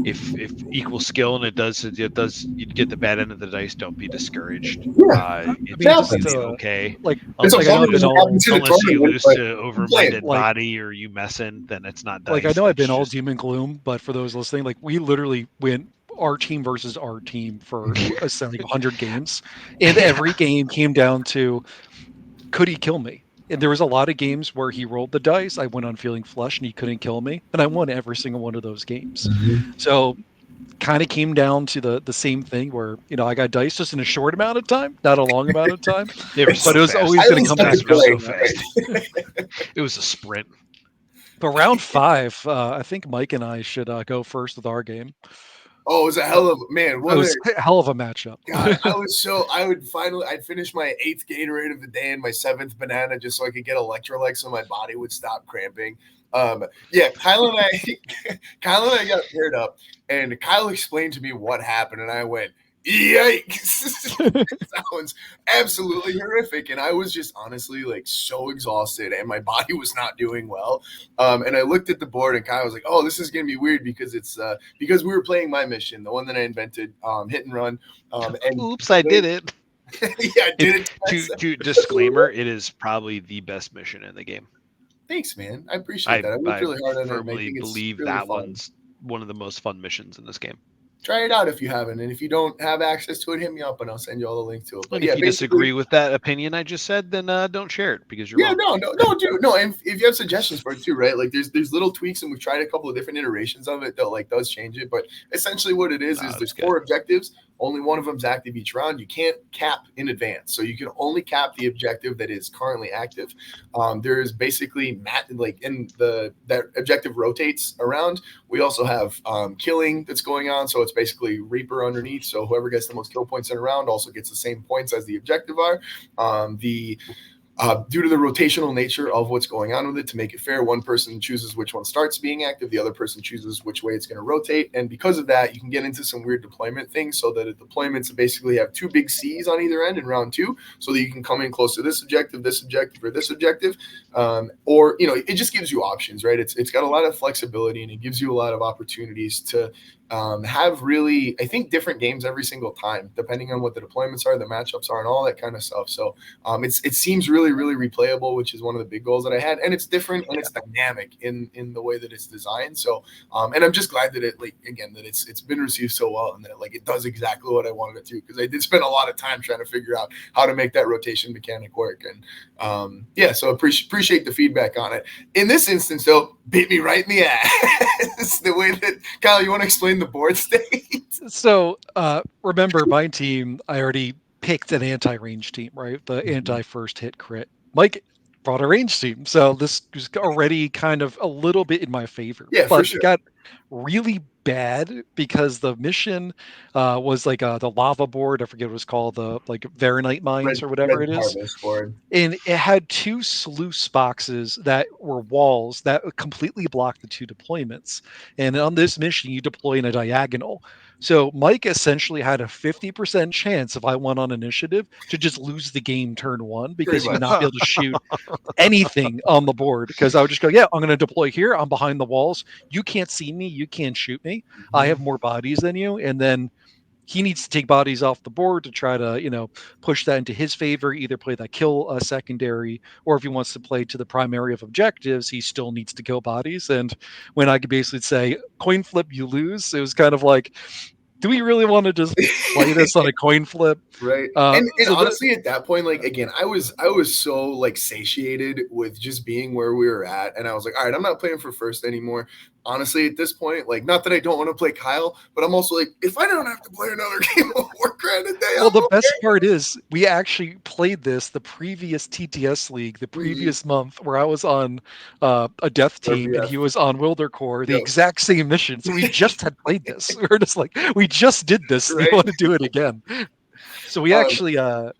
Speaker 1: if equal skill and it does you get the bad end of the dice, don't be discouraged. It's okay.
Speaker 4: Like,
Speaker 2: It's
Speaker 4: like I know I've been all,
Speaker 1: unless you lose to over-minded
Speaker 4: like-
Speaker 1: body or you messing, then it's not dice.
Speaker 4: like I know I've been all
Speaker 1: just
Speaker 4: doom and gloom, but for those listening, like we literally went our team versus our team for like 100 games, and every game came down to could he kill me? And there was a lot of games where he rolled the dice. I went on feeling flush, and he couldn't kill me, and I won every single one of those games. So, kind of came down to the same thing where I got dice just in a short amount of time, not a long amount of time.
Speaker 1: They were so
Speaker 4: but it was
Speaker 1: fast.
Speaker 4: always going to come back
Speaker 1: so fast. It was a sprint.
Speaker 4: But round 5, I think Mike and I should go first with our game.
Speaker 2: Oh, it was a hell of man.
Speaker 4: It was a hell of a matchup.
Speaker 2: God, I'd finish my 8th Gatorade of the day and my 7th banana just so I could get electrolytes so my body would stop cramping. Yeah, Kyle and I got paired up, and Kyle explained to me what happened, and I went, yikes. It sounds absolutely horrific, and I was just honestly like so exhausted, and my body was not doing well. And I looked at the board, and Kyle was like, oh, this is gonna be weird because it's because we were playing my mission, the one that I invented, hit and run. And
Speaker 1: oops, I did it.
Speaker 2: Yeah, I did it.
Speaker 1: To disclaimer, it is probably the best mission in the game.
Speaker 2: Thanks, man. I appreciate that. I worked really hard on it. I think
Speaker 1: believe
Speaker 2: really
Speaker 1: that
Speaker 2: fun.
Speaker 1: one's one of the most fun missions in this game.
Speaker 2: Try it out if you haven't, and if you don't have access to it, hit me up and I'll send you all the link to it. But
Speaker 1: and if you disagree with that opinion I just said, then don't share it because you're wrong.
Speaker 2: No. And if you have suggestions for it too, right? Like there's little tweaks, and we've tried a couple of different iterations of it that like does change it. But essentially, what it is there's 4 objectives. Only one of them is active each round. You can't cap in advance, so you can only cap the objective that is currently active. There is basically that objective rotates around. We also have killing that's going on, so it's basically Reaper underneath. So whoever gets the most kill points in a round also gets the same points as the objective are. Due to the rotational nature of what's going on with it, to make it fair, one person chooses which one starts being active, the other person chooses which way it's going to rotate, and because of that, you can get into some weird deployment things, so that deployments basically have 2 big C's on either end in round 2, so that you can come in close to this objective, or this objective, or it just gives you options, right? It's got a lot of flexibility, and it gives you a lot of opportunities to have really, I think, different games every single time, depending on what the deployments are, the matchups are, and all that kind of stuff. So it seems really, really replayable, which is one of the big goals that I had, and it's different and it's dynamic in the way that it's designed. So and I'm just glad that it's been received so well, and that like it does exactly what I wanted it to, because I did spend a lot of time trying to figure out how to make that rotation mechanic work. And so appreciate the feedback on it. In this instance, though, bit me right in the ass. The way that, Kyle, you want to explain the board state?
Speaker 4: So remember, my team, I already picked an anti-range team, right? The anti-first hit crit. Mike brought a range team, so this was already kind of a little bit in my favor.
Speaker 2: Yeah,
Speaker 4: but
Speaker 2: for sure.
Speaker 4: It got really bad because the mission was like the lava board. I forget what it was called, the like Varanite mines or whatever it is.
Speaker 2: Board.
Speaker 4: And it had two sluice boxes that were walls that completely blocked the two deployments. And on this mission, you deploy in a diagonal. So Mike essentially had a 50% chance, if I won on initiative, to just lose the game turn one, because he would not be able to shoot anything on the board. Because I would just go, yeah, I'm going to deploy here. I'm behind the walls. You can't see me. You can't shoot me. I have more bodies than you. And then he needs to take bodies off the board to try to, push that into his favor, either play that kill secondary, or if he wants to play to the primary of objectives, he still needs to kill bodies. And when I could basically say, coin flip, you lose, it was kind of like, do we really want to just play this on a coin flip?
Speaker 2: Right. And honestly, at that point, like, again, I was so like satiated with just being where we were at. And I was like, all right, I'm not playing for first anymore. Honestly, at this point, like, not that I don't want to play Kyle, but I'm also like, if I don't have to play another game of Warcraft a day,
Speaker 4: well, the best part is we actually played this the previous TTS league, the previous month, where I was on a death team and he was on Wildercore, the exact same mission. So we just had played this. We were just like, we just did this. Right? We want to do it again. So we actually, Kyle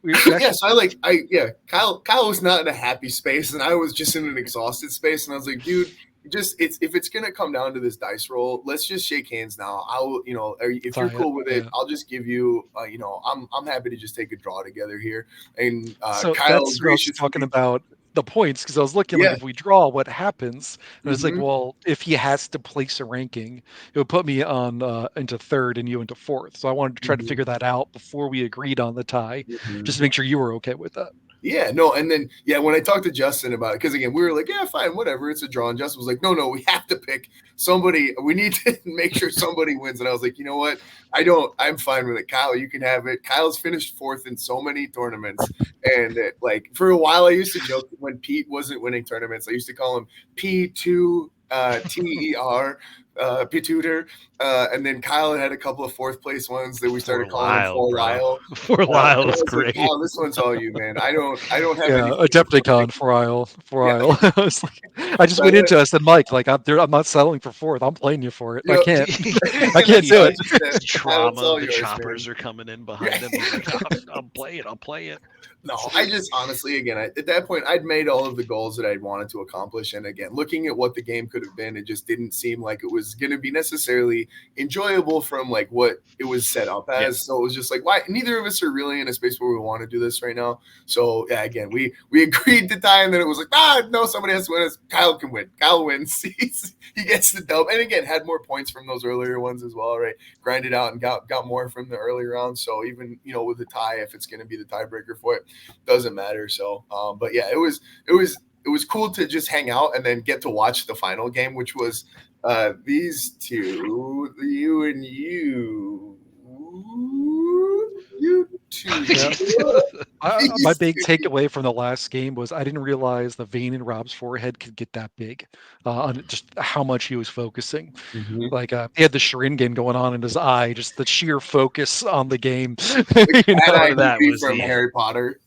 Speaker 2: was not in a happy space, and I was just in an exhausted space, and I was like, dude, if it's gonna come down to this dice roll, let's just shake hands now. I'll, if you're cool with it, I'll just give you, I'm happy to just take a draw together here. And
Speaker 4: so
Speaker 2: Kyle,
Speaker 4: that's what I was talking about the points, because I was looking like, if we draw, what happens? And it's like, well, if he has to place a ranking, it would put me on into third and you into fourth. So I wanted to try to figure that out before we agreed on the tie, just to make sure you were okay with that.
Speaker 2: Yeah, no, and then when I talked to Justin about it, because again, we were like, yeah, fine, whatever, it's a draw. And Justin was like, no, we have to pick somebody. We need to make sure somebody wins. And I was like, you know what? I'm fine with it. Kyle, you can have it. Kyle's finished fourth in so many tournaments. And like for a while, I used to joke when Pete wasn't winning tournaments, I used to call him P2 TER. Pituter, and then Kyle had a couple of fourth place ones that we started calling him For Lyle.
Speaker 1: For Lyle is great.
Speaker 2: Like, this one's all you, man. I don't have any
Speaker 4: Adepticon for Lyle. I just went into it. I said, Mike, like I'm not settling for fourth. I'm playing you for it. I can't do it.
Speaker 1: Trauma. The choppers are coming in behind him. He's like, I'll play it.
Speaker 2: No, I just honestly, again, at that point, I'd made all of the goals that I'd wanted to accomplish. And again, looking at what the game could have been, it just didn't seem like it was going to be necessarily enjoyable from like what it was set up as. Yeah. So it was just like, why? Neither of us are really in a space where we want to do this right now. So yeah, again, we agreed to tie, and then it was like, no, somebody has to win. Kyle can win. Kyle wins. He gets the dub. And again, had more points from those earlier ones as well, right? Grinded out and got more from the earlier rounds. So even, with the tie, if it's going to be the tiebreaker for it, doesn't matter. So, but yeah, it was cool to just hang out and then get to watch the final game, which was these two, you and you two.
Speaker 4: My big takeaway from the last game was I didn't realize the vein in Rob's forehead could get that big, on just how much he was focusing. Like he had the Sharingan going on in his eye, just the sheer focus on the game.
Speaker 2: Part of that was from Harry Potter.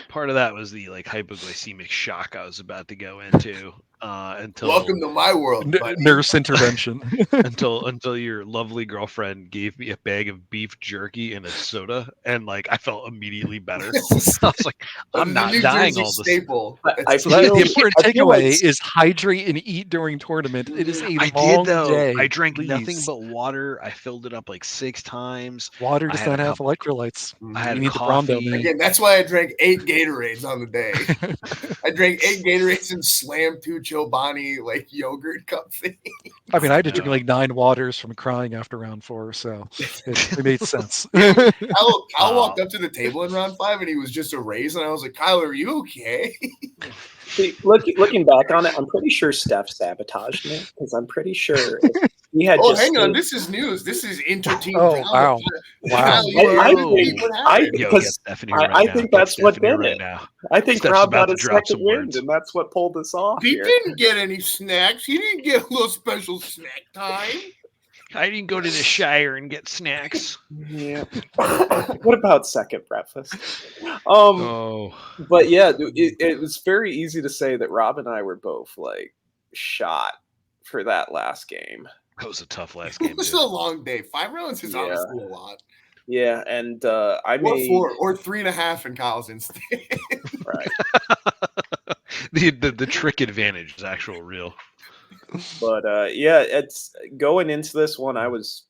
Speaker 1: Part of that was the like hypoglycemic shock I was about to go into. Until
Speaker 2: welcome to my world,
Speaker 4: nurse intervention.
Speaker 1: until your lovely girlfriend gave me a bag of beef jerky and a soda, and like I felt immediately better. I was like, I'm not dying all this.
Speaker 2: Staple.
Speaker 4: The important takeaway is hydrate and eat during tournament. It is a long day.
Speaker 1: I drank nothing but water. I filled it up like 6 times.
Speaker 4: Water does not have electrolytes.
Speaker 1: I had coffee.
Speaker 2: Again, that's why I drank 8 Gatorades on the day. I drank 8 Gatorades and slammed 2 Chobani like yogurt cup thing.
Speaker 4: I mean, I had to drink
Speaker 1: Yeah.
Speaker 4: like 9 waters from crying after round 4, so it made sense.
Speaker 2: Kyle walked
Speaker 1: Uh,
Speaker 2: up to the table in round 5 and he was just erased, and I was like, Kyle, are you okay?
Speaker 3: See, looking back on it, I'm pretty sure Steph sabotaged me because I'm pretty sure if he had
Speaker 2: Oh,
Speaker 3: just
Speaker 2: hang on.
Speaker 3: stayed-
Speaker 2: This is news. This is inter-team
Speaker 4: Oh,
Speaker 2: drama.
Speaker 4: wow. Wow.
Speaker 2: Kyle, you
Speaker 3: I
Speaker 2: already
Speaker 3: think-
Speaker 2: repeat what
Speaker 3: I
Speaker 2: happened.
Speaker 1: Yo,
Speaker 3: because
Speaker 1: get Steph in here
Speaker 3: I
Speaker 1: right now.
Speaker 3: think
Speaker 1: Get
Speaker 3: that's
Speaker 1: Steph
Speaker 3: what
Speaker 1: in here
Speaker 3: did
Speaker 1: right
Speaker 3: it.
Speaker 1: now.
Speaker 3: I think
Speaker 1: Steph's
Speaker 3: Rob
Speaker 1: about
Speaker 3: got
Speaker 1: to
Speaker 3: a
Speaker 1: drop
Speaker 3: second
Speaker 1: some
Speaker 3: wind,
Speaker 1: words.
Speaker 3: and that's what pulled us off
Speaker 2: He
Speaker 3: here.
Speaker 2: didn't get any snacks. He didn't get a little special snack time.
Speaker 1: I didn't go to the Shire and get snacks.
Speaker 3: Yeah. What about second breakfast?
Speaker 1: Oh,
Speaker 3: But yeah, it was very easy to say that Rob and I were both like shot for that last game.
Speaker 1: that was a tough last
Speaker 2: It
Speaker 1: game,
Speaker 2: was
Speaker 1: dude.
Speaker 2: a long day. 5 rounds is
Speaker 3: Yeah.
Speaker 2: honestly a lot.
Speaker 3: Yeah, and I
Speaker 2: Or
Speaker 3: made
Speaker 2: 4 or 3.5 in Kyle's instinct.
Speaker 3: right.
Speaker 1: The trick advantage is actual real.
Speaker 3: But yeah, it's going into this one, I was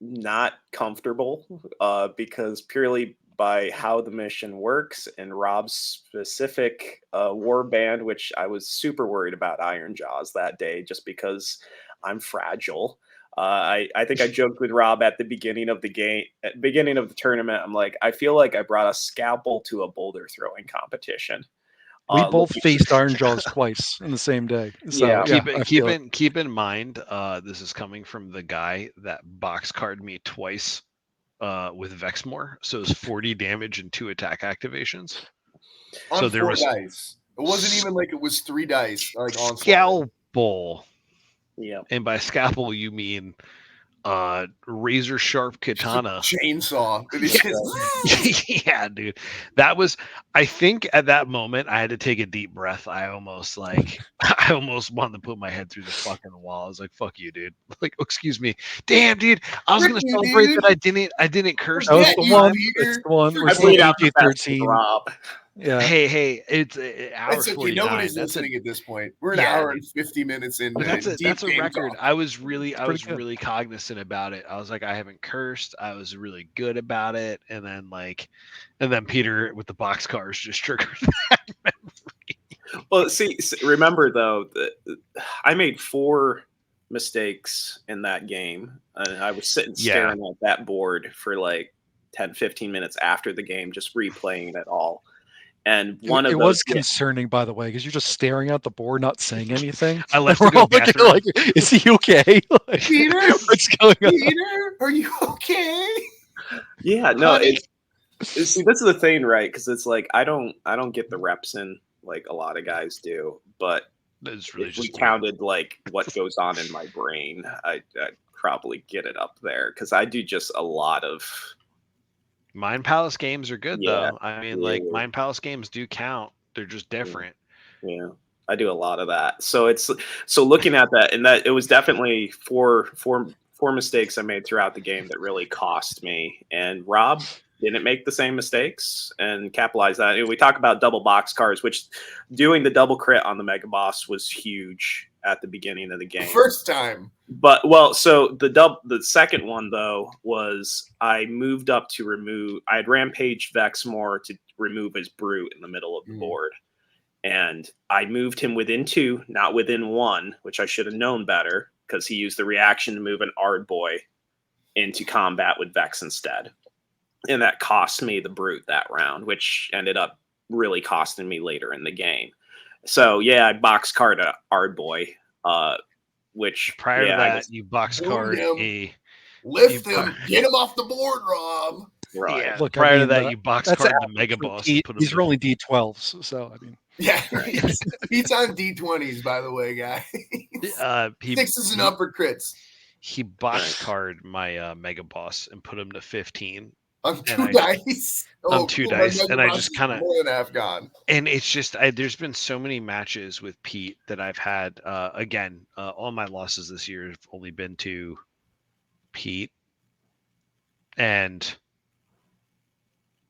Speaker 3: not comfortable because purely by how the mission works and Rob's specific war band, which I was super worried about Iron Jaws that day just because I'm fragile. I think I joked with Rob at the beginning of the game, at the beginning of the tournament. I'm like, I feel like I brought a scalpel to a boulder throwing competition.
Speaker 4: We both
Speaker 3: looking-
Speaker 4: faced Iron Jaws twice in the same day. So
Speaker 3: Yeah.
Speaker 4: yeah,
Speaker 1: Keep in mind, this is coming from the guy that box carded me twice with Vexmore. So it's 40 damage and 2 attack activations.
Speaker 2: On
Speaker 1: So there
Speaker 2: 4
Speaker 1: was
Speaker 2: dice. It wasn't even like it was 3 dice. Like on
Speaker 1: scalpel.
Speaker 3: Yeah.
Speaker 1: And by scalpel you mean razor sharp katana.
Speaker 2: Chainsaw. It's just-
Speaker 1: Yeah, dude. That was, I think at that moment I had to take a deep breath. I almost wanted to put my head through the fucking wall. I was like, fuck you, dude. Like, oh, excuse me. Damn, dude. I was
Speaker 2: Frick
Speaker 1: gonna
Speaker 2: you,
Speaker 1: celebrate
Speaker 2: dude.
Speaker 1: that I didn't curse.
Speaker 4: that was
Speaker 2: Yeah,
Speaker 4: the
Speaker 2: you
Speaker 4: one.
Speaker 2: Peter.
Speaker 4: That's the one. We're
Speaker 3: I
Speaker 4: still
Speaker 3: played out the best with
Speaker 4: PG-13.
Speaker 3: Rob.
Speaker 4: Yeah.
Speaker 1: Hey, it's hour
Speaker 2: That's okay.
Speaker 1: 49.
Speaker 2: Nobody's
Speaker 1: That's
Speaker 2: listening at this point. We're an
Speaker 1: Yeah,
Speaker 2: hour and 50 minutes in.
Speaker 1: But that's a record.
Speaker 2: Talk.
Speaker 1: I was really
Speaker 4: pretty good.
Speaker 1: really cognizant about it. I was like, I haven't cursed. I was really good about it. And then Peter with the box cars just triggered that memory.
Speaker 3: Well, see, remember though that I made 4 mistakes in that game, and I was sitting staring at that board for like 10, 15 minutes after the game, just replaying it all. And one of
Speaker 4: It
Speaker 3: those,
Speaker 4: was concerning, by the way, because you're just staring at the board, not saying anything.
Speaker 1: I left
Speaker 4: And
Speaker 1: to
Speaker 4: we're
Speaker 1: go
Speaker 4: all looking
Speaker 1: bathroom.
Speaker 4: like, is he okay? Like,
Speaker 2: Peter?
Speaker 4: what's going on?
Speaker 2: Peter, are you okay?
Speaker 3: yeah, no,
Speaker 2: Honey.
Speaker 3: see, this is the thing, right? Because it's like I don't get the reps in like a lot of guys do, but
Speaker 1: It's really
Speaker 3: if we
Speaker 1: just
Speaker 3: counted like what goes on in my brain, I'd probably get it up there because I do just a lot of.
Speaker 1: Mind Palace games are good
Speaker 3: Yeah.
Speaker 1: though. I mean,
Speaker 3: Yeah.
Speaker 1: like Mind Palace games do count. They're just different.
Speaker 3: Yeah, I do a lot of that. So looking at that, and that it was definitely four mistakes I made throughout the game that really cost me. And Rob didn't make the same mistakes and capitalize that. And we talk about double box cards, which doing the double crit on the Mega Boss was huge at the beginning of the game.
Speaker 2: First time.
Speaker 3: But so the second one though was I moved up to remove. I had Rampage Vexmore to remove his brute in the middle of the board, and I moved him within 2, not within 1, which I should have known better because he used the reaction to move an Ard Boy into combat with Vex instead, and that cost me the brute that round, which ended up really costing me later in the game. So yeah, I box card a Ard Boy. Which
Speaker 1: Prior to
Speaker 3: I
Speaker 1: that,
Speaker 3: guess-
Speaker 1: you box
Speaker 2: Boom
Speaker 1: card
Speaker 2: him.
Speaker 1: a
Speaker 2: Lift
Speaker 1: You-
Speaker 2: him. Get him off the board, Rob.
Speaker 3: right.
Speaker 1: yeah.
Speaker 4: Look, I
Speaker 1: prior to
Speaker 4: mean,
Speaker 1: that, you box
Speaker 4: that's
Speaker 1: card the
Speaker 4: average
Speaker 1: Mega
Speaker 4: for
Speaker 1: Boss.
Speaker 4: Pete.
Speaker 1: Put him
Speaker 4: He's
Speaker 1: to-
Speaker 4: rolling D12s, so I mean,
Speaker 2: Yeah. He's on D20s, by the way, guys.
Speaker 1: he,
Speaker 2: 6s and
Speaker 1: he-
Speaker 2: upper crits.
Speaker 1: he box card my Mega Boss and put him to 15
Speaker 2: On 2
Speaker 1: I-
Speaker 2: dice.
Speaker 1: on 2
Speaker 2: cool, my
Speaker 1: dice,
Speaker 2: Mega
Speaker 1: and I
Speaker 2: Boss
Speaker 1: just
Speaker 2: is
Speaker 1: kinda-
Speaker 2: more than half gone.
Speaker 1: and it's just there's been so many matches with Pete that I've had. Again, all my losses this year have only been to Pete and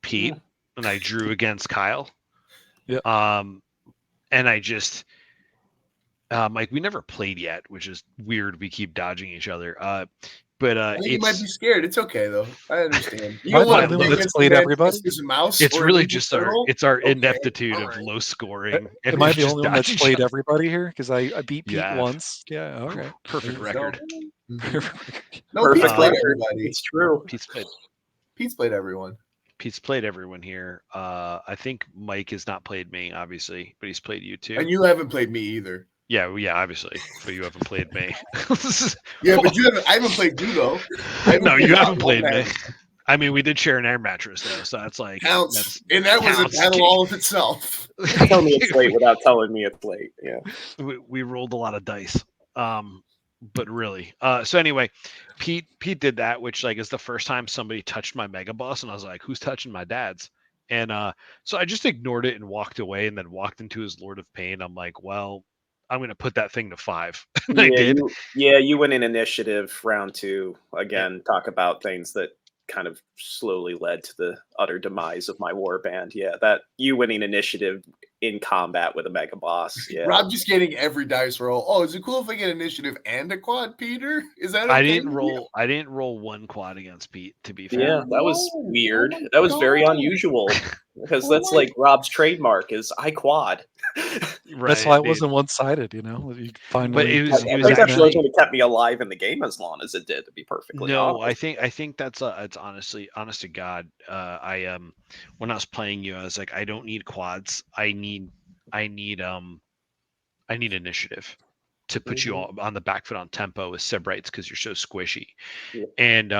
Speaker 1: Pete, and I drew against Kyle.
Speaker 4: Yep.
Speaker 1: And I just like we never played yet, which is weird. We keep dodging each other. But
Speaker 2: I think you might be scared. It's okay though. I understand. You
Speaker 4: Am I
Speaker 2: don't
Speaker 4: the
Speaker 2: want to
Speaker 4: only
Speaker 2: play
Speaker 4: one that's
Speaker 2: against
Speaker 4: played
Speaker 2: the man
Speaker 4: everybody?
Speaker 2: dressed as a mouse.
Speaker 1: it's
Speaker 2: or a
Speaker 1: really
Speaker 2: Ninja
Speaker 1: just
Speaker 2: Turtle?
Speaker 1: our
Speaker 2: Okay,
Speaker 1: ineptitude
Speaker 2: all
Speaker 1: of
Speaker 2: right.
Speaker 1: low scoring. And
Speaker 4: Am I
Speaker 1: we've
Speaker 4: the
Speaker 1: just
Speaker 4: only one that's
Speaker 1: dodged each
Speaker 4: played
Speaker 1: other.
Speaker 4: everybody here? Because I beat
Speaker 1: You
Speaker 4: Pete
Speaker 1: have.
Speaker 4: once. Yeah, all right.
Speaker 1: Perfect
Speaker 2: So,
Speaker 1: record.
Speaker 2: no, Pete's
Speaker 3: Perfect
Speaker 2: played
Speaker 3: record.
Speaker 2: everybody.
Speaker 3: It's true.
Speaker 2: Pete's played everyone.
Speaker 1: Pete's played everyone here. I think Mike has not played me, obviously, but he's played you too.
Speaker 2: And you haven't played me either.
Speaker 1: Yeah, obviously, but you haven't played me.
Speaker 2: Yeah, but I haven't played you though.
Speaker 1: No, you haven't played me.
Speaker 2: Match.
Speaker 1: I mean, we did share an air mattress though, so that's like
Speaker 2: Counts, and that was a
Speaker 1: counts.
Speaker 2: battle all of itself.
Speaker 3: Tell me it's late without telling me it's late. Yeah.
Speaker 1: we rolled a lot of dice. But really, so anyway, Pete did that, which like is the first time somebody touched my mega boss, and I was like, who's touching my dad's? And so I just ignored it and walked away, and then walked into his Lord of Pain. I'm like, well, I'm gonna put that thing to 5. And I did.
Speaker 3: You win in initiative round 2. Again, talk about things that kind of slowly led to the utter demise of my war band. Yeah, that you winning initiative in combat with a mega boss. Yeah,
Speaker 2: Rob just getting every dice roll. Oh, is it cool if I get initiative and a quad, Peter? Is that okay?
Speaker 1: I didn't roll one quad against Pete, to be fair.
Speaker 3: Yeah, that was weird. That was very unusual because that's like Rob's trademark is I quad.
Speaker 1: Right,
Speaker 4: That's why it
Speaker 1: dude.
Speaker 4: wasn't one-sided, you know. You finally,
Speaker 1: But it was
Speaker 3: I think that
Speaker 1: actually
Speaker 3: would have kept me alive in the game as long as it did. To be perfectly honest.
Speaker 1: I think that's it's honestly, honest to God. When I was playing you, I was like, I don't need quads. I need initiative to put you on the back foot on tempo with Sebrites because you're so squishy.
Speaker 3: Yeah.
Speaker 1: And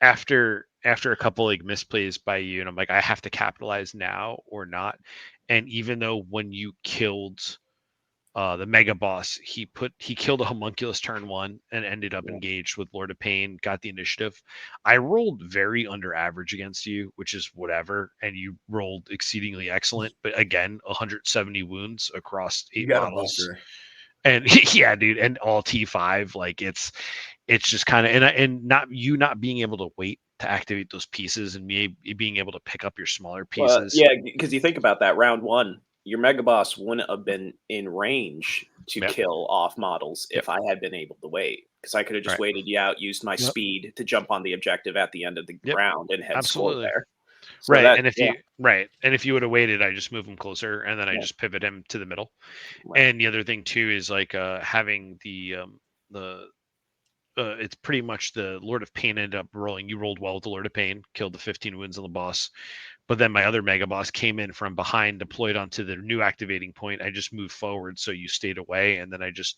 Speaker 1: after a couple like misplays by you, and I'm like, I have to capitalize now or not. And even though when you killed the mega boss, he killed a homunculus turn 1 and ended up engaged with Lord of Pain, got the initiative. I rolled very under average against you, which is whatever, and you rolled exceedingly excellent, but again 170 wounds across 8 models. And yeah, dude, and all T5, like it's just kind of, and not being able to wait to activate those pieces, and me being able to pick up your smaller pieces.
Speaker 3: Well, yeah, because you think about that round 1, your mega boss wouldn't have been in range to kill off models if I had been able to wait, because I could have just waited you out, used my speed to jump on the objective at the end of the round and had scored there. So
Speaker 1: right, and if you would have waited, I just move him closer, and then I just pivot him to the middle. And the other thing too is like having the it's pretty much the Lord of Pain ended up rolling. You rolled well with the Lord of Pain, killed the 15 wounds on the boss. But then my other mega boss came in from behind, deployed onto the new activating point. I just moved forward, so you stayed away, and then I just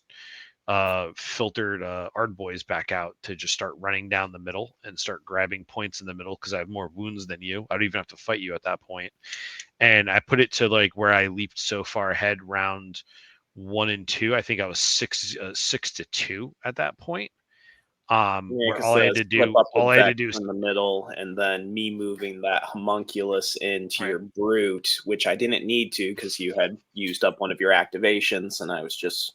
Speaker 1: filtered Ard Boys back out to just start running down the middle and start grabbing points in the middle because I have more wounds than you. I don't even have to fight you at that point. And I put it to like where I leaped so far ahead round 1 and 2. I think I was 6-2 at that point. Where all I had to do
Speaker 3: in the middle, and then me moving that homunculus into your brute, which I didn't need to because you had used up one of your activations, and I was just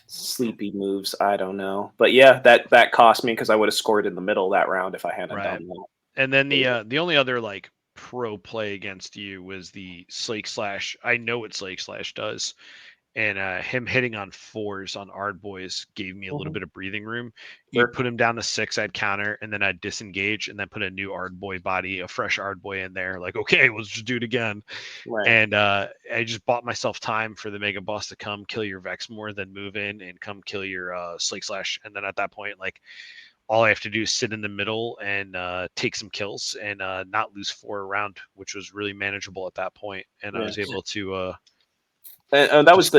Speaker 3: sleepy moves. I don't know, but yeah, that cost me because I would have scored in the middle of that round if I hadn't done that.
Speaker 1: And then the only other like pro play against you was the Slake Slash. I know what Slake Slash does. And him hitting on 4s on Ard Boys gave me a little bit of breathing room. You put him down to 6, I'd counter, and then I'd disengage, and then put a new Ard Boy body, a fresh Ard Boy in there. Like, okay, let's just do it again. And I just bought myself time for the Mega Boss to come kill your Vexmore, then move in and come kill your Slake Slash. And then at that point, like, all I have to do is sit in the middle and take some kills and not lose 4 around, which was really manageable at that point. And I was able to...
Speaker 3: And that was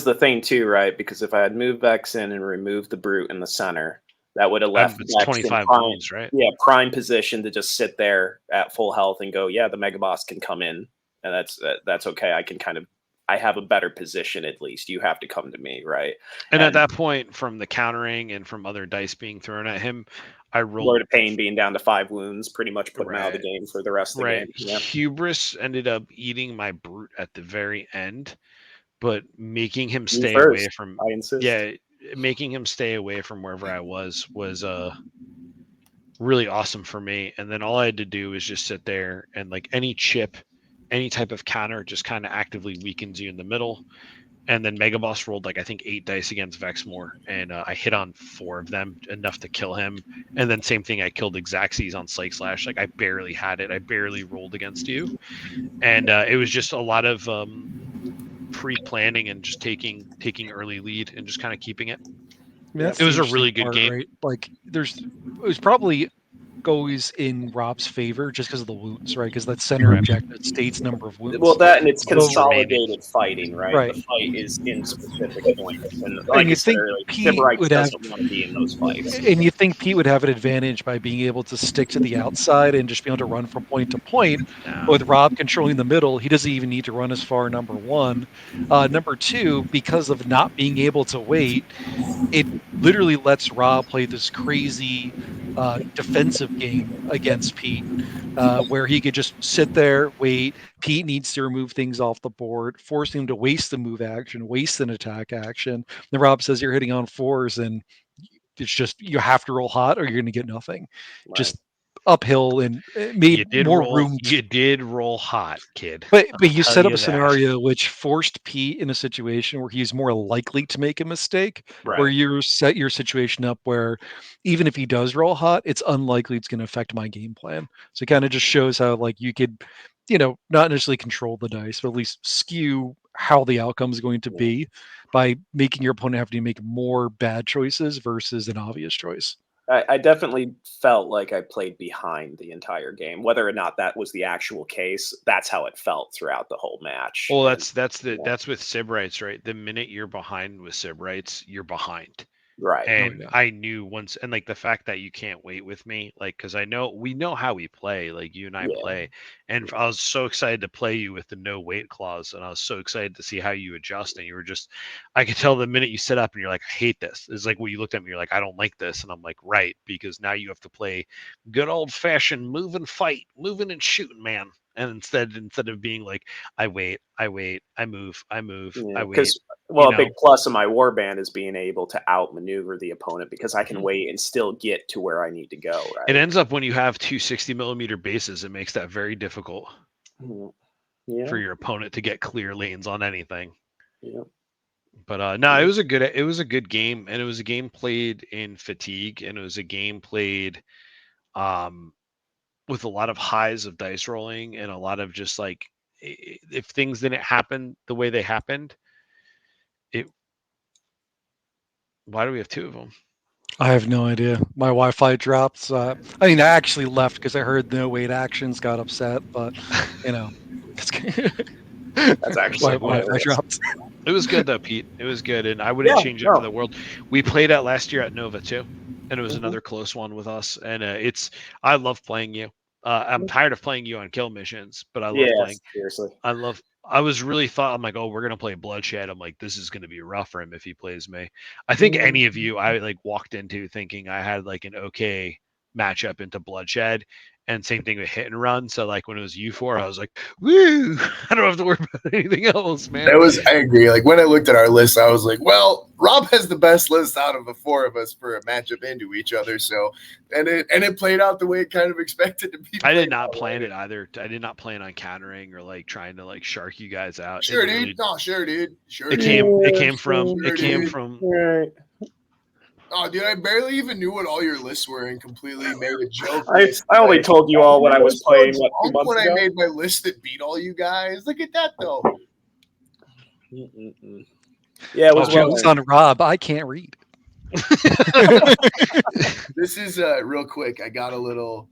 Speaker 3: the thing too, right? Because if I had moved Vex in and removed the brute in the center, that would have left Vex
Speaker 1: 25
Speaker 3: in prime,
Speaker 1: wounds, right?
Speaker 3: Yeah, prime position to just sit there at full health and go, yeah, the Mega Boss can come in, and that's okay. I have a better position at least. You have to come to me, right?
Speaker 1: And at that point, from the countering and from other dice being thrown at him, I rolled
Speaker 3: Lord of Pain being down to 5 wounds, pretty much put him out of the game for the rest of the game. Yeah.
Speaker 1: Hubris ended up eating my brute at the very end. But making him stay away from making him stay away from wherever I was really awesome for me. And then all I had to do was just sit there, and like any chip, any type of counter just kind of actively weakens you in the middle. and then Mega Boss rolled like I think 8 dice against Vexmore, and I hit on 4 of them, enough to kill him. And then same thing, I killed Xaxes on Psych Slash. Like I barely had it. I barely rolled against you, and it was just a lot of pre-planning and just taking early lead and just kind of keeping it.
Speaker 4: I mean, that's
Speaker 1: It was
Speaker 4: the
Speaker 1: a really
Speaker 4: interesting
Speaker 1: good
Speaker 4: part,
Speaker 1: game.
Speaker 4: right? Like, it was probably goes in Rob's favor just because of the wounds, right? Because that center
Speaker 1: Right.
Speaker 4: objective states number of wounds.
Speaker 3: Well, that and it's
Speaker 1: Those are
Speaker 3: consolidated fighting, right?
Speaker 4: Right.
Speaker 3: The fight is in specific points, and like
Speaker 4: you
Speaker 3: you said
Speaker 4: think
Speaker 3: earlier,
Speaker 4: Pete
Speaker 3: Sybarite
Speaker 4: would have-
Speaker 3: doesn't want to be in those fights.
Speaker 4: And you think Pete would have an advantage by being able to stick to the outside and just be able to run from point to point.
Speaker 1: No.
Speaker 4: But with Rob controlling the middle, he doesn't even need to run as far, number one. Number two, because of not being able to wait, it literally lets Rob play this crazy defensive game against Pete, where he could just sit there, wait. Pete needs to remove things off the board, forcing him to waste the move action, waste an attack action. Then Rob says you're hitting on 4s, and it's just you have to roll hot or you're going to get nothing.
Speaker 3: Right.
Speaker 4: Just uphill, and it made more room.
Speaker 1: You did roll hot, kid.
Speaker 4: But you
Speaker 1: tell
Speaker 4: set up
Speaker 1: you
Speaker 4: a scenario which forced Pete in a situation where he's more likely to make a mistake, where
Speaker 3: Right.
Speaker 4: you set your situation up where even if he does roll hot, it's unlikely it's going to affect my game plan. So it kind of just shows how like you could, not necessarily control the dice, but at least skew how the outcome is going to be by making your opponent have to make more bad choices versus an obvious choice.
Speaker 3: I definitely felt like I played behind the entire game. Whether or not that was the actual case, that's how it felt throughout the whole match.
Speaker 1: Well, that's with Sybrites, right? The minute you're behind with Sybrites, you're behind.
Speaker 3: Right.
Speaker 1: And
Speaker 4: yeah.
Speaker 1: I knew once, and like the fact that you can't wait with me, like, because we know how we play, like you and I
Speaker 3: Yeah.
Speaker 1: play, and I was so excited to play you with the no wait clause, and I was so excited to see how you adjust, and you were just, I could tell the minute you set up and you're like, I hate this. It's like when you looked at me, you're like, I don't like this, and I'm like, right, because now you have to play good old fashioned move and fight, moving and shooting, man. And instead of being like, I wait, I move, I
Speaker 3: Yeah,
Speaker 1: wait.
Speaker 3: because a big plus of my warband is being able to outmaneuver the opponent because I can wait and still get to where I need to go. Right.
Speaker 1: It ends up when you have 2 60mm bases, it makes that very difficult for your opponent to get clear lanes on anything.
Speaker 3: Yeah.
Speaker 1: But no, it was a good game, and it was a game played in fatigue, and it was a game played with a lot of highs of dice rolling and a lot of just like if things didn't happen the way they happened, why do we have 2 of them?
Speaker 4: I have no idea. My Wi-Fi dropped. I actually left because I heard no wait actions, got upset, but
Speaker 3: That's actually
Speaker 4: my Wi-Fi dropped.
Speaker 1: It was good though, Pete. It was good, and I wouldn't change it for the world. We played that last year at Nova too, and it was another close one with us. And I love playing you. I'm tired of playing you on kill missions, but I love playing.
Speaker 3: Seriously.
Speaker 1: I was really thought, I'm like, oh, we're gonna play Bloodshed. I'm like, this is gonna be rough for him if he plays me. I think any of you I like walked into thinking I had like an okay matchup into Bloodshed, and same thing with Hit and Run. So like when it was U4, I was like, woo! I don't have to worry about anything else, man.
Speaker 2: I agree. Like when I looked at our list, I was like, well, Rob has the best list out of the 4 of us for a matchup into each other. So and it played out the way it kind of expected to be.
Speaker 1: I did not plan it either. I did not plan on countering or like trying to like shark you guys out.
Speaker 2: Sure, dude. No, sure, dude. Sure.
Speaker 1: It came from.
Speaker 3: Right.
Speaker 2: Oh, dude, I barely even knew what all your lists were and completely made a joke.
Speaker 3: I only told you all when I was playing 2 months
Speaker 2: when
Speaker 3: ago.
Speaker 2: I made my list that beat all you guys. Look at that, though.
Speaker 3: Yeah, it was
Speaker 4: Joke's on Rob. I can't read.
Speaker 2: This is real quick. I got a little,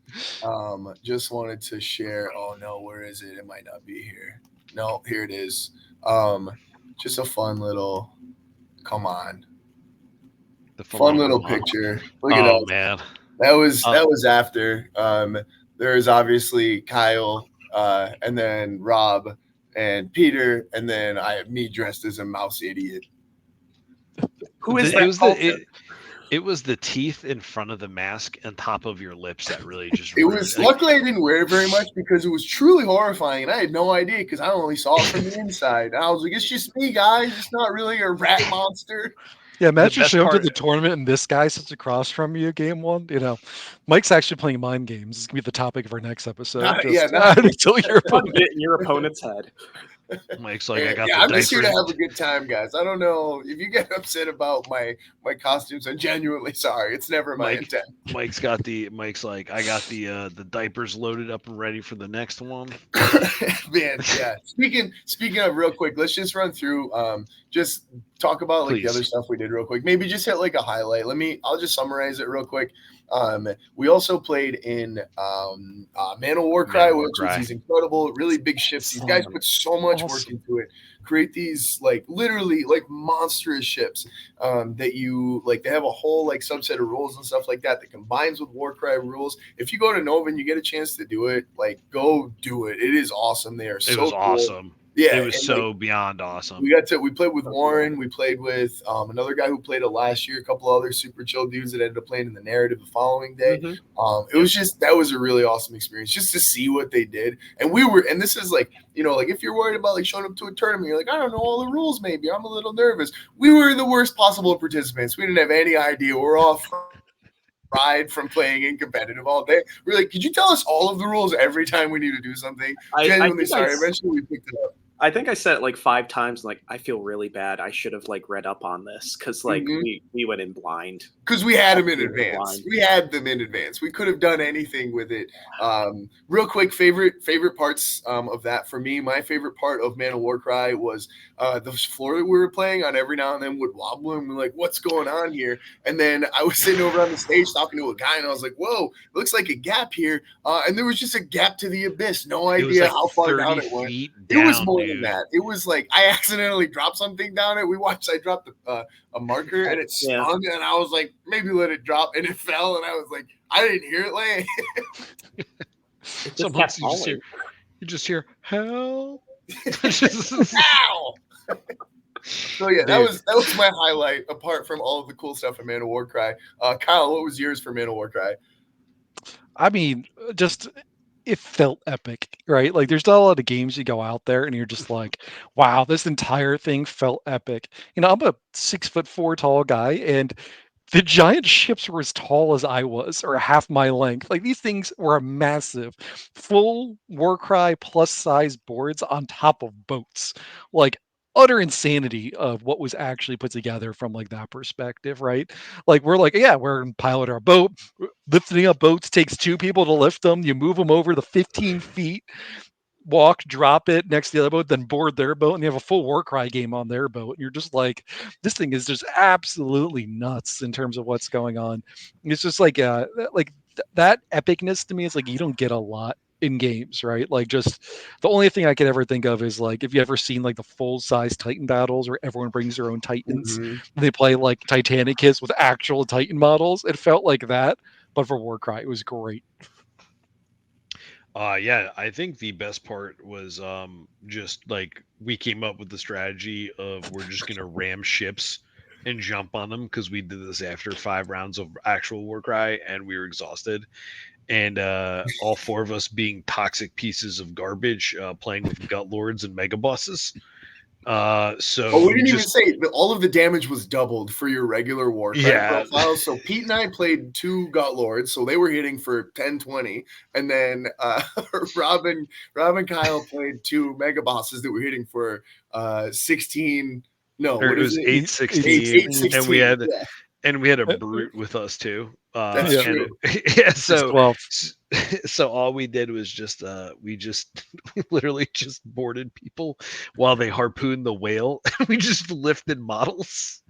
Speaker 2: just wanted to share. Oh, no, where is it? It might not be here. No, here it is. Just a fun little, come on.
Speaker 1: The
Speaker 2: fun little picture. Look at
Speaker 1: that.
Speaker 2: that.
Speaker 1: Man.
Speaker 2: That was after. There's obviously Kyle, and then Rob and Peter, and then I have me dressed as a mouse idiot.
Speaker 3: Who is that?
Speaker 1: It was the teeth in front of the mask and top of your lips that really just.
Speaker 2: It was luckily I didn't wear it very much because it was truly horrifying, and I had no idea because I only saw it from the inside. And I was like, "It's just me, guys. It's not really a rat monster."
Speaker 4: Yeah, imagine showing up to the tournament and this guy sits across from you game 1. Mike's actually playing mind games. This is gonna be the topic of our next episode.
Speaker 2: Until
Speaker 3: your opponent's head.
Speaker 1: Mike's like, I got
Speaker 2: yeah,
Speaker 1: the
Speaker 2: I'm just here to
Speaker 1: diapers.
Speaker 2: have a good time, guys. I don't know if you get upset about my costumes. I'm genuinely sorry. It's never my intent.
Speaker 1: Mike's like, I got the diapers loaded up and ready for the next one.
Speaker 2: Man, yeah. Speaking of real quick, let's just run through just talk about like the other
Speaker 1: Please.
Speaker 2: stuff we did real quick. Maybe just hit like a highlight. I'll just summarize it real quick. We also played in Man of Warcry, which was these incredible, really big ships. These guys put so much work into it. Create these like literally like monstrous ships that you like. They have a whole like subset of rules and stuff like that combines with Warcry rules. If you go to Nova and you get a chance to do it, like go do it. It is awesome. They are so
Speaker 1: It was
Speaker 2: cool.
Speaker 1: awesome.
Speaker 2: Yeah,
Speaker 1: it was
Speaker 2: and,
Speaker 1: so
Speaker 2: like,
Speaker 1: beyond awesome.
Speaker 2: we played with Warren. We played with another guy who played it last year. A couple other super chill dudes that ended up playing in the narrative the following day. It was just that was a really awesome experience just to see what they did. And this is like like if you're worried about like showing up to a tournament, you're like I don't know all the rules. Maybe I'm a little nervous. We were the worst possible participants. We didn't have any idea. We're all fried from playing in competitive all day. We're like, could you tell us all of the rules every time we need to do something? Genuinely sorry. Eventually we picked it up.
Speaker 3: I think I said it like 5 times. Like, I feel really bad. I should have like read up on this because like we went in blind.
Speaker 2: Because we had them in advance. We had them in advance. We could have done anything with it. Real quick, favorite parts of that for me. My favorite part of Man of Warcry was the floor that we were playing on. Every now and then would wobble, and we're like, "What's going on here?" And then I was sitting over on the stage talking to a guy, and I was like, "Whoa, looks like a gap here." And there was just a gap to the abyss. No idea
Speaker 1: like
Speaker 2: how far down it went. It was more than that. It was like I accidentally dropped something down it. I dropped a marker and it spun, and I was like, maybe let it drop, and it fell, and I was like, I didn't hear it land.
Speaker 1: Sometimes you just hear help.
Speaker 2: Ow! So yeah, that was my highlight. Apart from all of the cool stuff in Man of Warcry, Kyle, what was yours for Man of Warcry?
Speaker 4: I mean, just it felt epic, right? Like there's not a lot of games you go out there and you're just like, wow, this entire thing felt epic. I'm a 6'4" tall guy, and the giant ships were as tall as I was, or half my length. Like these things were massive, full Warcry plus size boards on top of boats. Like utter insanity of what was actually put together from like that perspective, right? Like we're like, yeah, we're gonna pilot our boat. Lifting up boats takes 2 people to lift them. You move them over the 15 feet, walk, drop it next to the other boat, then board their boat, and you have a full Warcry game on their boat. And you're just like, this thing is just absolutely nuts in terms of what's going on. It's just like that epicness to me is like you don't get a lot in games, right? Like just the only thing I could ever think of is like if you ever seen like the full size Titan battles where everyone brings their own Titans, they play like Titanic hits with actual Titan models. It felt like that, but for Warcry, it was great.
Speaker 1: Yeah, I think the best part was just like we came up with the strategy of we're just gonna ram ships and jump on them because we did this after 5 rounds of actual Warcry and we were exhausted. And all 4 of us being toxic pieces of garbage, playing with gut lords and mega bosses. So
Speaker 2: we didn't even say that all of the damage was doubled for your regular Warcry profile. So Pete and I played 2 gut lords, so they were hitting for 10-20, and then Rob and Kyle played 2 mega bosses that were hitting for 16. No,
Speaker 1: it was 8-16,
Speaker 2: 8-16,
Speaker 1: and we had a brute with us too.
Speaker 2: That's true.
Speaker 1: Yeah, so all we did was just we literally just boarded people while they harpooned the whale. We just lifted models.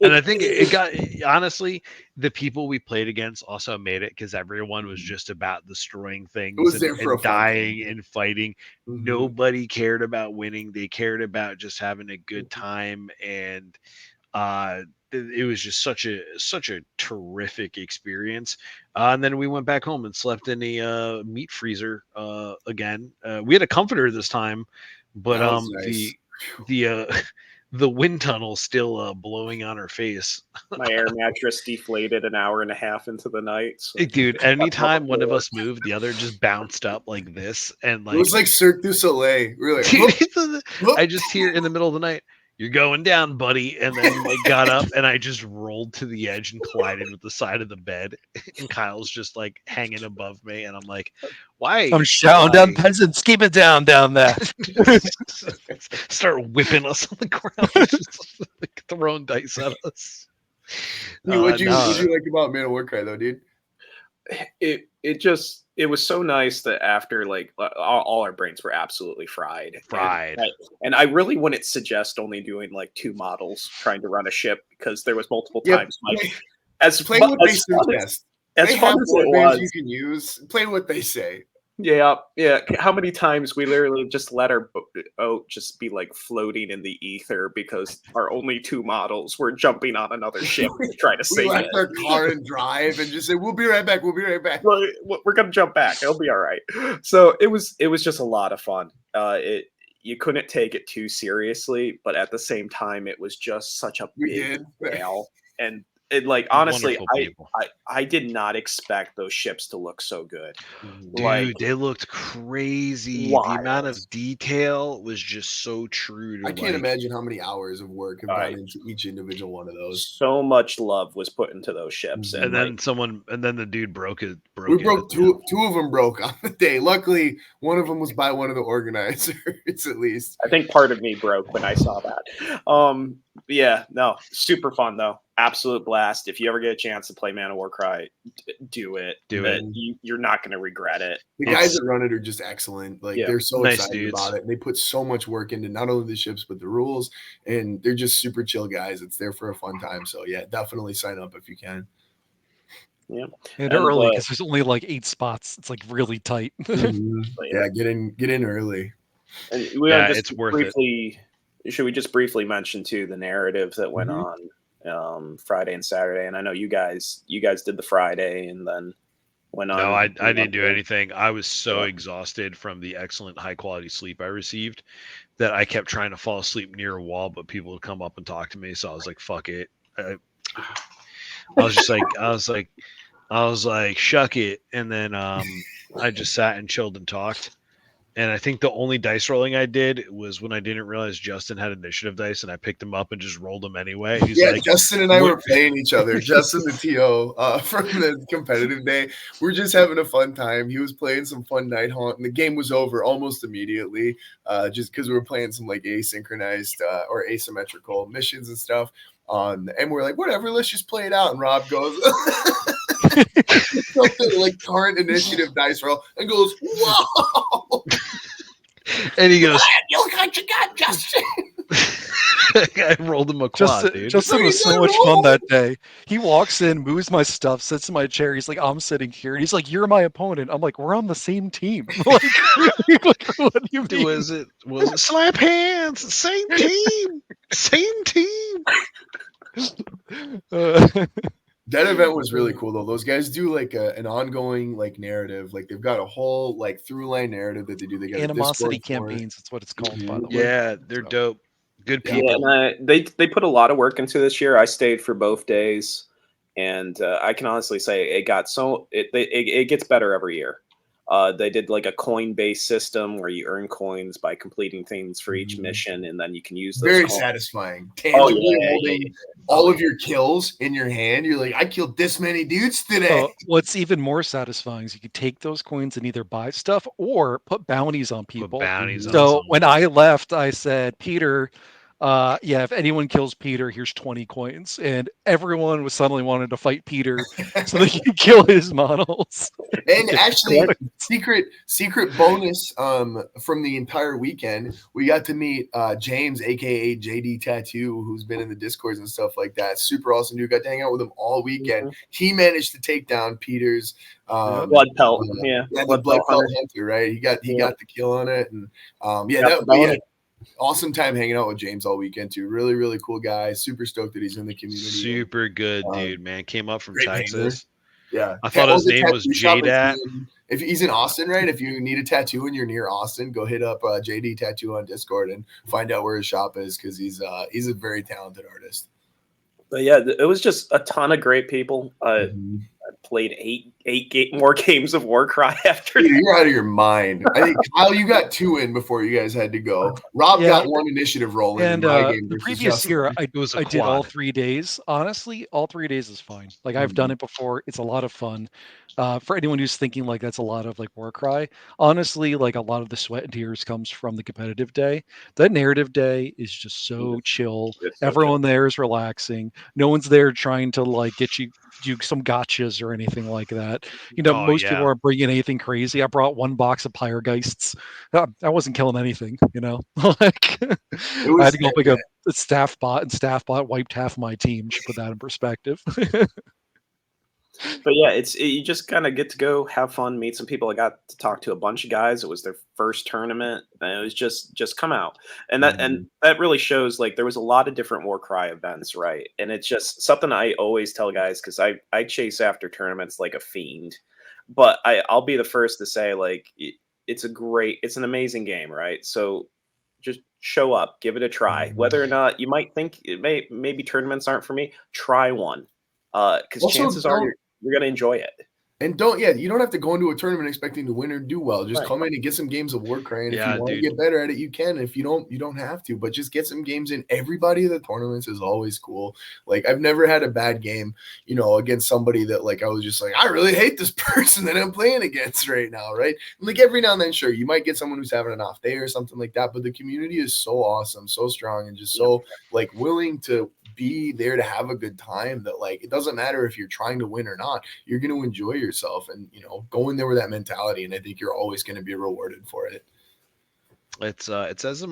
Speaker 1: And I think it got, honestly, the people we played against also made it because everyone was just about destroying things and dying and fighting. Nobody cared about winning. They cared about just having a good time. And it was just such a terrific experience. And then we went back home and slept in a meat freezer again. We had a comforter this time, but
Speaker 2: nice.
Speaker 1: the wind tunnel still blowing on her face.
Speaker 3: My air mattress deflated an hour and a half into the night. So.
Speaker 1: Dude, anytime one of us moved, the other just bounced up like this, and like
Speaker 2: it was like Cirque du Soleil. Really,
Speaker 1: I just hear in the middle of the night, "You're going down, buddy," and then like got up and I just rolled to the edge and collided with the side of the bed, and Kyle's just like hanging above me, and I'm like, "Why?"
Speaker 4: I'm shouting down peasants, keep it down there.
Speaker 1: Start whipping us on the ground, just like, throwing dice at us.
Speaker 2: Dude, what'd you
Speaker 1: no.
Speaker 2: like about Man of Warcry though, dude?
Speaker 3: It was so nice that after like all our brains were absolutely fried. And I really wouldn't suggest only doing like 2 models trying to run a ship, because there was multiple times like
Speaker 2: play what they suggest.
Speaker 3: As fun as it was,
Speaker 2: you can use. Play what they say.
Speaker 3: Yeah. How many times we literally just let our boat just be like floating in the ether because our only 2 models were jumping on another ship to try to save it.
Speaker 2: We left our car and drive and just say, "We'll be right back. We'll be right back."
Speaker 3: We're gonna jump back. It'll be all right. So it was just a lot of fun. You couldn't take it too seriously, but at the same time, it was just such a big fail. And it, like, honestly, I did not expect those ships to look so good.
Speaker 1: Dude, like, they looked crazy. Wild. The amount of detail was just so true.
Speaker 2: I can't imagine how many hours of work have gone into each individual one of those.
Speaker 3: So much love was put into those ships.
Speaker 1: And then the dude broke it.
Speaker 2: We broke two of them broke on the day. Luckily, one of them was by one of the organizers, at least.
Speaker 3: I think part of me broke when I saw that. Yeah, no, super fun though. Absolute blast. If you ever get a chance to play Man of Warcry, do it. You're not going to regret it.
Speaker 2: The guys that run it are just excellent. Like they're so excited about it. And they put so much work into not only the ships but the rules, and they're just super chill guys. It's there for a fun time. So yeah, definitely sign up if you can.
Speaker 3: Yeah,
Speaker 4: and early because there's only like 8 spots. It's like really tight.
Speaker 2: Yeah, get in early.
Speaker 3: And it's worth it. Should we just briefly mention too the narrative that went on Friday and Saturday? And I know you guys did the Friday and then went on.
Speaker 1: No, I didn't do anything. I was so exhausted from the excellent high quality sleep I received that I kept trying to fall asleep near a wall, but people would come up and talk to me. So I was like, fuck it. I was like, shuck it. And then I just sat and chilled and talked. And I think the only dice rolling I did was when I didn't realize Justin had initiative dice, and I picked them up and just rolled them anyway. He's like,
Speaker 2: Justin and I were playing each other. Justin, the TO from the competitive day, we're just having a fun time. He was playing some fun Night Haunt, and the game was over almost immediately, just because we were playing some like asynchronized or asymmetrical missions and stuff. And we're like, whatever, let's just play it out. And Rob goes. Like current initiative dice roll and goes, whoa!
Speaker 1: And he goes,
Speaker 2: "You look what you got, Justin."
Speaker 1: I rolled him a quad, dude.
Speaker 4: Justin was so much fun that day. He walks in, moves my stuff, sits in my chair. He's like, "I'm sitting here," and he's like, "You're my opponent." I'm like, "We're on the same team." Like, what do you mean?
Speaker 1: Was it slap hands? Same team. Same team.
Speaker 2: That event was really cool though. Those guys do like an ongoing like narrative. Like they've got a whole like through line narrative that they do. They got
Speaker 4: animosity campaigns. That's what it's called, by the way.
Speaker 1: Yeah, they're dope. Good people.
Speaker 3: Yeah, and they put a lot of work into this year. I stayed for both days, and I can honestly say it gets better every year. They did like a coin-based system where you earn coins by completing things for each mission, and then you can use those.
Speaker 2: Very
Speaker 3: coins.
Speaker 2: Satisfying. Holding all of your kills in your hand. You're like, I killed this many dudes today.
Speaker 4: What's even more satifying is you could take those coins and either buy stuff or put bounties on people. So when I left, I said, Peter, if anyone kills Peter, here's 20 coins. And everyone was suddenly wanting to fight Peter so they could kill his models.
Speaker 2: And actually, secret bonus from the entire weekend, we got to meet James, aka JD Tattoo, who's been in the Discords and stuff like that. Super awesome dude. Got to hang out with him all weekend. He managed to take down Peter's
Speaker 3: blood pelt.
Speaker 2: The blood pelt hunter, right? He got the kill on it. And awesome time hanging out with James all weekend too. Really, really cool guy. Super stoked that he's in the community.
Speaker 1: Super good dude, man. Came up from Texas.
Speaker 2: Yeah.
Speaker 1: I thought his name was JDat.
Speaker 2: If he's in Austin, right? If you need a tattoo and you're near Austin, go hit up JD Tattoo on Discord and find out where his shop is, because he's a very talented artist.
Speaker 3: But yeah, it was just a ton of great people. played more games of Warcry after
Speaker 2: Dude,
Speaker 3: that.
Speaker 2: you're out of your mind. I think Kyle, you got 2 in before you guys had to go. Rob
Speaker 4: Yeah,
Speaker 2: got 1 initiative rolling in
Speaker 4: and
Speaker 2: my game
Speaker 4: the
Speaker 2: versus
Speaker 4: previous
Speaker 2: Justin.
Speaker 4: year,
Speaker 1: It was a
Speaker 4: I did all
Speaker 1: quad.
Speaker 4: 3 days. Honestly, all 3 days is fine. Like I've done it before. It's a lot of fun. For anyone who's thinking like that's a lot of like Warcry, honestly, like a lot of the sweat and tears comes from the competitive day. That narrative day is just so chill.
Speaker 3: It's so
Speaker 4: Everyone there is relaxing. No one's there trying to like get you do some gotchas or anything like that.
Speaker 1: Oh
Speaker 4: Most people
Speaker 1: yeah.
Speaker 4: aren't bringing anything crazy. I brought 1 box of Pyregeists. I wasn't killing anything. Like
Speaker 2: It
Speaker 4: I had
Speaker 2: was
Speaker 4: to go pick a staff bot, and staff bot wiped half my team. Should put that in perspective.
Speaker 3: But yeah, you just kind of get to go have fun, meet some people. I got to talk to a bunch of guys. It was their first tournament, and it was just come out, and that really shows like there was a lot of different Warcry events, right? And it's just something I always tell guys because I chase after tournaments like a fiend, but I'll be the first to say like it's an amazing game, right? So just show up, give it a try, whether or not you might think maybe tournaments aren't for me. Try one, because
Speaker 2: Also,
Speaker 3: chances are you're gonna enjoy it.
Speaker 2: And you don't have to go into a tournament expecting to win or do well. Just come in and get some games of Warcry. And if you want to get better at it, you can. If you don't, you don't have to. But just get some games in. Everybody at the tournaments is always cool. Like I've never had a bad game, against somebody that like I was just like, I really hate this person that I'm playing against right now, right? And like every now and then, sure, you might get someone who's having an off day or something like that. But the community is so awesome, so strong, and just so like willing to be there to have a good time that like it doesn't matter if you're trying to win or not, you're going to enjoy yourself and go in there with that mentality, and I think you're always going to be rewarded for it.
Speaker 1: It's as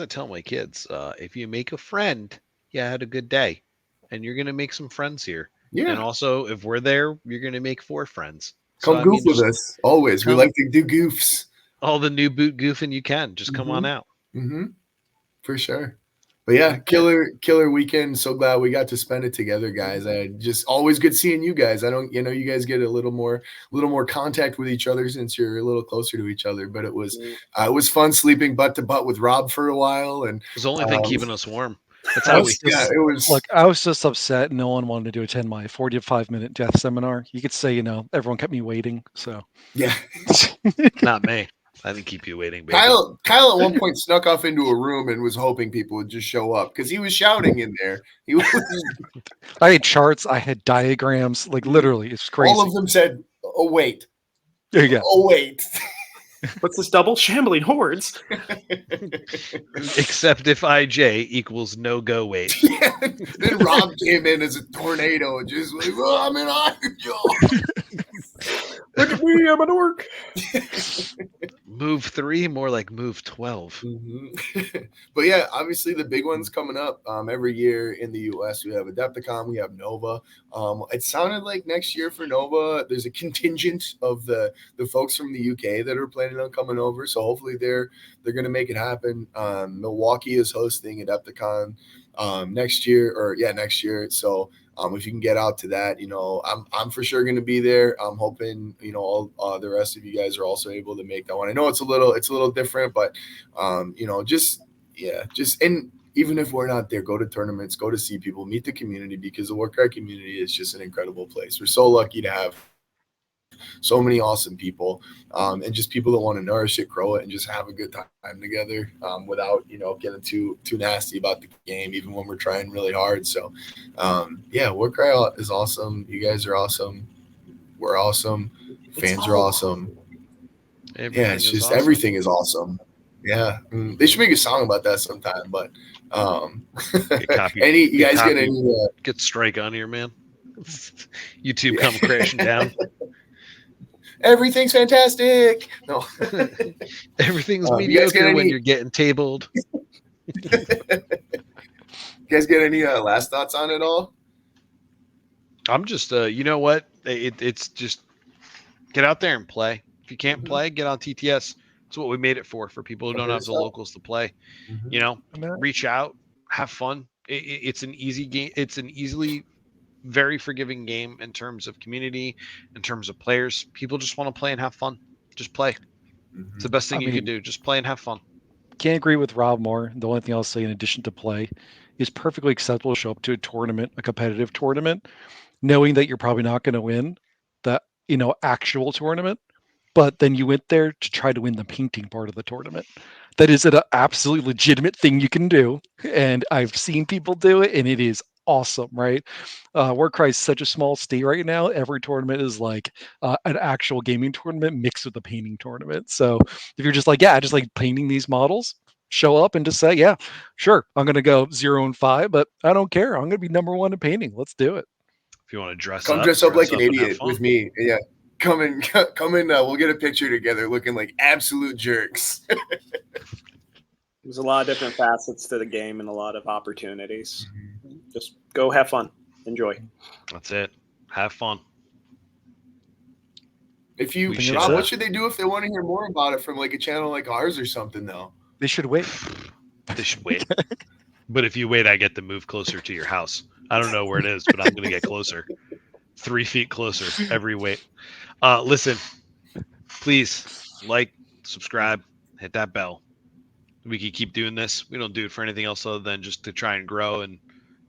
Speaker 1: I tell my kids, if you make a friend, you had a good day, and you're gonna make some friends here. And also, if we're there, you're gonna make 4 friends.
Speaker 2: Come goof with us always. We like to do goofs.
Speaker 1: All the new boot goofing you can. Just come on out.
Speaker 2: For sure. But yeah, killer weekend. So glad we got to spend it together, guys. I just always good seeing you guys. I don't, you guys get a little more contact with each other since you're a little closer to each other. But it was fun sleeping butt to butt with Rob for a while, and
Speaker 1: it was the only thing keeping us warm. That's how
Speaker 2: it was.
Speaker 4: Look, I was just upset. No one wanted to attend my 45-minute death seminar. You could say, everyone kept me waiting. So
Speaker 2: yeah,
Speaker 1: not me. I didn't keep you waiting, baby.
Speaker 2: Kyle at one point snuck off into a room and was hoping people would just show up because he was shouting in there. He was.
Speaker 4: I had charts. I had diagrams. Like literally, it's crazy.
Speaker 2: All of them said, "Oh wait,
Speaker 4: there you go.
Speaker 2: Oh wait."
Speaker 3: What's this double? Shambling hordes.
Speaker 1: Except if IJ equals no go wait.
Speaker 2: Yeah. Then Rob came in as a tornado and just like, oh, I'm in iron, y'all.
Speaker 3: Look at me, I'm an orc.
Speaker 1: Move 3, more like move 12.
Speaker 2: But yeah, obviously the big ones coming up every year in the US. We have Adepticon, we have Nova. It sounded like next year for Nova, there's a contingent of the folks from the UK that are planning on coming over. So hopefully they're going to make it happen. Milwaukee is hosting Adepticon next year. So if you can get out to that, I'm for sure going to be there. I'm hoping, all the rest of you guys are also able to make that one. I know it's a little different, but and even if we're not there, go to tournaments, go to see people, meet the community, because the Warcry community is just an incredible place. We're so lucky to have so many awesome people, and just people that want to nourish it, grow it, and just have a good time together, without getting too nasty about the game, even when we're trying really hard. So Warcry is awesome. You guys are awesome. We're awesome. Fans are awesome. Everything is awesome. Yeah, they should make a song about that sometime. But
Speaker 1: get strike on here, man. YouTube come crashing down.
Speaker 2: Everything's fantastic. No,
Speaker 1: everything's mediocre when you're getting tabled.
Speaker 2: You guys get any last thoughts on it all?
Speaker 1: I'm just, you know what? It's just get out there and play. If you can't play, get on TTS. That's what we made it for people who don't have the locals to play. Reach out, have fun. It's an easy game. It's an easily very forgiving game in terms of community, in terms of players. People just want to play and have fun. Just play. It's the best thing you can do. Just play and have fun.
Speaker 4: Can't agree with Rob more. The only thing I'll say in addition to play is perfectly acceptable to show up to a tournament, a competitive tournament, knowing that you're probably not going to win, actual tournament, but then you went there to try to win the painting part of the tournament. That is an absolutely legitimate thing you can do, and I've seen people do it, and it is awesome, right? Warcry is such a small state right now. Every tournament is like an actual gaming tournament mixed with a painting tournament. So if you're just like, yeah, I just like painting these models, show up and just say, yeah, sure, I'm going to go 0-5, but I don't care. I'm going to be number one in painting. Let's do it.
Speaker 1: If you want to dress
Speaker 2: Come
Speaker 1: up,
Speaker 2: dress up like an
Speaker 1: and have
Speaker 2: idiot
Speaker 1: fun.
Speaker 2: with me. Yeah. Come in. We'll get a picture together looking like absolute jerks.
Speaker 3: There's a lot of different facets to the game and a lot of opportunities. Just go have fun. Enjoy.
Speaker 1: That's it. Have fun.
Speaker 2: If you, Rob, what should they do if they want to hear more about it from like a channel like ours or something, though?
Speaker 4: They should wait.
Speaker 1: They should wait. But if you wait, I get to move closer to your house. I don't know where it is, but I'm going to get closer. 3 feet closer every wait. Listen, please like, subscribe, hit that bell. We can keep doing this. We don't do it for anything else other than just to try and grow and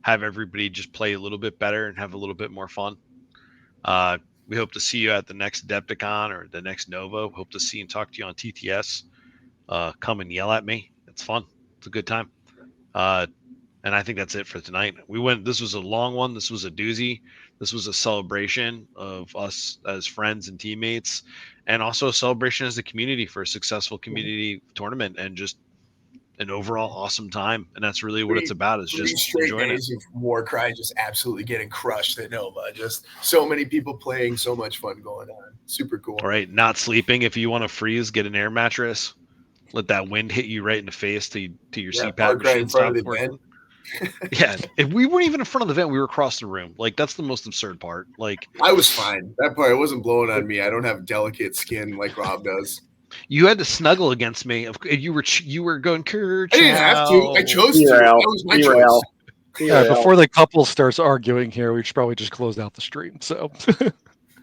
Speaker 1: have everybody just play a little bit better and have a little bit more fun. We hope to see you at the next Adepticon or the next Nova. Hope to see and talk to you on TTS. Come and yell at me. It's fun. It's a good time. And I think that's it for tonight. This was a long one. This was a doozy. This was a celebration of us as friends and teammates, and also a celebration as a community for a successful community tournament and just an overall awesome time. And that's really what it's about, is just
Speaker 2: straight
Speaker 1: enjoying
Speaker 2: days
Speaker 1: it.
Speaker 2: of Warcry just absolutely getting crushed at Nova. Just so many people playing, so much fun going on. Super cool.
Speaker 1: All right, not sleeping. If you want to freeze, get an air mattress. Let that wind hit you right in the face to your CPAP machine stops working. Yeah, if we weren't even in front of the vent, we were across the room. Like, that's the most absurd part. Like,
Speaker 2: I was fine. That part wasn't blowing on me. I don't have delicate skin like Rob does.
Speaker 1: You had to snuggle against me. You were going, Kurt.
Speaker 2: I didn't have to. I chose to. That was my choice.
Speaker 4: Before the couple starts arguing here, we should probably just close out the stream. So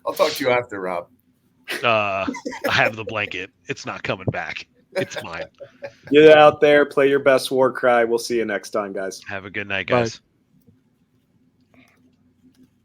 Speaker 2: I'll talk to you after, Rob.
Speaker 1: I have the blanket. It's not coming back. It's mine.
Speaker 3: Get out there, play your best Warcry. We'll see you next time, guys.
Speaker 1: Have a good night, guys.
Speaker 4: Bye.